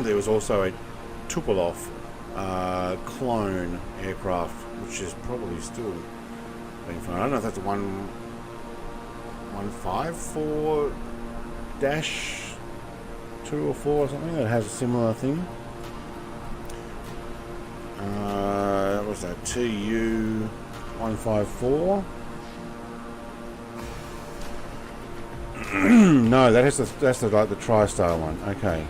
S1: There was also a Tupolev clone aircraft, which is probably still being flown. I don't know if that's a 154-2 or 4 or something that has a similar thing. That was that TU-154. No, that's the TriStar one. Okay.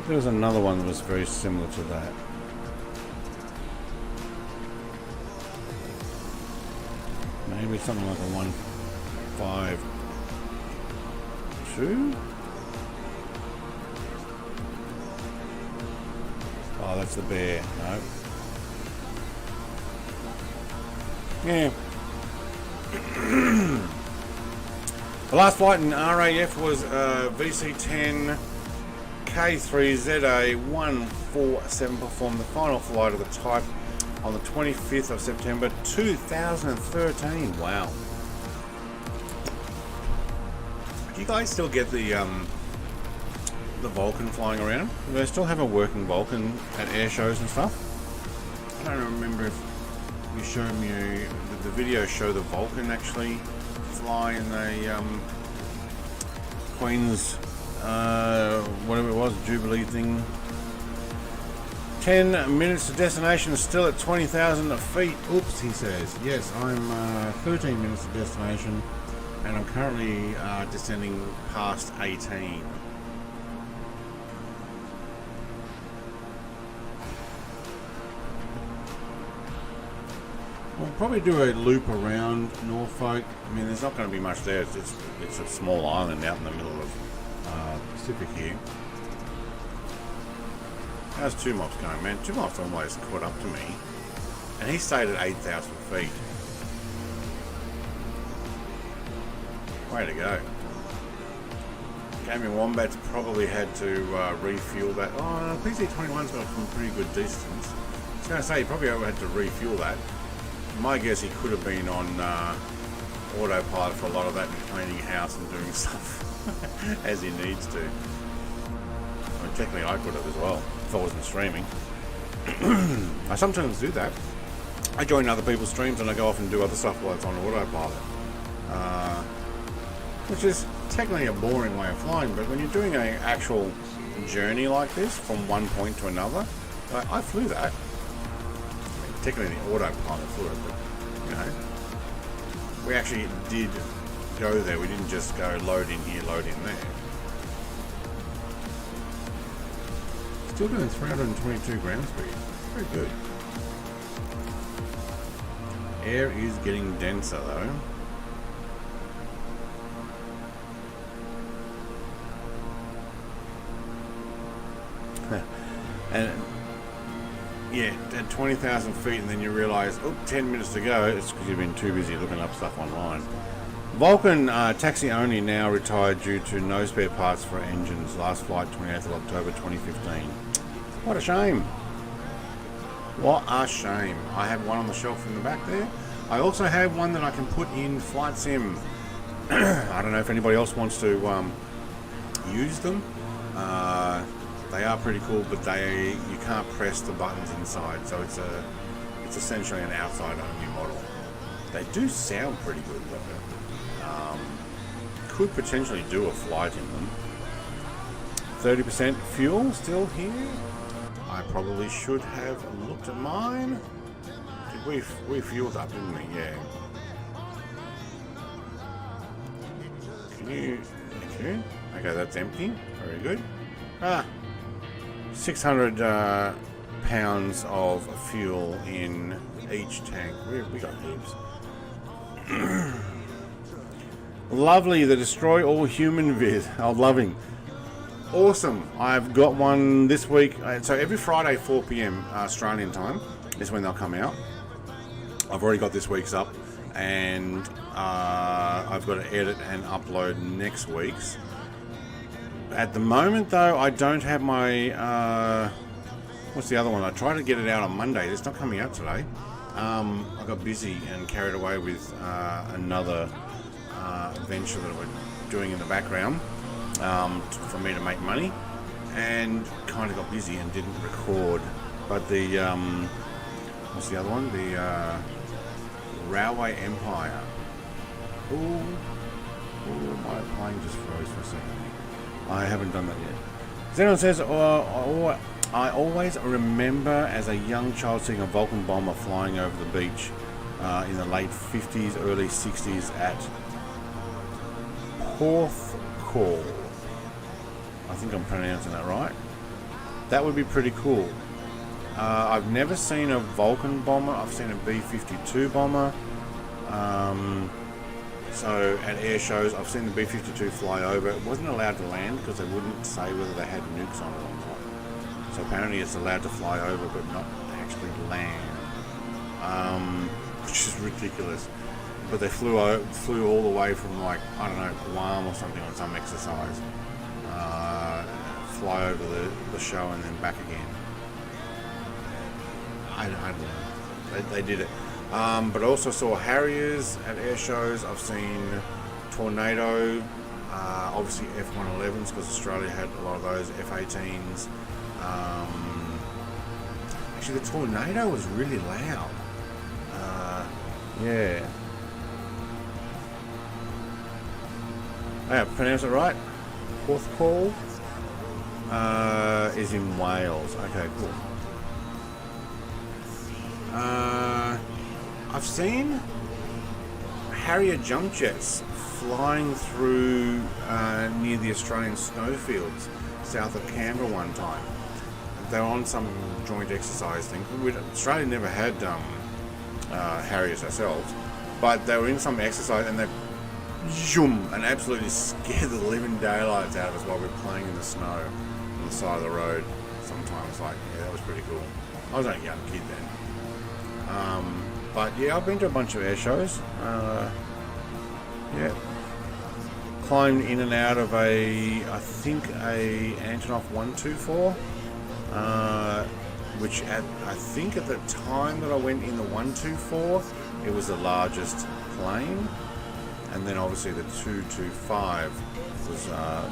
S1: There was another one that was very similar to that. Maybe something like a 152. Oh, that's the Bear. No. Yeah. The last flight in RAF was VC10 K3ZA147 performed the final flight of the type on the 25th of September 2013. Wow. Do you guys still get the Vulcan flying around? Do they still have a working Vulcan at air shows and stuff? I don't remember if you showed me the video show the Vulcan actually fly in the Queen's whatever it was, Jubilee thing. 10 minutes to destination, still at 20,000 feet. Oops, he says. Yes, I'm 13 minutes to destination, and I'm currently descending past 18. We'll probably do a loop around Norfolk. I mean, there's not going to be much there. It's a small island out in the middle of Pacific here. How's Two Mops going, man? Two Mops almost caught up to me, and he stayed at 8,000 feet. Way to go. Gaming Wombats probably had to refuel that. Oh, PC21's got some pretty good distance. I was going to say, he probably had to refuel that. My guess, he could have been on autopilot for a lot of that and cleaning house and doing stuff as he needs to. I mean, technically I could have as well if I wasn't streaming. I sometimes do that. I join other people's streams and I go off and do other stuff while it's on autopilot. Which is technically a boring way of flying, but when you're doing an actual journey like this from one point to another, I flew that. Technically the autopilot flew it, but you know, we actually did go there. We didn't just go load in here, load in there. Still doing 322 ground speed. Very good. Air is getting denser though. And yeah, at 20,000 feet, and then you realise, oh, 10 minutes to go. It's because you've been too busy looking up stuff online. Vulcan taxi only, now retired due to no spare parts for engines. Last flight 28th of October 2015. What a shame. What a shame. I have one on the shelf in the back there. I also have one that I can put in Flight Sim. I don't know if anybody else wants to use them. They are pretty cool, but you can't press the buttons inside, so it's essentially an outside only model. They do sound pretty good, but could potentially do a flight in them. 30% fuel still here. I probably should have looked at mine. Did we fueled up, didn't we? Yeah. Can you? Okay, that's empty. Very good. 600 pounds of fuel in each tank. We got heaps. Lovely, the destroy all human viz. I'm loving. Awesome. I've got one this week. So every Friday 4 p.m. Australian time is when they'll come out. I've already got this week's up, and I've got to edit and upload next week's. At the moment though, I don't have my what's the other one? I tried to get it out on Monday. It's not coming out today. I got busy and carried away with another venture that we're doing in the background for me to make money, and kind of got busy and didn't record. But the what's the other one? The Railway Empire. Ooh, my plane just froze for a second. I haven't done that yet. Xenon says, I always remember as a young child seeing a Vulcan bomber flying over the beach in the late 50s, early 60s at Porthcawl. I think I'm pronouncing that right. That would be pretty cool. I've never seen a Vulcan bomber. I've seen a B-52 bomber. So at air shows, I've seen the B-52 fly over. It wasn't allowed to land because they wouldn't say whether they had nukes on it or not. So apparently it's allowed to fly over but not actually land, which is ridiculous. But they flew all the way from, like, I don't know, Guam or something on some exercise. Fly over the show and then back again. I don't know. They did it. But I also saw Harriers at air shows. I've seen Tornado, obviously F-111s because Australia had a lot of those, F-18s. Actually, the Tornado was really loud. Yeah. I pronounce it right. Porthcawl is in Wales. Okay, cool. I've seen Harrier jump jets flying through near the Australian snowfields south of Canberra one time. They were on some joint exercise thing. Australia never had Harriers ourselves, but they were in some exercise and they zoom and absolutely scared the living daylights out of us while we were playing in the snow on the side of the road. Sometimes, like, yeah, that was pretty cool. I was only a young kid then. But yeah, I've been to a bunch of air shows. Yeah, climbed in and out of I think a Antonov 124, which I think at the time that I went in the 124, it was the largest plane, and then obviously the 225 was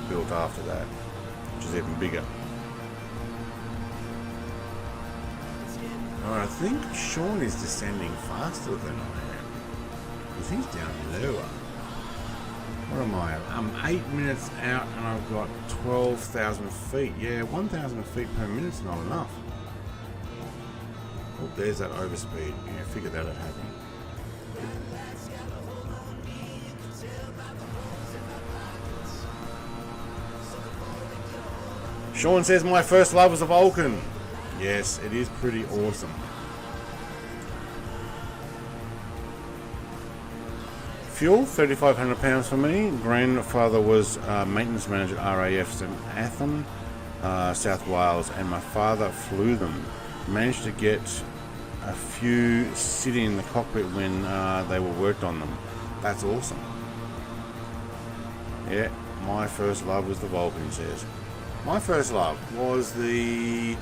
S1: built after that, which is even bigger. I think Sean is descending faster than I am, because he's down lower. What am I? I'm 8 minutes out and I've got 12,000 feet. Yeah, 1,000 feet per minute's not enough. Oh, there's that overspeed. Yeah, figured that had happened. Sean says, my first love was a Vulcan. Yes, it is pretty awesome. Fuel, 3,500 pounds for me. Grandfather was maintenance manager at RAFs in Athens, South Wales, and my father flew them. Managed to get a few sitting in the cockpit when they were worked on them. That's awesome. Yeah, my first love was the Vulcan, he says. My first love was the...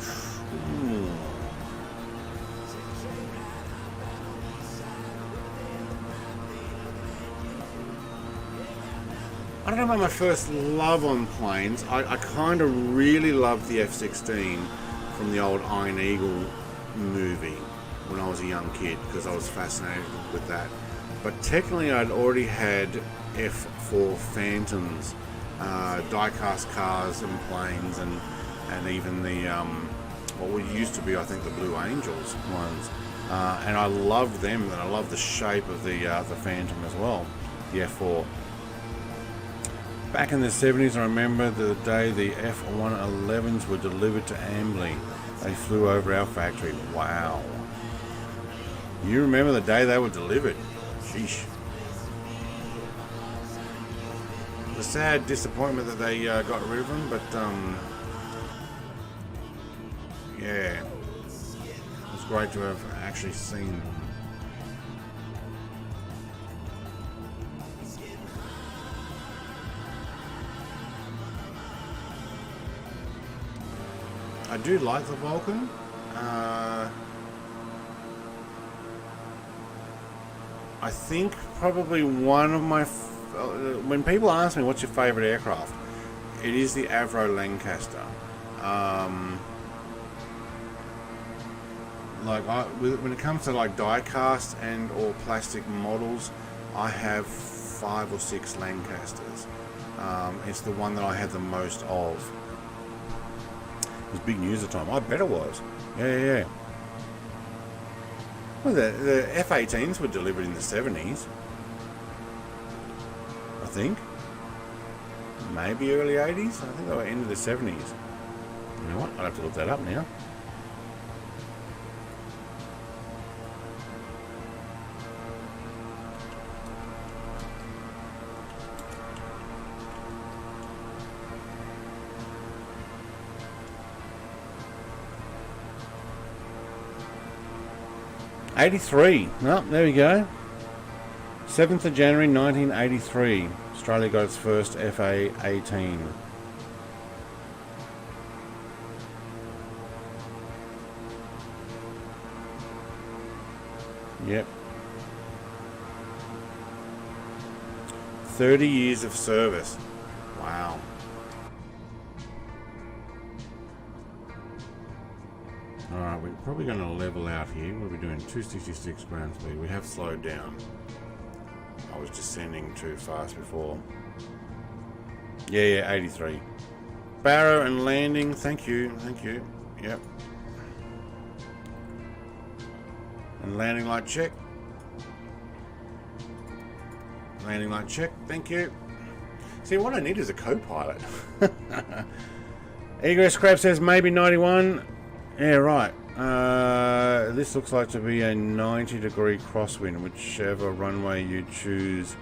S1: I don't know about my first love on planes. I kind of really loved the F-16 from the old Iron Eagle movie when I was a young kid, because I was fascinated with that. But technically I'd already had F4 Phantoms, die-cast cars and planes, and even the what used to be, I think, the Blue Angels ones, and I loved them, and I loved the shape of the Phantom as well, the F4. Back in the 70s, I remember the day the F111s were delivered to Ambley. They flew over our factory. Wow. You remember the day they were delivered? Sheesh. The sad disappointment that they got rid of them, but yeah, it was great to have actually seen them. I do like the Vulcan. I think probably one of my... when people ask me what's your favourite aircraft, it is the Avro Lancaster. When it comes to like die-cast and or plastic models, I have 5 or 6 Lancasters. It's the one that I have the most of. It was big news at the time. I bet it was. Yeah. Well, the F-18s were delivered in the 70s. I think. Maybe early 80s. I think they were end of the 70s. You know what? I'll have to look that up now. '83. Oh, there we go. 7th of January 1983. Australia got its first FA-18. Yep. 30 years of service. Wow. Alright, we're probably going to level out here. What are we doing? 266 ground speed. We have slowed down. I was descending too fast before. Yeah, 83. Barrow and landing. Thank you. Yep. And landing light check. Landing light check. Thank you. See, what I need is a co-pilot. Egress Crab says maybe 91. Yeah, right. This looks like to be a 90-degree crosswind, whichever runway you choose.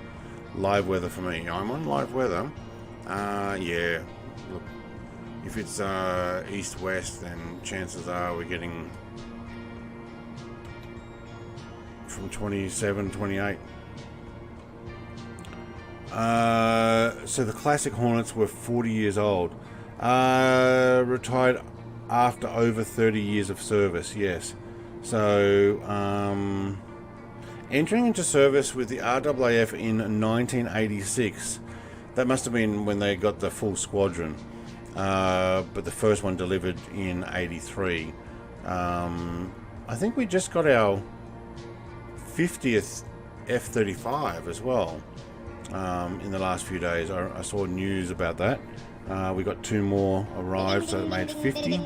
S1: Live weather for me. I'm on live weather. Yeah. Look, if it's east-west, then chances are we're getting from 27, 28. So the classic Hornets were 40 years old. Retired after over 30 years of service, yes. So, entering into service with the RAAF in 1986. That must have been when they got the full squadron. But the first one delivered in 83. I think we just got our 50th F-35 as well in the last few days. I saw news about that. We got 2 more arrived, so it made 50.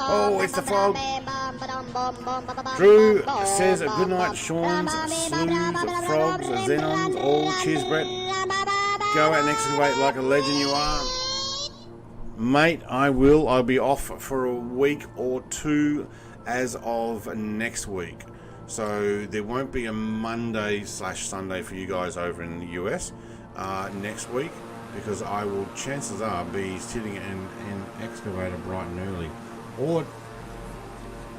S1: Oh, it's the fog. Drew says a good night, Sean's, Slews, Frogs, Xenons, all. Cheers, Brett. Go out and excavate like a legend you are. Mate, I will. I'll be off for a week or 2 as of next week. So there won't be a Monday/Sunday for you guys over in the US next week, because I will, chances are, be sitting in an excavator bright and early, or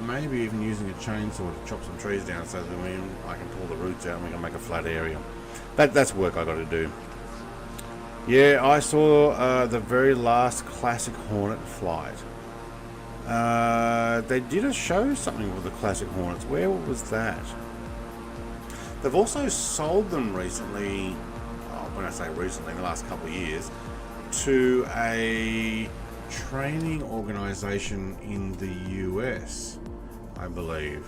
S1: maybe even using a chainsaw to chop some trees down so that I can pull the roots out and we can make a flat area. That's work I got to do. Yeah, I saw the very last classic Hornet flight. They did a show something with the classic Hornets. Where was that? They've also sold them recently, when I say recently, in the last couple of years, to a training organization in the US, I believe.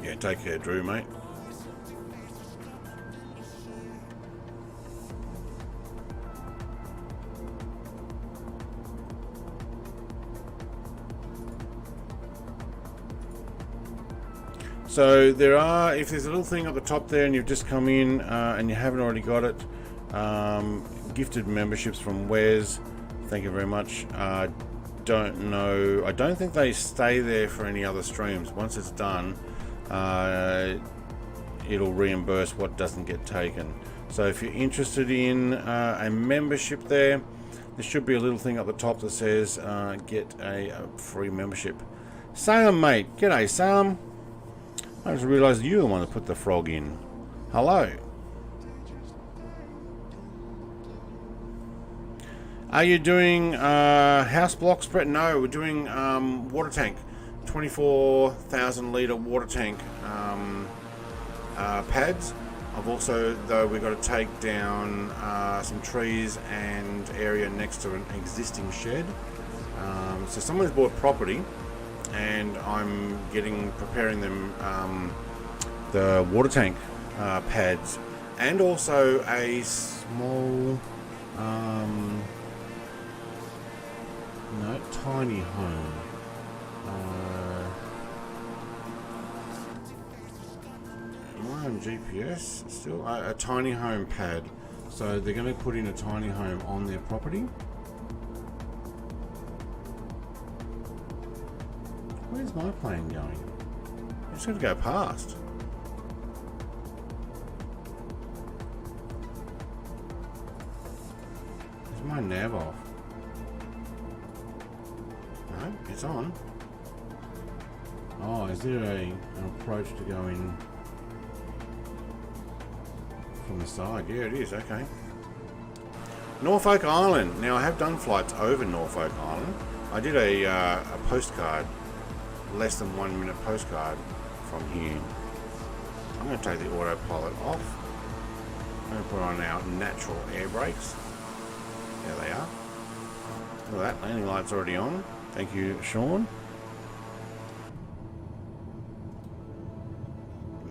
S1: Yeah, take care, Drew, mate. So there are, if there's a little thing at the top there and you've just come in and you haven't already got it, gifted memberships from Wes, thank you very much. Don't know, I don't think they stay there for any other streams. Once it's done, it'll reimburse what doesn't get taken. So if you're interested in a membership there should be a little thing at the top that says get a free membership. Sam, mate, g'day Sam. I just realised you're the one that put the frog in. Hello. Are you doing house blocks, Brett? No, we're doing water tank. 24,000 litre water tank pads. I've also, though, we've got to take down some trees and area next to an existing shed. So someone's bought property and I'm preparing them the water tank pads and also a small tiny home. Am I on GPS still? A tiny home pad. So they're going to put in a tiny home on their property. Where's my plane going? I just got to go past. Is my nav off? No, it's on. Oh, is there an approach to go in from the side? Yeah, it is. Okay. Norfolk Island. Now, I have done flights over Norfolk Island. I did a postcard, less than 1 minute postcard from here. I'm going to take the autopilot off. I'm going to put on our natural air brakes. There they are. Look at that, landing light's already on. Thank you, Sean.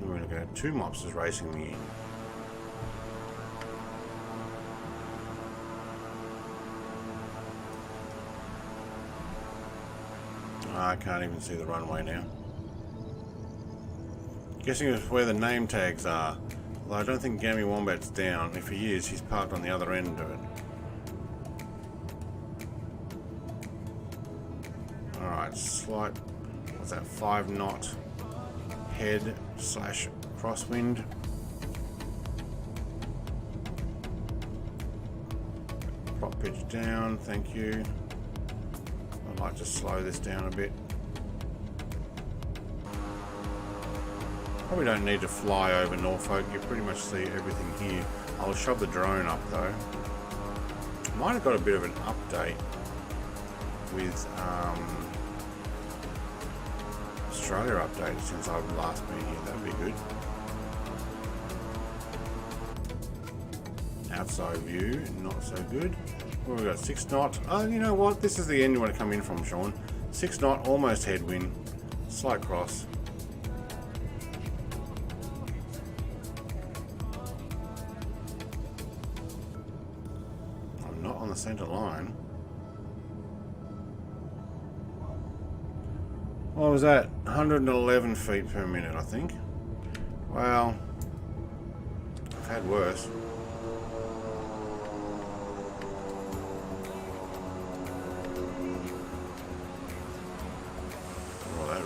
S1: We're going to go 2 mobsters racing me in. I can't even see the runway now. Guessing it's where the name tags are. Although I don't think Gammy Wombat's down. If he is, he's parked on the other end of it. Alright, slight, what's that, 5 knot head / crosswind. Prop pitch down, thank you. I'd like to slow this down a bit. Probably don't need to fly over Norfolk, you pretty much see everything here. I'll shove the drone up though. Might have got a bit of an update with Australia updated since I've last been here, that'd be good. Outside view, not so good. Well, we've got 6 knot. Oh, you know what? This is the end you want to come in from, Sean. 6 knot, almost headwind. Slight cross. I'm not on the centre line. What was that? 111 feet per minute, I think. Well, I've had worse.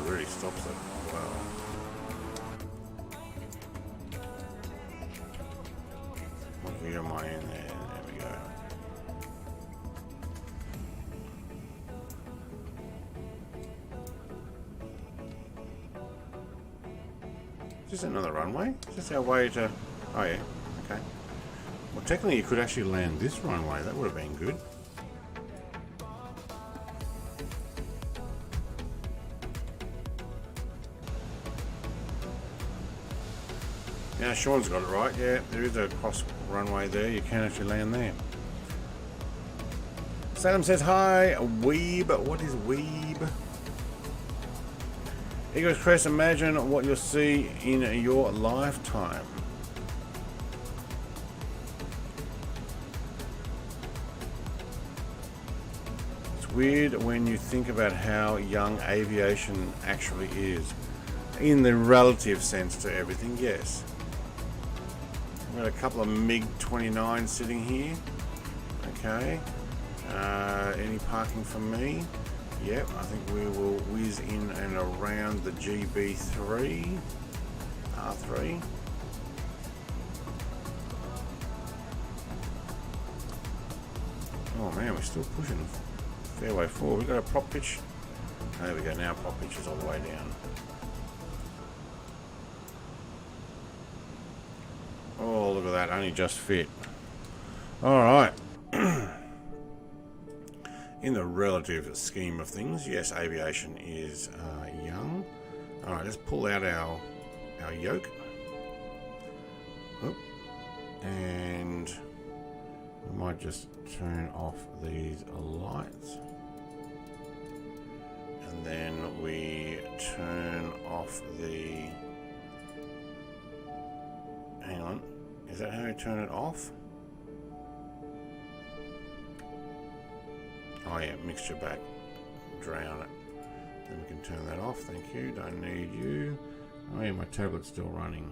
S1: Really stops it. Wow. What view am I in there? There we go. this another runway? Is this our way to... Oh yeah, okay. Well, technically you could actually land this runway. That would have been good. Now Sean's got it right. Yeah, there is a cross runway there. You can actually land there. Salem says hi. Weeb. What is weeb? Eagles Crest, imagine what you'll see in your lifetime. It's weird when you think about how young aviation actually is. In the relative sense to everything, yes. We've got a couple of MiG-29 sitting here. Okay. Any parking for me? Yep, I think we will whiz in and around the GB3, R3. Oh man, we're still pushing fair way forward. We've got a prop pitch. There we go, now prop pitch is all the way down. Oh, look at that, only just fit. Alright. In the relative scheme of things, yes, aviation is young. Alright, let's pull out our yoke. Oop. And we might just turn off these lights. And then we turn off the... Hang on. Is that how we turn it off? Oh yeah, mixture back, drown it. Then we can turn that off, thank you, don't need you. Oh yeah, my tablet's still running.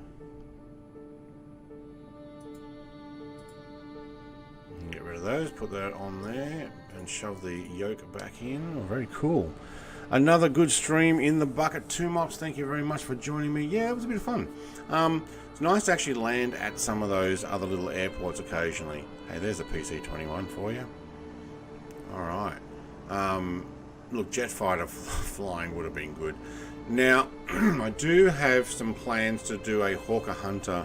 S1: Get rid of those, put that on there, and shove the yoke back in. Oh, very cool. Another good stream in the bucket. 2Mops, thank you very much for joining me. Yeah, it was a bit of fun. It's nice to actually land at some of those other little airports occasionally. Hey, there's a PC-21 for you. Alright. Look, jet fighter flying would have been good. Now, I do have some plans to do a Hawker Hunter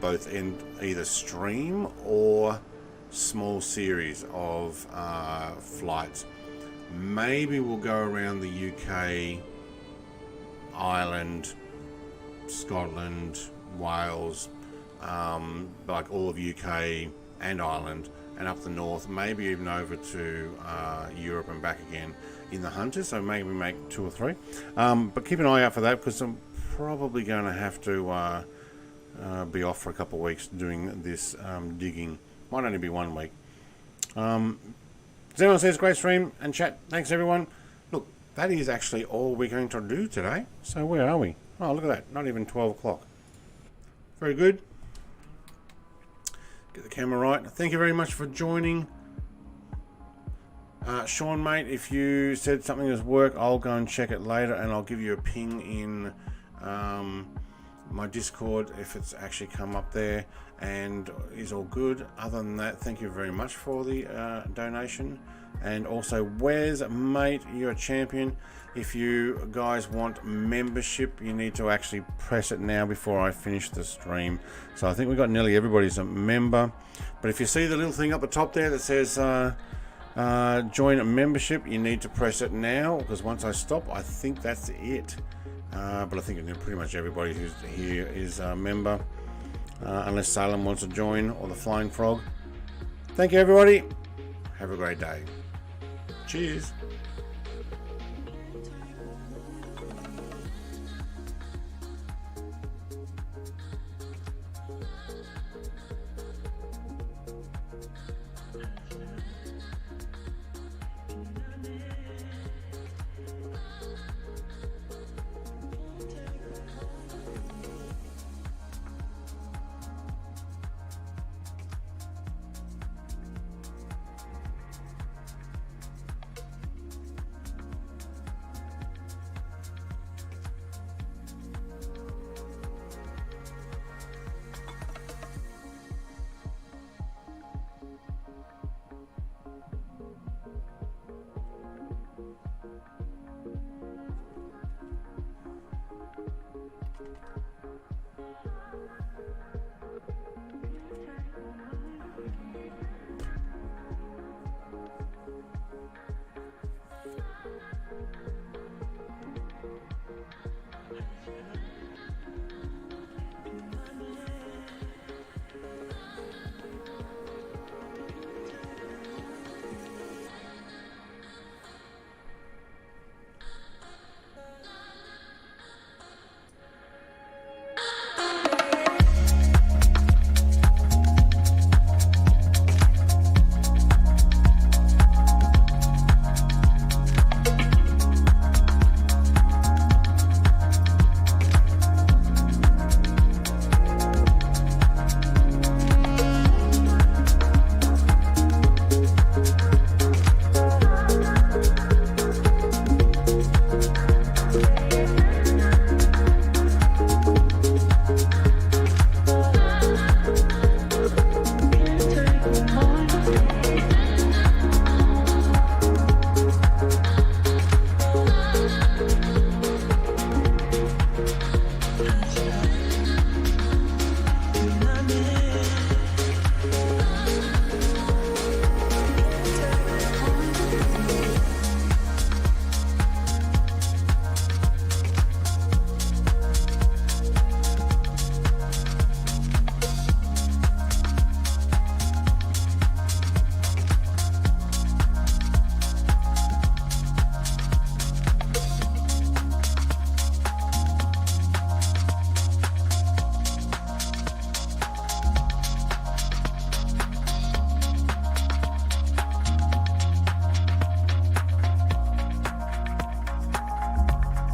S1: both in either stream or small series of flights. Maybe we'll go around the UK, Ireland, Scotland, Wales, like all of UK and Ireland, and up the north, maybe even over to Europe and back again in the Hunters, so maybe make 2 or 3. But keep an eye out for that, because I'm probably going to have to be off for a couple of weeks doing this digging. Might only be 1 week. Zenon says, great stream and chat. Thanks, everyone. Look, that is actually all we're going to do today. So where are we? Oh, look at that. Not even 12 o'clock. Very good. Get the camera right. Thank you very much for joining. Sean, mate, if you said something has worked, I'll go and check it later, and I'll give you a ping in my Discord if it's actually come up there and is all good. Other than that, thank you very much for the donation. And also, Wes, mate, you're a champion. If you guys want membership, you need to actually press it now before I finish the stream. So I think we've got nearly everybody's a member. But if you see the little thing up the top there that says join a membership, you need to press it now, because once I stop, I think that's it. But I think pretty much everybody who's here is a member, unless Salem wants to join, or the Flying Frog. Thank you, everybody. Have a great day. Cheers.